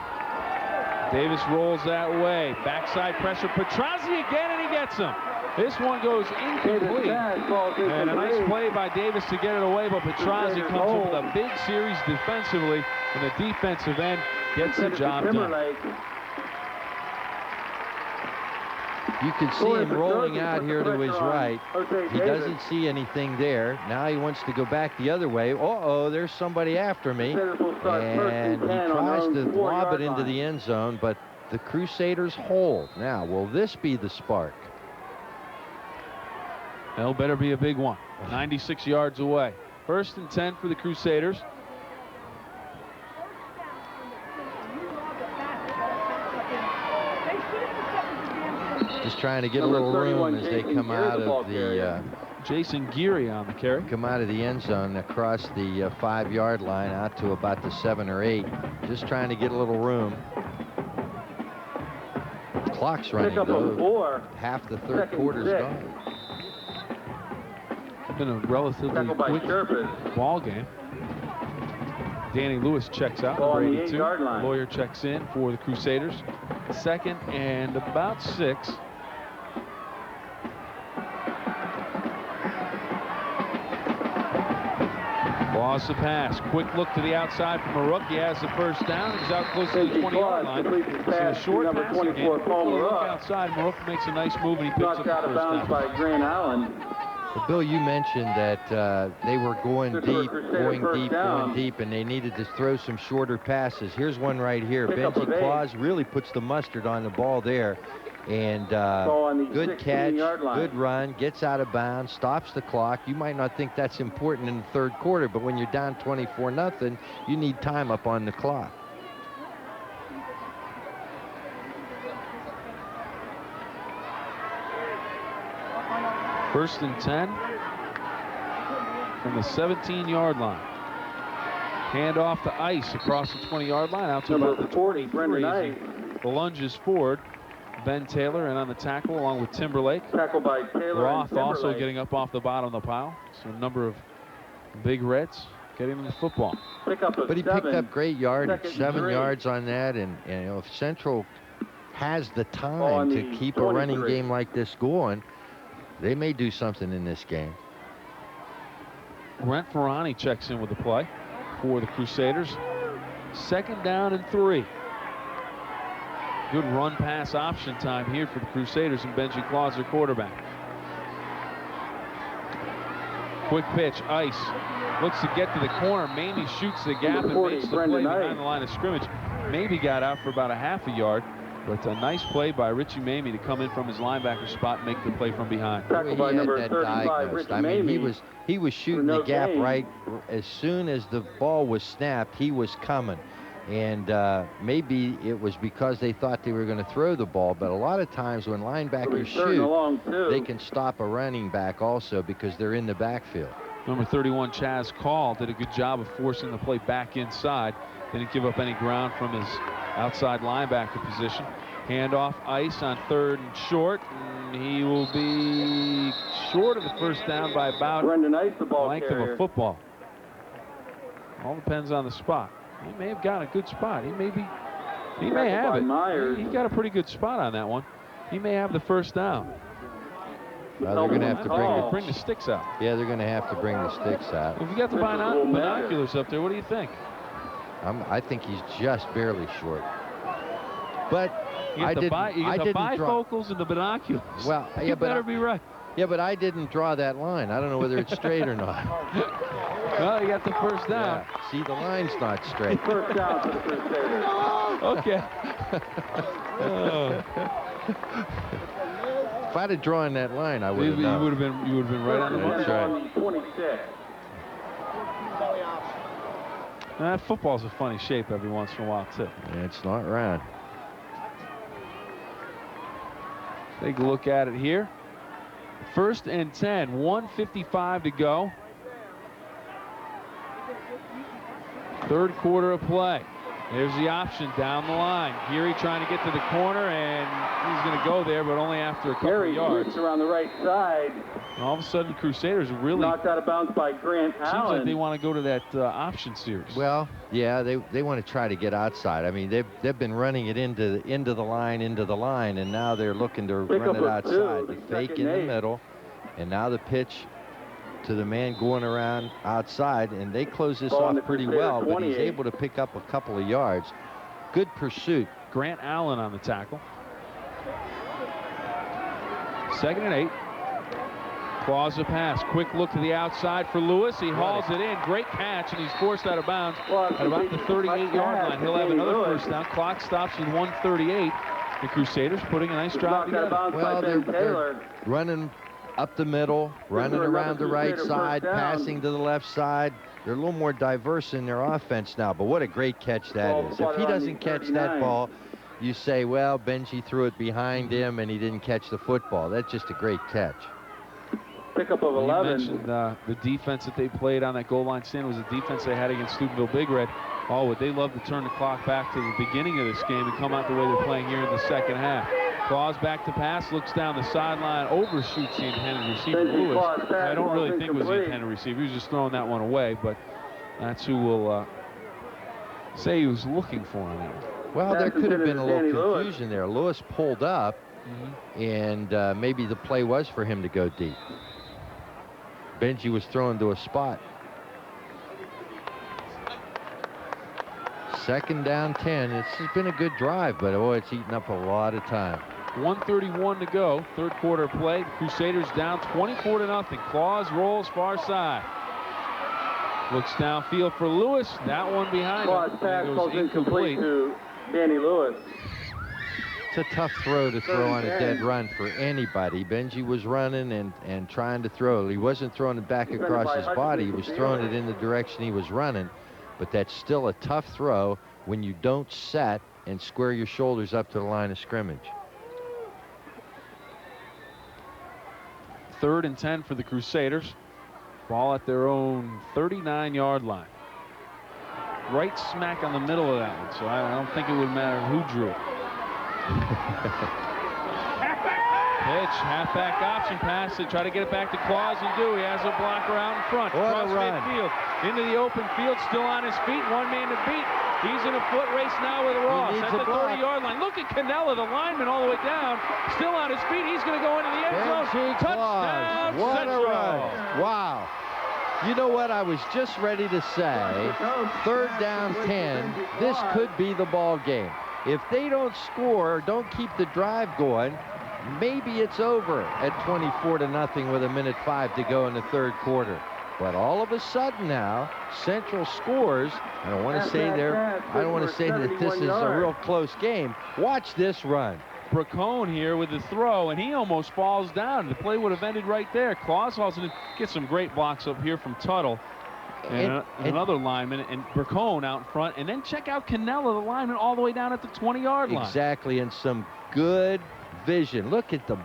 Davis rolls that way. Backside pressure. Petrozzi again, and he gets him. This one goes incomplete. And a nice play by Davis to get it away, but Petrozzi comes in with a big series defensively, and the defensive end gets the job done. You can see him rolling out here to his right. He doesn't see anything there. Now he wants to go back the other way. Uh-oh, there's somebody after me. And he tries to lob it into the end zone, but the Crusaders hold. Now, will this be the spark? Well, better be a big one. 96 yards away. 1st and 10 for the Crusaders. Just trying to get a little room as they come out of the Jason Geary on the carry. Come out of the end zone across the 5-yard line out to about the 7 or 8. Just trying to get a little room. The clock's running though. Half the 3rd quarter's gone. It's been a relatively quick ball game. Danny Lewis checks out. Number 82. Lawyer checks in for the Crusaders. 2nd and about 6. Lost the pass. Quick look to the outside from Marook. He has the first down. He's out close to the 20-yard line. So a short pass again. Look outside. Marook makes a nice move, and he picks up the first down. By Grant Allen. Well, Bill, you mentioned that they were going deep, and they needed to throw some shorter passes. Here's one right here. Benji Claus really puts the mustard on the ball there. And good catch, good run, gets out of bounds, stops the clock. You might not think that's important in the 3rd quarter, but when you're down 24-0, you need time up on the clock. First and 10 from the 17-yard line. Hand off to Ice across the 20-yard line out to about the 23. The lunge is forward. Ben Taylor and on the tackle along with Timberlake. Tackle by Taylor. Roth also getting up off the bottom of the pile. So a number of Big Reds Get him the football. But he picked up great yardage, 7 yards on that, and you know, if Central has the time to keep a running game like this going, they may do something in this game. Brent Ferrani checks in with the play for the Crusaders. 2nd down and 3. Good run pass option time here for the Crusaders, and Benji Claus, their quarterback. Quick pitch, Ice looks to get to the corner. Mamie shoots the gap and makes the play behind the line of scrimmage. Mamie got out for about a half a yard, but a nice play by Richie Mamie to come in from his linebacker spot and make the play from behind. He had that diagnosed. I mean, he was shooting the gap right as soon as the ball was snapped. He was coming, and maybe it was because they thought they were going to throw the ball. But a lot of times when linebackers shoot, they can stop a running back also because they're in the backfield. Number 31, Chaz Call, did a good job of forcing the play back inside. Didn't give up any ground from his outside linebacker position. Handoff, Ice on 3rd and short. And he will be short of the first down by about the length of a football. All depends on the spot. He may have got a good spot. He may have it. He got a pretty good spot on that one. He may have the first down. Well, they're going to have to bring the sticks out. Yeah, they're going to have to bring the sticks out. If you got the binoculars up there, what do you think? I think he's just barely short. But you get the bifocals and the binoculars. Well, yeah, you better be right. Yeah, but I didn't draw that line. I don't know whether it's straight or not. Well, you got the first down. Yeah. See, the line's not straight. First down for the Crusaders. Okay. If I'd have drawn that line, I would have known. You would have been right on the money. That's right. 26. That football's a funny shape every once in a while, too. Yeah, it's not round. Take a look at it here. 1st and 10, 1:55 to go. 3rd quarter of play. There's the option down the line. Geary trying to get to the corner, and he's going to go there, but only after a couple of yards. Around the right side. And all of a sudden, the Crusaders really knocked out of bounds by Grant Allen. Seems like they want to go to that option series. Well, yeah, they want to try to get outside. I mean, they've been running it into the line, and now they're looking to run it outside. The fake in the middle, and now the pitch to the man going around outside, and they close this off pretty well, but he's able to pick up a couple of yards. Good pursuit. Grant Allen on the tackle. 2nd and 8. Claws a pass. Quick look to the outside for Lewis. He hauls it in. Great catch, and he's forced out of bounds at about the 38-yard line. He'll have another first down. Clock stops with 1:38. The Crusaders putting a nice drive together. Well, they're running up the middle, running around the right side, passing to the left side. They're a little more diverse in their offense now, but what a great catch that is. If he doesn't catch that ball, you say, well, Benji threw it behind him and he didn't catch the football. That's just a great catch. Pickup of 11. You mentioned the defense that they played on that goal line stand was the defense they had against Steubenville Big Red. Oh, would they love to turn the clock back to the beginning of this game and come out the way they're playing here in the 2nd half. Claws back to pass, looks down the sideline, overshoots the intended receiver, Lewis. I don't really think it was the intended receiver. He was just throwing that one away, but that's who will say he was looking for on that one. Well, there could have been a little confusion there. Lewis pulled up, and maybe the play was for him to go deep. Benji was thrown to a spot. 2nd down 10. This has been a good drive, but boy, it's eaten up a lot of time. 1:31 to go. 3rd quarter play. Crusaders down 24-0. Claus rolls far side. Looks downfield for Lewis. That one behind him. Pass goes incomplete to Danny Lewis. It's a tough throw to throw on a dead run for anybody. Benji was running and trying to throw. He wasn't throwing it back across his body. He was throwing it in the direction he was running. But that's still a tough throw when you don't set and square your shoulders up to the line of scrimmage. 3rd and 10 for the Crusaders. Ball at their own 39-yard line. Right smack on the middle of that one, so I don't think it would matter who drew it. Pitch, halfback option pass. They try to get it back to Claus and do. He has a blocker out in front. What a Cross run. midfield. Into the open field, still on his feet. One man to beat. He's in a foot race now with Roth needs at a the block. 30-yard line. Look at Cannella, the lineman, all the way down. Still on his feet. He's going to go into the end zone. Benji Touchdown, Claus. What Central. a run. Wow. You know what? I was just ready to say, 3rd down 10, this could be the ball game. If they don't score, don't keep the drive going, maybe it's over at 24-0 with 1:05 to go in the 3rd quarter. But all of a sudden now, Central scores. I don't want to say that this is a real close game. Watch this run. Bracone here with the throw, and he almost falls down. The play would have ended right there. Claus also gets some great blocks up here from Tuttle and another lineman, and Bracone out in front. And then check out Cannella, the lineman, all the way down at the 20-yard line. Exactly, and some good vision. Look at the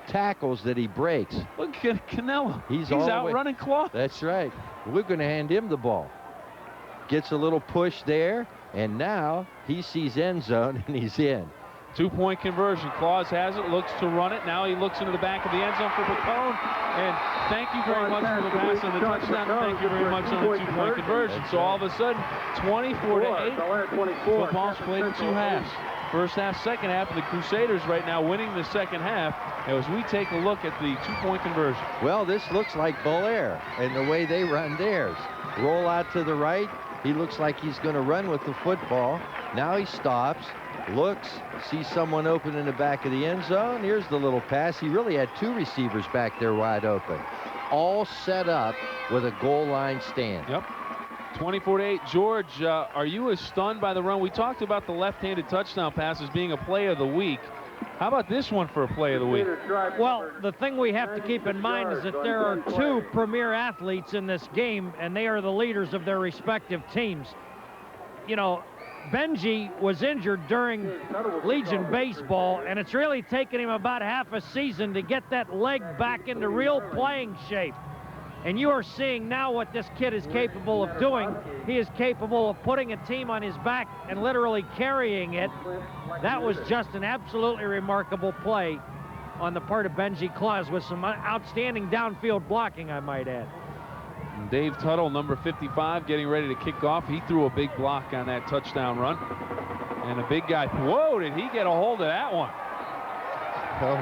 tackles that he breaks. Look at Cannella. He's all out running Claus. That's right. We're going to hand him the ball. Gets a little push there, and now he sees end zone, and he's in. 2-point conversion. Claus has it, looks to run it. Now he looks into the back of the end zone for Bracone. And thank you very much for the pass on the touchdown. Thank you very much on the 2-point conversion. So all of a sudden, 24-8. Football's played in 2 halves. First half, second half, and the Crusaders right now winning the second half as we take a look at the 2-point conversion. Well, this looks like Bellaire and the way they run theirs. Roll out to the right. He looks like he's going to run with the football. Now he stops, looks, sees someone open in the back of the end zone. Here's the little pass. He really had 2 receivers back there wide open. All set up with a goal line stand. Yep. 24-8. George, are you as stunned by the run? We talked about the left-handed touchdown pass as being a play of the week. How about this one for a play of the week? Well, the thing we have to keep in mind is that there are 2 premier athletes in this game, and they are the leaders of their respective teams. You know, Vingia was injured during Legion baseball, and it's really taken him about half a season to get that leg back into real playing shape. And you are seeing now what this kid is capable of doing. He is capable of putting a team on his back and literally carrying it. That was just an absolutely remarkable play on the part of Vingia Claus with some outstanding downfield blocking, I might add. Dave Tuttle, number 55, getting ready to kick off. He threw a big block on that touchdown run. And a big guy, whoa, did he get a hold of that one? Oh,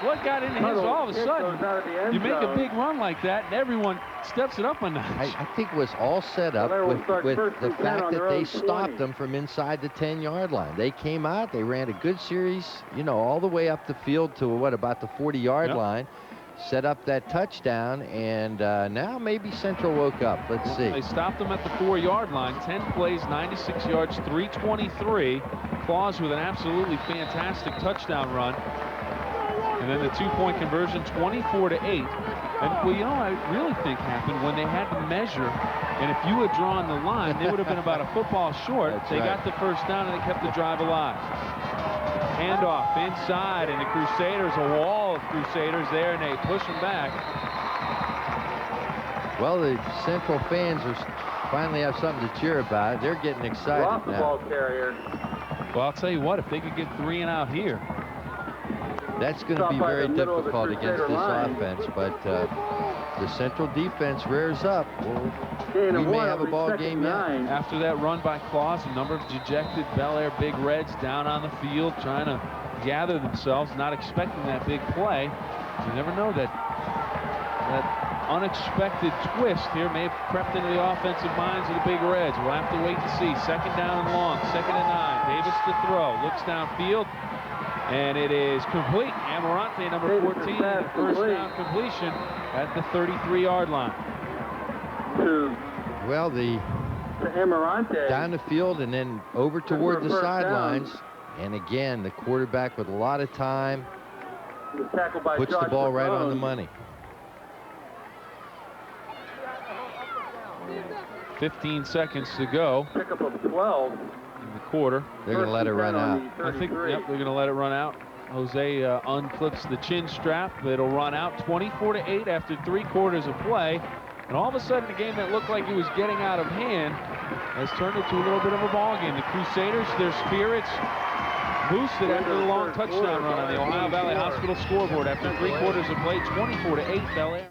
what got into his all of a sudden? You make a big run like that, and everyone steps it up a notch. I think it was all set up with the fact that they stopped them from inside the 10-yard line. They came out, they ran a good series, you know, all the way up the field to, what, about the 40-yard line. Set up that touchdown, and now maybe Central woke up. Let's see. They stopped them at the 4-yard line. 10 plays, 96 yards, 323. Claus with an absolutely fantastic touchdown run. And then the 2-point conversion, 24-8. And well, you know, I really think happened when they had to measure, and if you had drawn the line, they would have been about a football short. They got the first down, and they kept the drive alive. Handoff inside, and the Crusaders, a wall of Crusaders there, and they push them back. Well, the Central fans finally have something to cheer about. They're getting excited Roth, the now. ball carrier. Well, I'll tell you what, if they could get 3 and out here. That's going to be very difficult against this offense, but the Central defense rears up. We may have a ball game yet. After that run by Claus, a number of dejected Bellaire Big Reds down on the field trying to gather themselves, not expecting that big play. You never know, that unexpected twist here may have crept into the offensive minds of the Big Reds. We'll have to wait and see. 2nd down and long, 2nd and 9. Davis to throw, looks downfield, and it is complete. Amarante, number 14, first down completion at the 33-yard line. Well, down the field and then over toward the sidelines. And again, the quarterback with a lot of time puts the ball right on the money. 15 seconds to go. Pickup of 12. In the quarter. They're going to let it run out. I think, yep, they're going to let it run out. Jose unclips the chin strap. It'll run out 24-8 after 3 quarters of play. And all of a sudden, a game that looked like it was getting out of hand has turned into a little bit of a ball game. The Crusaders, their spirits boosted after the long touchdown run on the Ohio Valley Hospital scoreboard after 3 quarters of play, 24-8 Bellaire.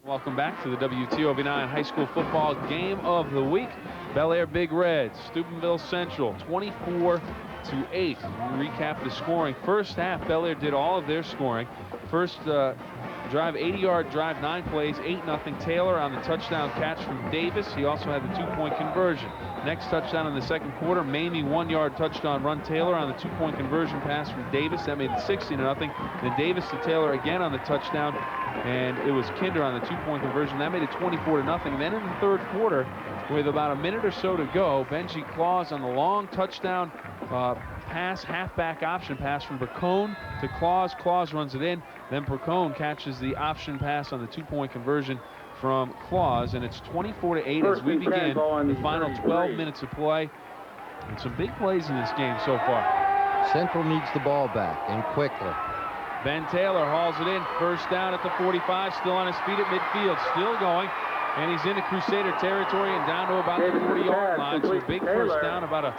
Welcome back to the WTOV9 High School Football Game of the Week. Bellaire Big Reds, Steubenville Central, 24-8. Recap the scoring. First half, Bellaire did all of their scoring. First drive, 80-yard drive, 9 plays, 8-0. Taylor on the touchdown catch from Davis. He also had the 2-point conversion. Next touchdown in the second quarter, Mamie 1-yard touchdown run. Taylor on the 2-point conversion pass from Davis. That made it 16-0. Then Davis to Taylor again on the touchdown, and it was Kinder on the 2-point conversion. That made it 24-0. Then in the third quarter, with about a minute or so to go, Vingia Claus on the long touchdown pass, halfback option pass from Bracone to Claus. Claus runs it in. Then Bracone catches the option pass on the 2-point conversion from Claus, and it's 24-8 as we begin the final 12 minutes of play. And some big plays in this game so far. Central needs the ball back, and quickly. Ben Taylor hauls it in. First down at the 45, still on his feet at midfield, still going. And he's into Crusader territory and down to about the 40-yard line. So big first down, about a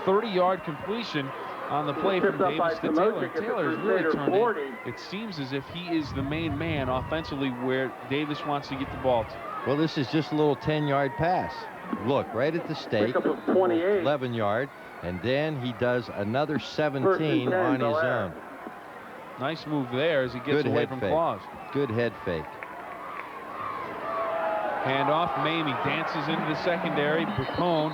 30-yard completion on the play from Davis to Taylor. Taylor has really turned in. It seems as if he is the main man offensively where Davis wants to get the ball to. Well, this is just a little 10-yard pass. Look, right at the stake, 11-yard, and then he does another 17 on his own. Nice move there as he gets away from Claus. Good head fake. Handoff, Mamie dances into the secondary. Bracone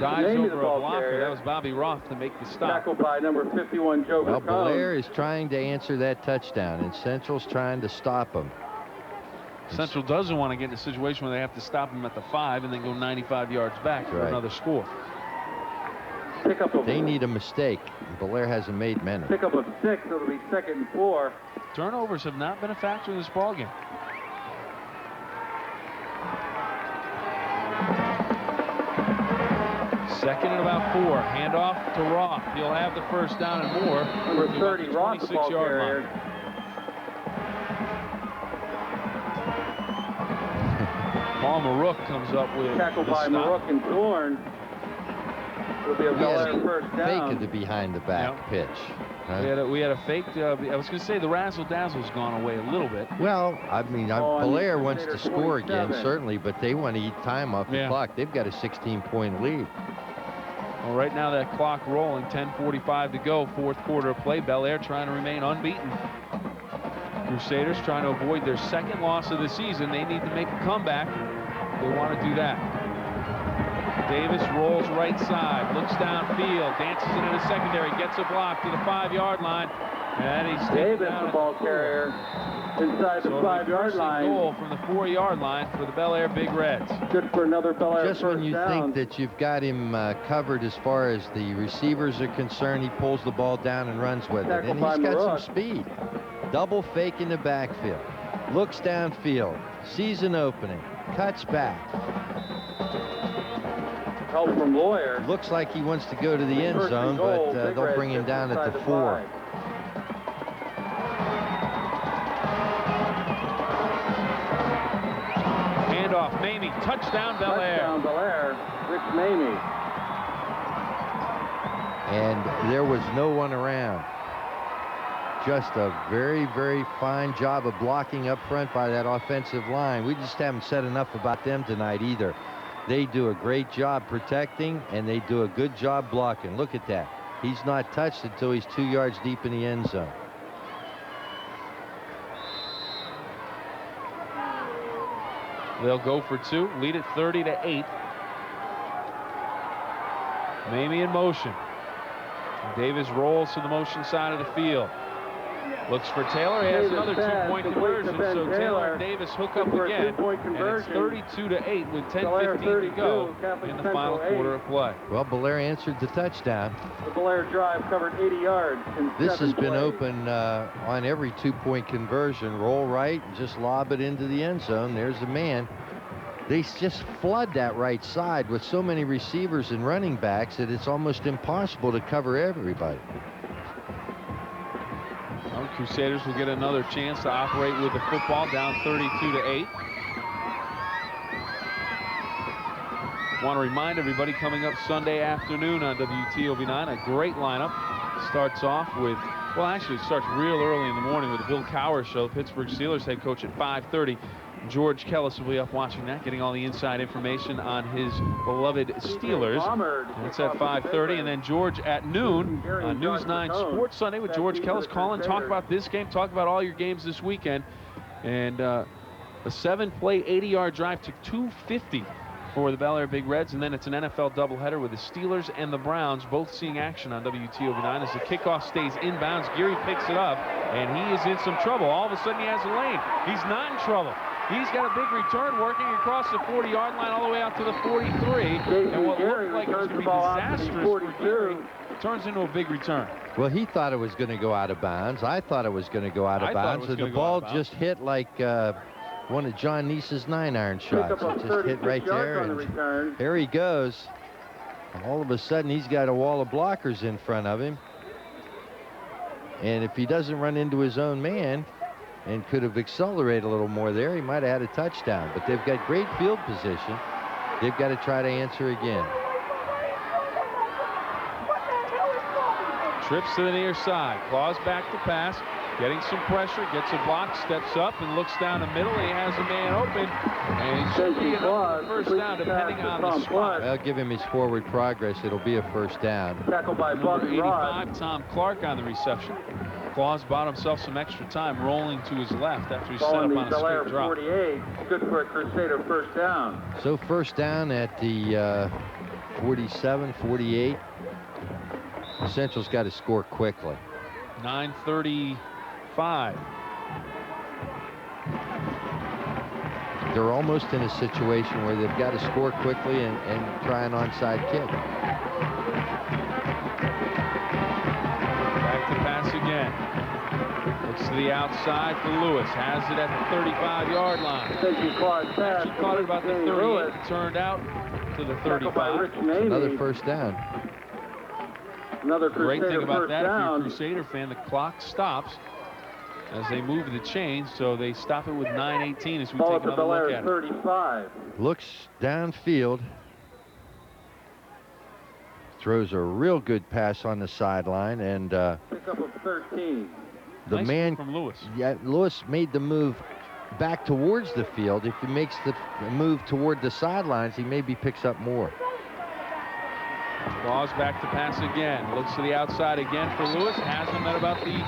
dives over a blocker. That was Bobby Roth to make the stop. Tackled by number 51, Joe Well, Bracone. Bellaire is trying to answer that touchdown, and Central's trying to stop him. Central doesn't want to get in a situation where they have to stop him at the 5 and then go 95 yards back for another score. They need a mistake. Bellaire hasn't made many. Pick up of 6, it'll be 2nd and 4. Turnovers have not been a factor in this ballgame. Second and about 4. Handoff to Roth. He'll have the first down and more. Number 30, Roth, the ball carrier. Line. Paul Marook comes up with tackled by Marook and Thorne. It'll be a Bellaire first down. Fake of the behind-the-back pitch. Huh? We had a fake. I was going to say the razzle-dazzle's gone away a little bit. Well, I mean, Bellaire wants to score again, certainly, but they want to eat time off the clock. They've got a 16-point lead. Well, right now that clock rolling, 10:45 to go, fourth quarter of play. Bellaire trying to remain unbeaten. Crusaders trying to avoid their second loss of the season. They need to make a comeback. They want to do that. Davis rolls right side, looks downfield, dances into the secondary, gets a block to the 5-yard line, and he's Davis, the ball carrier, inside the 5-yard line. Goal from the 4-yard line for the Bellaire Big Reds. Good for another Bellaire Just when you think that you've got him covered as far as the receivers are concerned, he pulls the ball down and runs with it, and he's got some speed. Double fake in the backfield, looks downfield, sees an opening, cuts back. Help from Lawyer. Looks like he wants to go to the end zone, but they'll bring him down at the 4. Handoff, Mamie, touchdown Bellaire. Touchdown Bellaire, Rich Mamie. And there was no one around. Just a very, very fine job of blocking up front by that offensive line. We just haven't said enough about them tonight either. They do a great job protecting, and they do a good job blocking. Look at that. He's not touched until he's 2 yards deep in the end zone. They'll go for 2, lead it 30-8. Mamie in motion. Davis rolls to the motion side of the field. Looks for Taylor. He has another 2-point conversion. So Taylor and Davis hook up again. And it's 32-8 with 10:15 to go in the final quarter of play. Well, Bellaire answered the touchdown. The Bellaire drive covered 80 yards. This has been open on every 2-point conversion. Roll right, just lob it into the end zone. There's the man. They just flood that right side with so many receivers and running backs that it's almost impossible to cover everybody. Crusaders will get another chance to operate with the football, down 32-8. Want to remind everybody, coming up Sunday afternoon on WTOV9, a great lineup. Starts off with, well, actually it starts real early in the morning with the Bill Cowher Show. Pittsburgh Steelers head coach at 5:30. George Kellis will be up watching that, getting all the inside information on his beloved Steelers. That's at 5:30. And then George at noon on News 9 Sports Sunday with George Kellis. Call and talk about this game, talk about all your games this weekend. And a 7-play, 80-yard drive took 250 for the Bellaire Big Reds, and then it's an NFL doubleheader with the Steelers and the Browns both seeing action on WTOV9 as the kickoff stays inbounds. Geary picks it up, and he is in some trouble. All of a sudden, he has a lane. He's not in trouble. He's got a big return working across the 40-yard line all the way out to the 43, and what looked like it was going to be disastrous for Geary turns into a big return. Well, he thought it was going to go out of bounds. I thought it was going to go out of bounds, and the ball just hit like one of John Neese's 9-iron shots. It just hit right there, and there he goes. All of a sudden, he's got a wall of blockers in front of him. And if he doesn't run into his own man and could have accelerated a little more there, he might have had a touchdown. But they've got great field position. They've got to try to answer again. Trips to the near side, claws back to pass, getting some pressure, gets a block, steps up and looks down the middle. He has a man open, and he should be enough for first down depending on the spot. I'll give him his forward progress. It'll be a first down. Tackled by Number 85, Tom Clark on the reception. Claus bought himself some extra time rolling to his left after he set up on a straight drop. 48, good for a Crusader first down. So first down at the 47, 48. Central's got to score quickly. 9:35. They're almost in a situation where they've got to score quickly and try an onside kick. Back to pass again. Looks to the outside for Lewis. Has it at the 35-yard line. Actually caught it about the 38. Turned out to the 35. Another first down. Another great thing about that, down. if you're a Crusader fan, the clock stops as they move the chains, so they stop it with 9:18 as we take another look at it. 35. Looks downfield. Throws a real good pass on the sideline, and pickup of 13. The nice man from Lewis. Yeah, Lewis made the move back towards the field. If he makes the move toward the sidelines, he maybe picks up more. Claus back to pass again. Looks to the outside again for Lewis. Has him at about the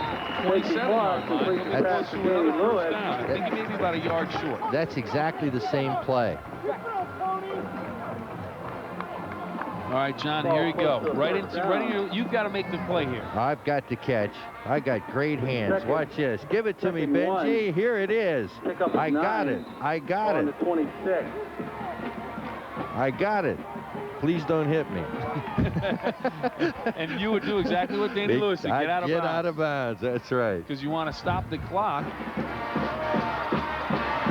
27-yard line. He'll be close to another first down. I think he may be about a yard short. That's exactly the same play. All right, John, here you go. Right into you've got to make the play here. I've got to catch. I got great hands. Watch this. Give it to me, Benji. Here it is. I got it. I got it. 26. I got it. Please don't hit me. And you would do exactly what Danny Lewis said. Get out of bounds. Get out of bounds. That's right. Because you want to stop the clock.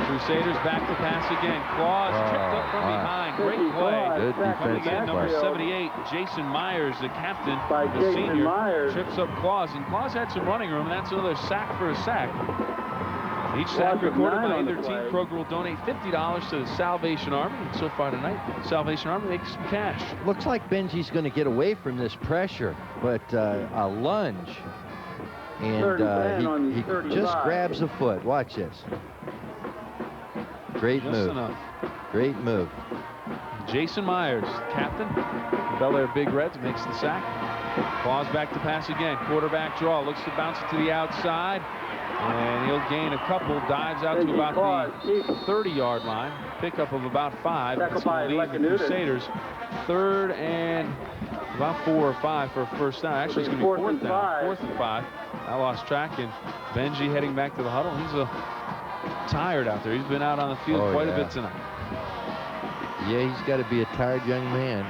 Crusaders back to pass again. Claus tripped up from behind. Great play. Good defensive play. Number 78, Jason Myers, the captain, the senior, trips up Claus. And Claus had some running room, and that's another sack for a sack. Each sack recorded by either team. Kroger will donate $50 to the Salvation Army. And so far tonight, Salvation Army makes some cash. Looks like Benji's going to get away from this pressure, but a lunge. And he just grabs a foot. Watch this. Great move. Great move. Jason Myers, captain, Bellaire Big Reds, makes the sack. Claus back to pass again. Quarterback draw. Looks to bounce it to the outside. And he'll gain a couple. Dives out to about the 30-yard line. Pickup of about 5. That's going to leave the Crusaders 3rd and about 4 or 5 for a first down. Actually, it's going to be 4th down. 4th and 5. I lost track. And Vingia heading back to the huddle. He's tired out there. He's been out on the field quite a bit tonight. Yeah, he's got to be a tired young man.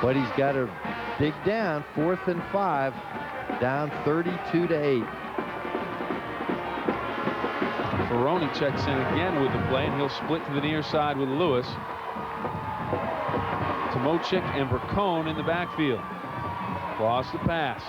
But he's got to dig down. 4th and 5. Down 32-8. Ferroni checks in again with the play, and he'll split to the near side with Lewis. Tomochik and Bracone in the backfield. Claus the pass.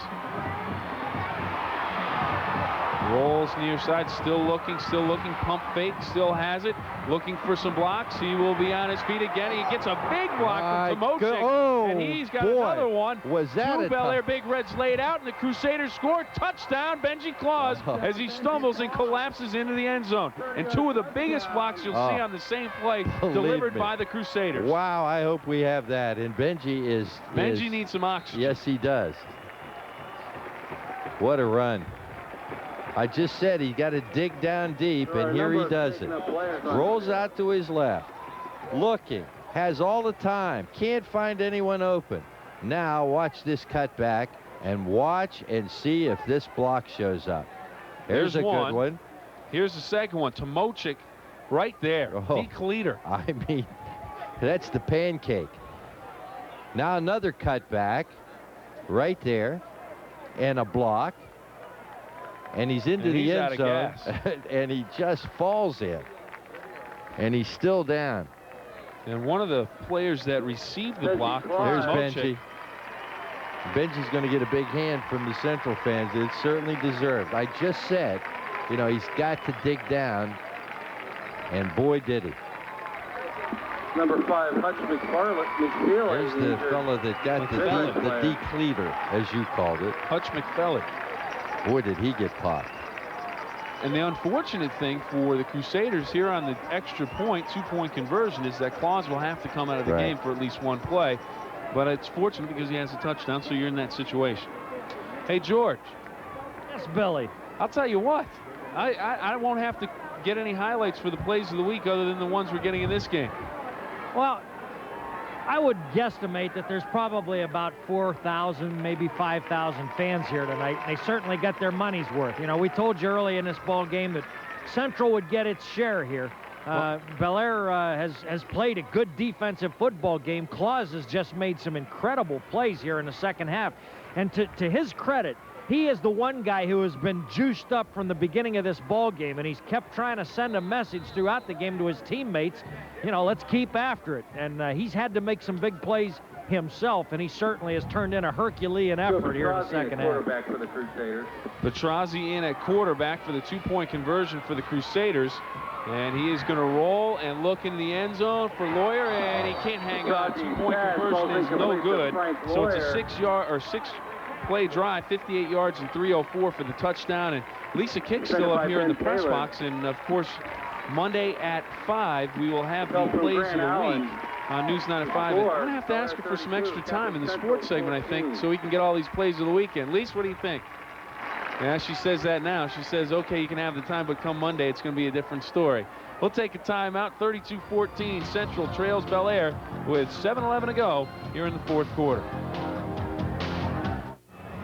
Rolls near side, still looking, pump fake, still has it, looking for some blocks. He will be on his feet again. He gets a big block from Timberlake, and he's got another one. Was that Two Bellaire Big Reds laid out, and the Crusaders score. Touchdown, Benji Claus, as he stumbles and collapses into the end zone. And two of the biggest blocks you'll see on the same play delivered by the Crusaders. Wow, I hope we have that. And Benji needs some oxygen. Yes, he does. What a run. I just said he got to dig down deep, and here he does it. Rolls out to his left, looking, has all the time, can't find anyone open. Now watch this cutback, and watch and see if this block shows up. There's a good one. Here's the second one. Timberlake right there. Deep leader. I mean, that's the pancake. Now another cutback right there, and a block. And he's into the end zone, and he just falls in. And he's still down. And one of the players that received the block, there's Benji. Benji's going to get a big hand from the Central fans. It's certainly deserved. I just said, you know, he's got to dig down, and boy, did he. Number 5, Hutch McFarlane. There's the fellow that got the decleater, as you called it. Hutch McFarlane. Boy, did he get caught. And the unfortunate thing for the Crusaders here on the extra point, 2-point conversion, is that Claus will have to come out of the game for at least one play. But it's fortunate because he has a touchdown, so you're in that situation. Hey, George. Yes, Billy. I'll tell you what. I won't have to get any highlights for the plays of the week other than the ones we're getting in this game. Well, I would guesstimate that there's probably about 4,000, maybe 5,000 fans here tonight. And they certainly got their money's worth. You know, we told you early in this ball game that Central would get its share here. Bellaire has played a good defensive football game. Claus has just made some incredible plays here in the second half. And to his credit, he is the one guy who has been juiced up from the beginning of this ball game, and he's kept trying to send a message throughout the game to his teammates, you know, let's keep after it. And he's had to make some big plays himself, and he certainly has turned in a Herculean effort here in the second half. Quarterback for the Crusaders. Petrozzi in at quarterback for the 2-point conversion for the Crusaders. And he is going to roll and look in the end zone for Lawyer, and he can't hang on. 2-point conversion is no good. So it's a 6-play drive, 58 yards and 304 for the touchdown. And Lisa Kick's still up here in the press box. And of course, Monday at 5, we will have the plays of the week on News 9 at 5. And I'm going to have to ask her for some extra time in the sports segment, I think, so we can get all these plays of the weekend. Lisa, what do you think? Yeah, she says that now. She says, okay, you can have the time, but come Monday, it's going to be a different story. We'll take a timeout. 32-14, Central trails Bellaire with 7:11 to go here in the fourth quarter.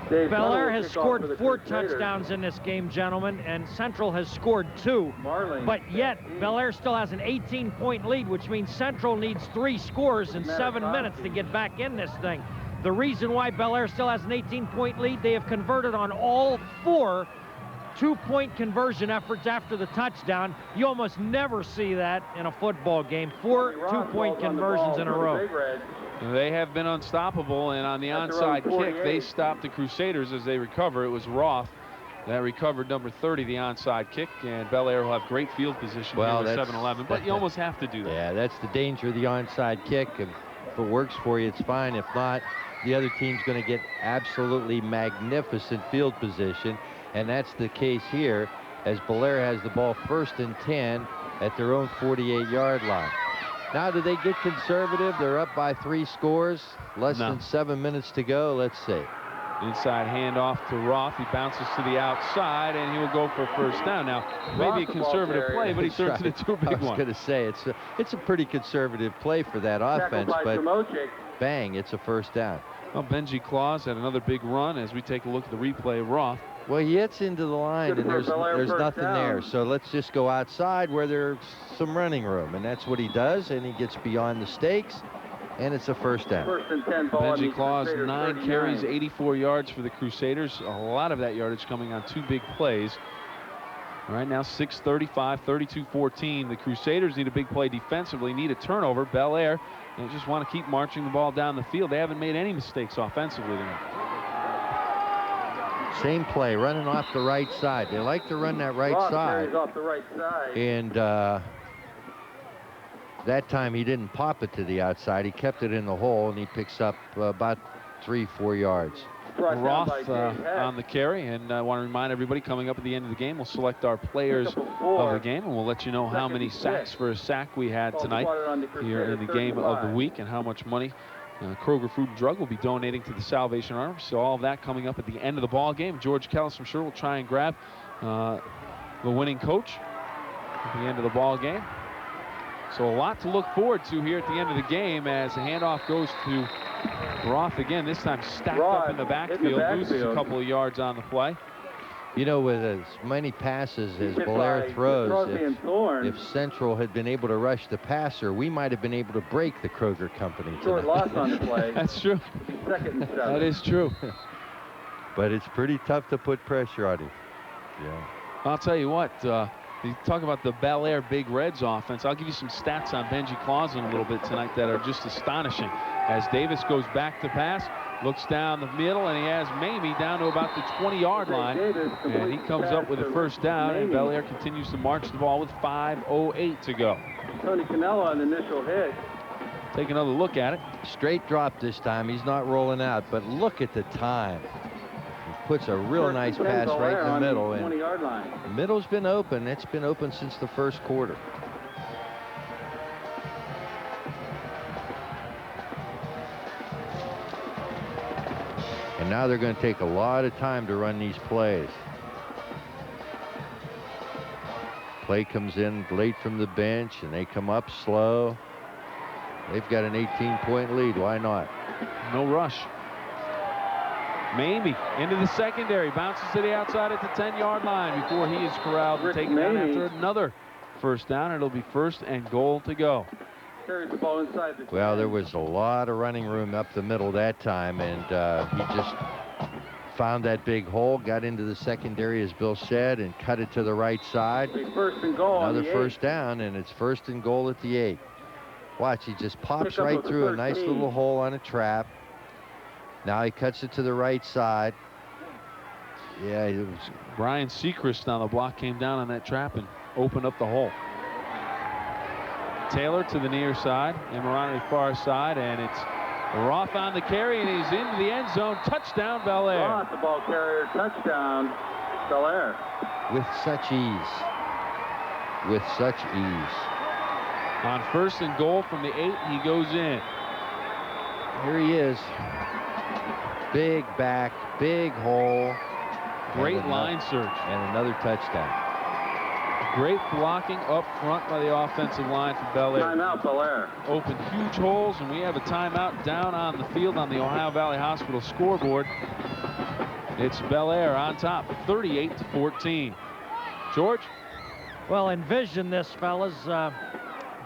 Bellaire has scored 4 touchdowns in this game, gentlemen, and Central has scored 2. But yet, Bellaire still has an 18-point lead, which means Central needs 3 scores in 7 minutes to get back in this thing. The reason why Bellaire still has an 18-point lead, they have converted on all 4 2-point conversion efforts after the touchdown. You almost never see that in a football game. 4 2-point conversions in a row. They have been unstoppable, and on the onside kick, they stopped the Crusaders as they recover. It was Roth that recovered number 30, the onside kick, and Bellaire will have great field position here with 7-11, but you almost have to do that. Yeah, that's the danger of the onside kick. If it works for you, it's fine. If not, the other team's going to get absolutely magnificent field position, and that's the case here as Bellaire has the ball 1st and 10 at their own 48-yard line. Now, do they get conservative? They're up by 3 scores, less than 7 minutes to go. Let's see. Inside handoff to Roth. He bounces to the outside, and he will go for a first down. Now, maybe a conservative play, but he turns it into a big one. I was going to say, it's a pretty conservative play for that offense, but bang, it's a first down. Well, Benji Claus had another big run as we take a look at the replay of Roth. Well, he hits into the line, and there's nothing there. So let's just go outside where there's some running room, and that's what he does, and he gets beyond the stakes, and it's a first down. 1st and 10 ball. Benji Claus, 9 carries, 84 yards for the Crusaders. A lot of that yardage coming on 2 big plays. Right now, 6:35, 32-14. The Crusaders need a big play defensively, need a turnover. Bellaire, they just want to keep marching the ball down the field. They haven't made any mistakes offensively tonight. Same play, running off the right side. They like to run that right Roth side. carries off the right side. And that time he didn't pop it to the outside. He kept it in the hole, and he picks up about 3-4 yards. Roth on the carry, and I want to remind everybody, coming up at the end of the game, we'll select our players of the game, and we'll let you know how many sacks for a sack we had tonight here in the game of the week, and how much money Kroger Food and Drug will be donating to the Salvation Army. So all of that coming up at the end of the ball game. George Kellis, I'm sure, will try and grab the winning coach at the end of the ball game. So a lot to look forward to here at the end of the game as the handoff goes to Roth again, this time stacked up in the backfield, loses a couple of yards on the play. You know, with as many passes as Bellaire throws, if Central had been able to rush the passer, we might have been able to break the Kroger company tonight. Short loss on the play. That's true. Second and 7. That is true. But it's pretty tough to put pressure on him. Yeah. I'll tell you what, you talk about the Bellaire Big Reds offense. I'll give you some stats on Benji Clausen a little bit tonight that are just astonishing. As Davis goes back to pass, looks down the middle, and he has Mamie down to about the 20-yard line. And he comes up with a first down, and Bellaire continues to march the ball with 5:08 to go. Tony Cannella on the initial hit. Take another look at it. Straight drop this time. He's not rolling out, but look at the time. He puts a real nice pass right in the middle. And the middle's been open. It's been open since the first quarter. And now they're going to take a lot of time to run these plays. Play comes in late from the bench, and they come up slow. They've got an 18-point lead. Why not? No rush. Mamie into the secondary, bounces to the outside at the 10-yard line before he is corralled and taken down after another first down. It'll be 1st and goal to go. The ball inside the well, there was a lot of running room up the middle that time, and he just found that big hole, got into the secondary, as Bill said, and cut it to the right side. 1st and goal. Another first down, and it's 1st and goal at the 8. Watch, he just pops right through a nice little hole on a trap. Now he cuts it to the right side. Yeah, it was Brian Sechrist on the block, came down on that trap and opened up the hole. Taylor to the near side, Emirani to the far side, and it's Roth on the carry, and he's into the end zone. Touchdown, Bellaire. Roth, the ball carrier, touchdown, Bellaire. With such ease. With such ease. On 1st and goal from the 8, he goes in. Here he is. Big back, big hole. Great line search. And another touchdown. Great blocking up front by the offensive line for Bellaire. Timeout, Bellaire. Open huge holes, and we have a timeout down on the field on the Ohio Valley Hospital scoreboard. It's Bellaire on top, 38-14. George? Well, envision this, fellas.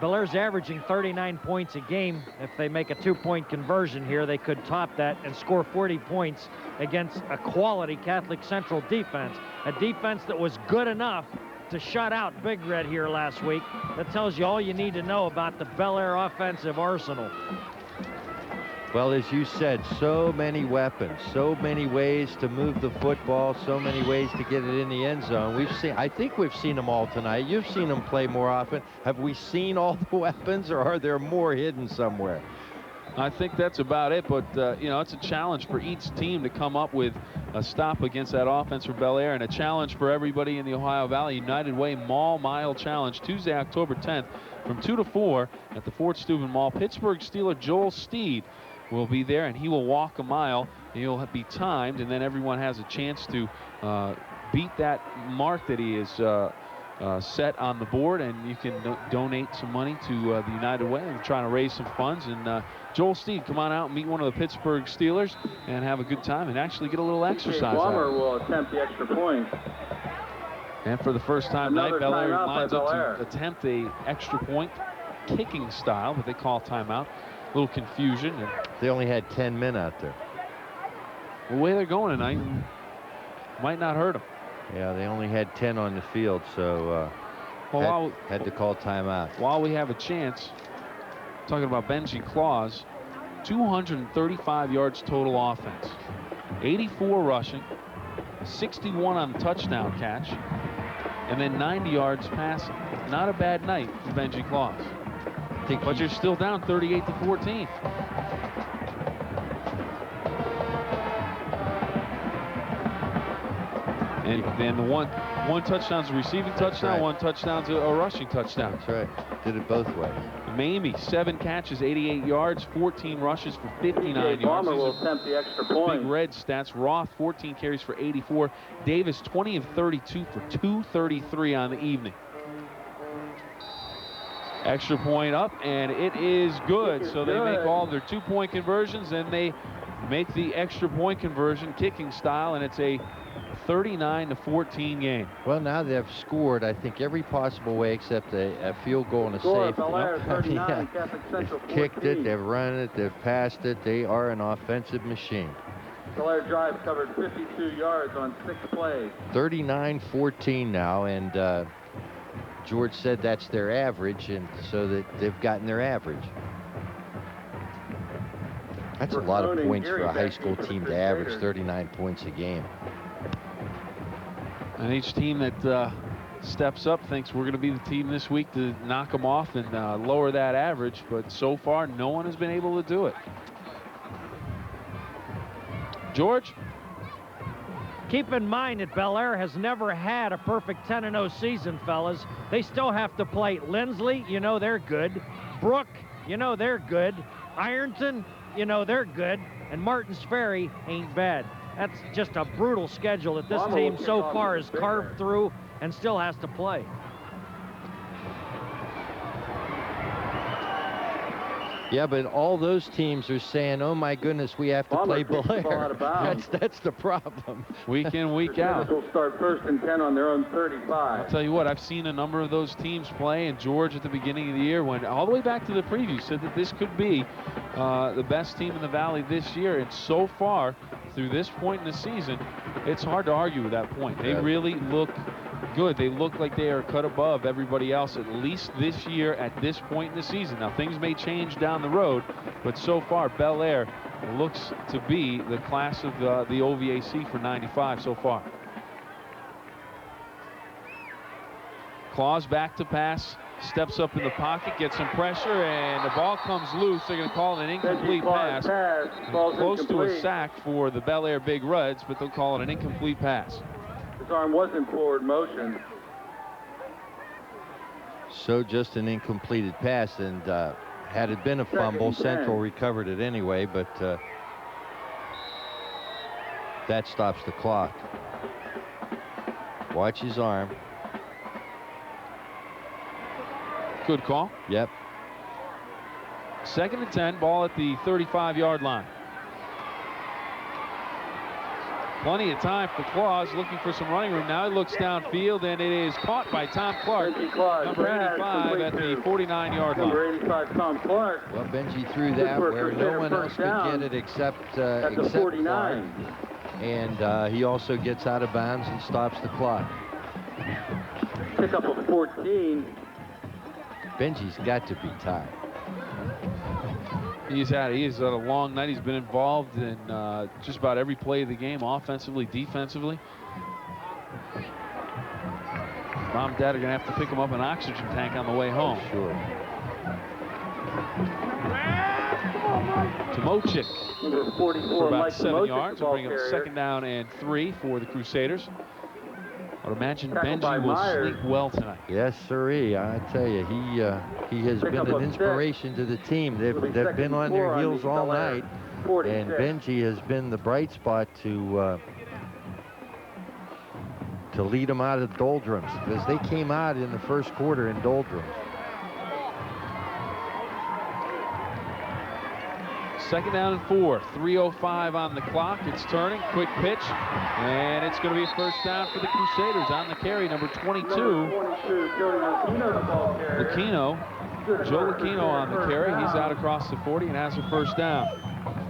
Bellaire's averaging 39 points a game. If they make a 2-point conversion here, they could top that and score 40 points against a quality Catholic Central defense. A defense that was good enough to shut out Big Red here last week. That tells you all you need to know about the Bellaire offensive arsenal. Well, as you said, so many weapons, so many ways to move the football, so many ways to get it in the end zone. I think we've seen them all tonight. You've seen them play more often. Have we seen all the weapons, or are there more hidden somewhere? I think that's about it, but you know, it's a challenge for each team to come up with a stop against that offense for Bellaire, and a challenge for everybody in the Ohio Valley United Way Mall Mile Challenge, Tuesday, October 10th, from 2 to 4 at the Fort Steuben Mall. Pittsburgh Steeler Joel Steed will be there, and he will walk a mile. He'll be timed, and then everyone has a chance to beat that mark that he is set on the board, and you can donate some money to the United Way. We're trying to raise some funds, and Joel Steed, come on out and meet one of the Pittsburgh Steelers and have a good time and actually get a little exercise. Blummer will attempt the extra point. And for the first time tonight, Bellaire lines up to attempt a extra point kicking style, but they call timeout. A little confusion. And they only had 10 men out there. The way they're going tonight might not hurt them. Yeah, they only had 10 on the field, so had to call timeout. While we have a chance, talking about Benji Claus, 235 yards total offense, 84 rushing, 61 on the touchdown catch, and then 90 yards passing. Not a bad night for Benji Claus. But you're still down 38-14. And then the one touchdown's a receiving touchdown, right. One touchdown's a rushing touchdown. That's right. Did it both ways. Mamie, 7 catches, 88 yards, 14 rushes for 59 yards. Will attempt the extra point. Big Red stats. Roth, 14 carries for 84. Davis, 20 of 32 for 233 on the evening. Extra point up, and it is good. So they make all their 2-point conversions, and they make the extra point conversion kicking style, and it's a 39-14 game. Well, now they've scored, I think, every possible way except a field goal and a safety. Bellaire 39, Catholic Central 14. Kicked it, they've run it, they've passed it. They are an offensive machine. Bellaire Drive covered 52 yards on 6 plays. 39-14 now, and George said that's their average, and so that they've gotten their average. That's a lot of points for a high school team to average 39 points a game. And each team that steps up thinks we're going to be the team this week to knock them off and lower that average, but so far no one has been able to do it. George? Keep in mind that Bellaire has never had a perfect 10-0 season, fellas. They still have to play Lindsley, you know they're good. Brook, you know they're good. Ironton, you know they're good. And Martins Ferry ain't bad. That's just a brutal schedule that this team so far has carved through and still has to play. Yeah, but all those teams are saying, oh my goodness, we have to play Bellaire. That's the problem. Week in, week out. Will start 1st and 10 on their own 35. I'll tell you what, I've seen a number of those teams play, and George at the beginning of the year went all the way back to the preview, said that this could be the best team in the Valley this year, and so far, through this point in the season, it's hard to argue with that point. They really look good. They look like they are cut above everybody else, at least this year at this point in the season. Now, things may change down the road, but so far, Bellaire looks to be the class of the OVAC for 95 so far. Claus back to pass, steps up in the pocket, gets some pressure, and the ball comes loose. They're going to call it an incomplete pass. Close to a sack for the Bellaire Big Reds, but they'll call it an incomplete pass. His arm was in forward motion. So just an incompleted pass, and had it been a fumble, Central recovered it anyway, but that stops the clock. Watch his arm. Good call. Yep. 2nd and 10, ball at the 35-yard line. Plenty of time for Claus, looking for some running room. Now he looks downfield, and it is caught by Tom Clark, number 85 at the 49-yard line. Number 85, Tom Clark. Well, Benji threw that where no one else could get it except the 49. Clark. And he also gets out of bounds and stops the clock. Pick up a 14. Benji's got to be tired. He's had a long night. He's been involved in just about every play of the game, offensively, defensively. Mom and Dad are going to have to pick him up an oxygen tank on the way home. Sure. Tomochik Number 44, for about Mike 7 Tomochik, yards. We'll bring up 2nd down and 3 for the Crusaders. I would imagine Benji will sleep well tonight. Yes, sirree. I tell you, he has been an inspiration to the team. They've been on their heels all night, and Benji has been the bright spot to lead them out of doldrums, because they came out in the first quarter in doldrums. 2nd down and 4, 3:05 on the clock. It's turning, quick pitch, and it's going to be a 1st down for the Crusaders. On the carry, number 22, Lucchino. Joe Lucchino on the carry. He's out across the 40 and has a 1st down.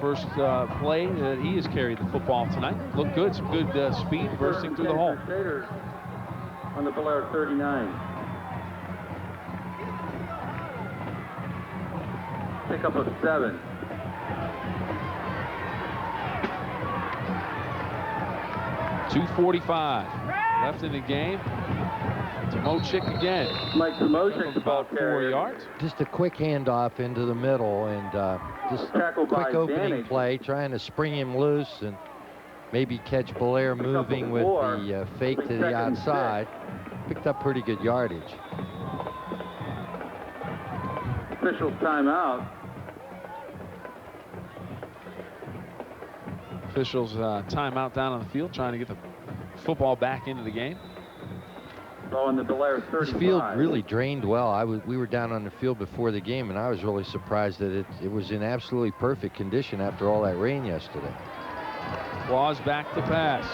First play that he has carried the football tonight. Looked good, some good speed bursting through the hole. Crusaders on the Bellaire 39. Pick up a 7. 2:45 left in the game. Tomochik again. Mike Tomochik, about 4 yards. Just a quick handoff into the middle, and just quick opening play, trying to spring him loose and maybe catch Bellaire moving with the fake to the outside. Picked up pretty good yardage. Official timeout. Officials timeout down on the field, trying to get the football back into the game. On the Bellaire 35. This field really drained well. We were down on the field before the game, and I was really surprised that it was in absolutely perfect condition after all that rain yesterday. Claus back to pass.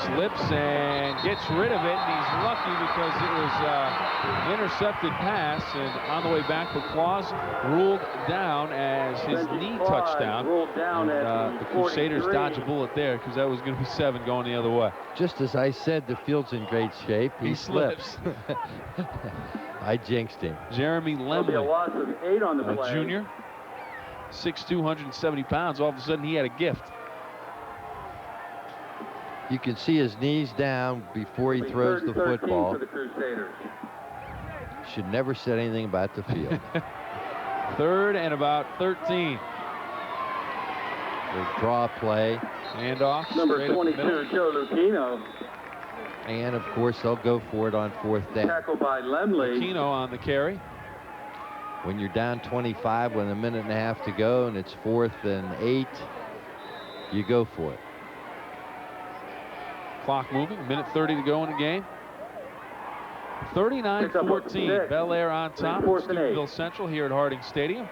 Slips and gets rid of it, and he's lucky because it was an intercepted pass, and on the way back, but Claus ruled down as his knee touched down. And the Crusaders dodged a bullet there because that was going to be 7 going the other way. Just as I said, the field's in great shape. He slips. I jinxed him. Jeremy Lemley, a loss of 8 on the play. Junior, 6'2", 170 pounds. All of a sudden, he had a gift. You can see his knees down before he throws the football. For the Crusaders. Should never say anything about the field. 3rd and about 13. They draw play. Handoff. Number 22, Joe Lucchino. And, of course, they'll go for it on 4th down. Tackle by Lemley. Lucchino on the carry. When you're down 25 with a minute and a half to go and it's 4th and 8, you go for it. Clock moving, minute 30 to go in the game. 39-14, Bellaire on top of Steubenville Central here at Harding Stadium.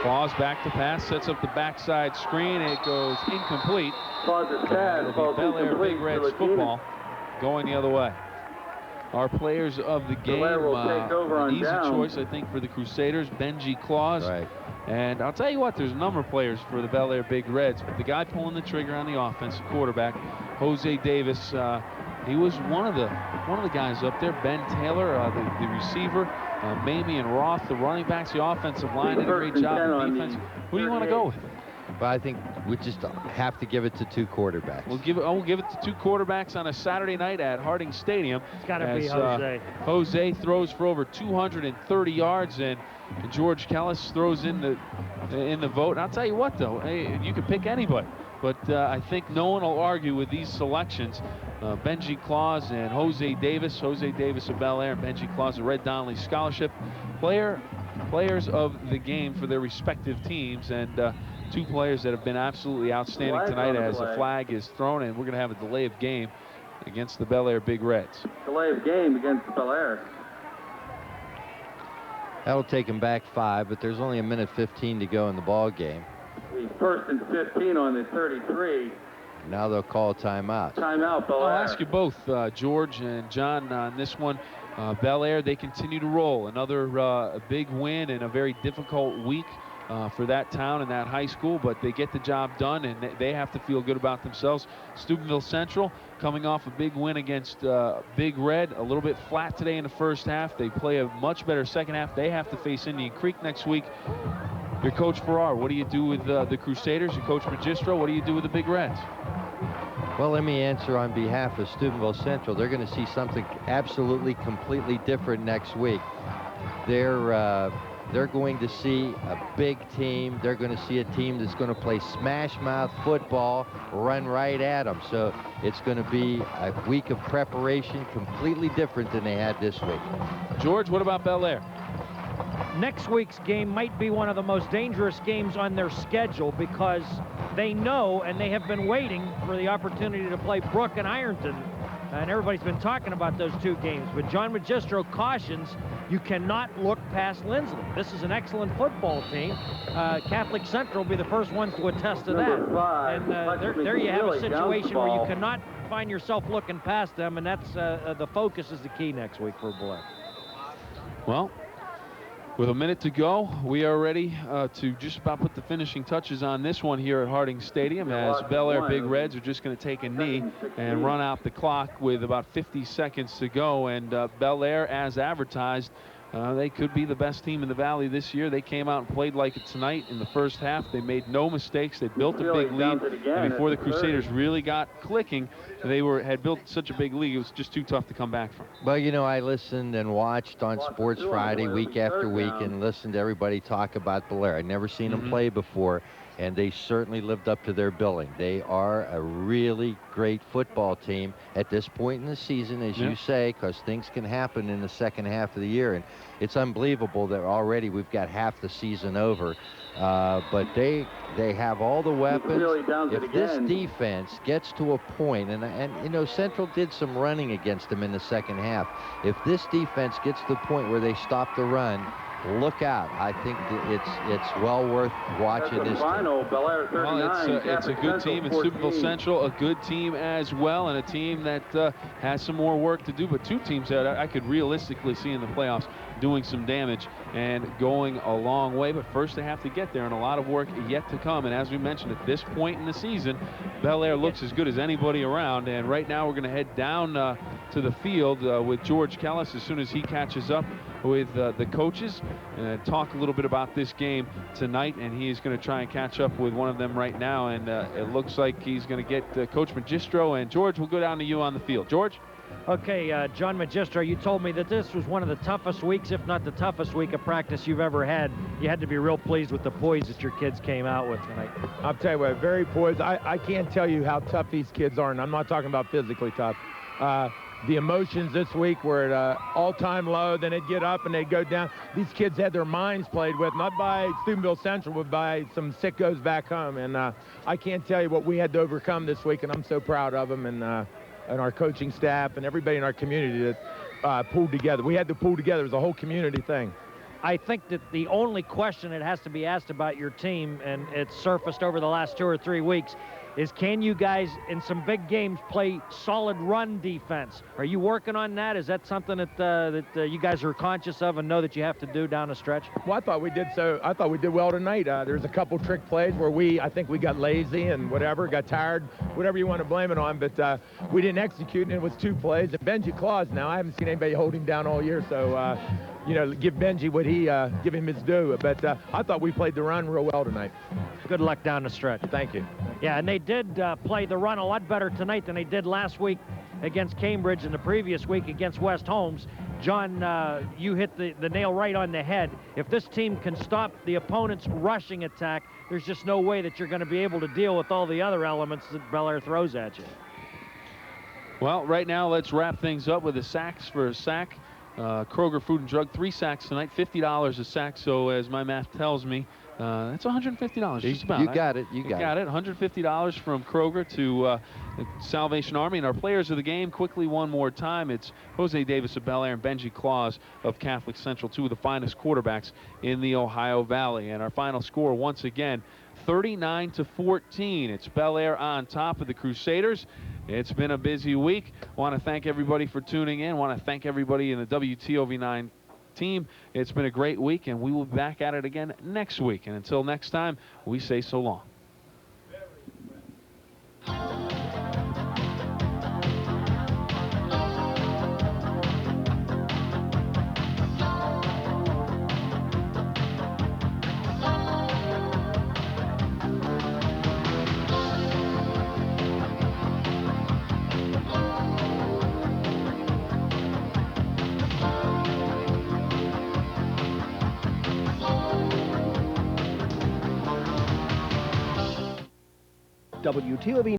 Claus back to pass, sets up the backside screen, and it goes incomplete. Bellaire Big Reds football going the other way. Our players of the game, an easy choice, I think, for the Crusaders, Benji Claus. Right. And I'll tell you what, there's a number of players for the Bellaire Big Reds, but the guy pulling the trigger on the offensive quarterback, Jose Davis, he was one of the guys up there. Ben Taylor, the receiver, Mamie and Roth, the running backs, the offensive line did a great job on defense. Who do you want to go with? But I think we just have to give it to 2 quarterbacks. We'll give it to 2 quarterbacks on a Saturday night at Harding Stadium. It's got to be Jose. Jose throws for over 230 yards, and George Kellis throws in the vote. And I'll tell you what, though, hey, you can pick anybody, but I think no one will argue with these selections. Benji Claus and Jose Davis. Jose Davis of Bellaire, and Benji Claus, a Red Donnelly Scholarship. Players of the game for their respective teams, and 2 players that have been absolutely outstanding tonight as the flag is thrown, and we're going to have a delay of game against the Bellaire Big Reds. Delay of game against Bellaire. That'll take them back 5, but there's only a minute 15 to go in the ball game. 1st and 15 on the 33. Now they'll call a timeout. Timeout, Bellaire. I'll ask you both, George and John, on this one. Bellaire, they continue to roll. Another big win in a very difficult week for that town and that high school, but they get the job done, and they have to feel good about themselves. Steubenville Central coming off a big win against Big Red, a little bit flat today in the first half. They play a much better second half. They have to face Indian Creek next week. Your Coach Farrar, what do you do with the Crusaders? Your Coach Magistro, what do you do with the Big Reds? Well, let me answer on behalf of Steubenville Central. They're going to see something absolutely, completely different next week. They're going to see a big team. They're going to see a team that's going to play smash-mouth football, run right at them. So it's going to be a week of preparation completely different than they had this week. George, what about Bellaire? Next week's game might be one of the most dangerous games on their schedule because they know and they have been waiting for the opportunity to play Brook and Ironton. And everybody's been talking about those 2 games. But John Magistro cautions you cannot look past Lindsley. This is an excellent football team. Catholic Central will be the first ones to attest to that. And there you have a situation where you cannot find yourself looking past them, and that's the focus is the key next week for Bellaire. Well, with a minute to go, we are ready to just about put the finishing touches on this one here at Harding Stadium, as Bellaire Big Reds are just going to take a knee and run out the clock with about 50 seconds to go. And Bellaire, as advertised, they could be the best team in the Valley this year. They came out and played like it tonight in the first half. They made no mistakes. They built a big lead. And before the Crusaders really got clicking, they had built such a big lead, it was just too tough to come back from. Well, you know, I listened and watched on Sports Friday week after week and listened to everybody talk about Bellaire. I'd never seen them play before, and they certainly lived up to their billing. They are a really great football team at this point in the season, as you say, because things can happen in the second half of the year, and it's unbelievable that already we've got half the season over. But they have all the weapons. If this defense gets to a point, and you know, Central did some running against them in the second half. If this defense gets to the point where they stop the run, look out. I think it's well worth watching this team. Well, it's a good team. It's Steubenville Central, a good team as well, and a team that has some more work to do, but two teams that I could realistically see in the playoffs doing some damage and going a long way. But first they have to get there, and a lot of work yet to come. And as we mentioned, at this point in the season, Bellaire looks as good as anybody around. And right now we're going to head down to the field with George Kellis as soon as he catches up with the coaches and talk a little bit about this game tonight. And he's going to try and catch up with one of them right now. And it looks like he's going to get Coach Magistro. And George, we'll go down to you on the field. George? Okay, John Magistro, you told me that this was one of the toughest weeks, if not the toughest week of practice you've ever had. You had to be real pleased with the poise that your kids came out with tonight. I'll tell you what, very poised. I can't tell you how tough these kids are, and I'm not talking about physically tough. The emotions this week were at an all-time low. Then they'd get up and they'd go down. These kids had their minds played with, not by Steubenville Central, but by some sickos back home. And I can't tell you what we had to overcome this week, and I'm so proud of them and our coaching staff and everybody in our community that pulled together. We had to pull together as a whole community thing. I think that the only question that has to be asked about your team, and it's surfaced over the last 2 or 3 weeks, is can you guys in some big games play solid run defense? Are you working on that? Is that something that you guys are conscious of and know that you have to do down a stretch? Well, I thought we did well tonight. There's a couple trick plays where I think we got lazy and whatever, got tired, whatever you want to blame it on, but we didn't execute, and it was 2 plays. And Vingia Claus now, I haven't seen anybody hold him down all year, so you know, give Benji what give him his due. But I thought we played the run real well tonight. Good luck down the stretch. Thank you. Yeah, and they did play the run a lot better tonight than they did last week against Cambridge and the previous week against West Holmes. John, you hit the nail right on the head. If this team can stop the opponent's rushing attack, there's just no way that you're going to be able to deal with all the other elements that Bellaire throws at you. Well, right now let's wrap things up with the sacks for a sack. Kroger Food and Drug, 3 sacks tonight, $50 a sack. So as my math tells me, that's $150 just about. You got it. You got it. $150 from Kroger to the Salvation Army. And our players of the game, quickly one more time, it's Jose Davis of Bellaire and Benji Claus of Catholic Central, 2 of the finest quarterbacks in the Ohio Valley. And our final score, once again, 39-14. It's Bellaire on top of the Crusaders. It's been a busy week. I want to thank everybody for tuning in. I want to thank everybody in the WTOV9 team. It's been a great week, and we will be back at it again next week. And until next time, we say so long. WTOV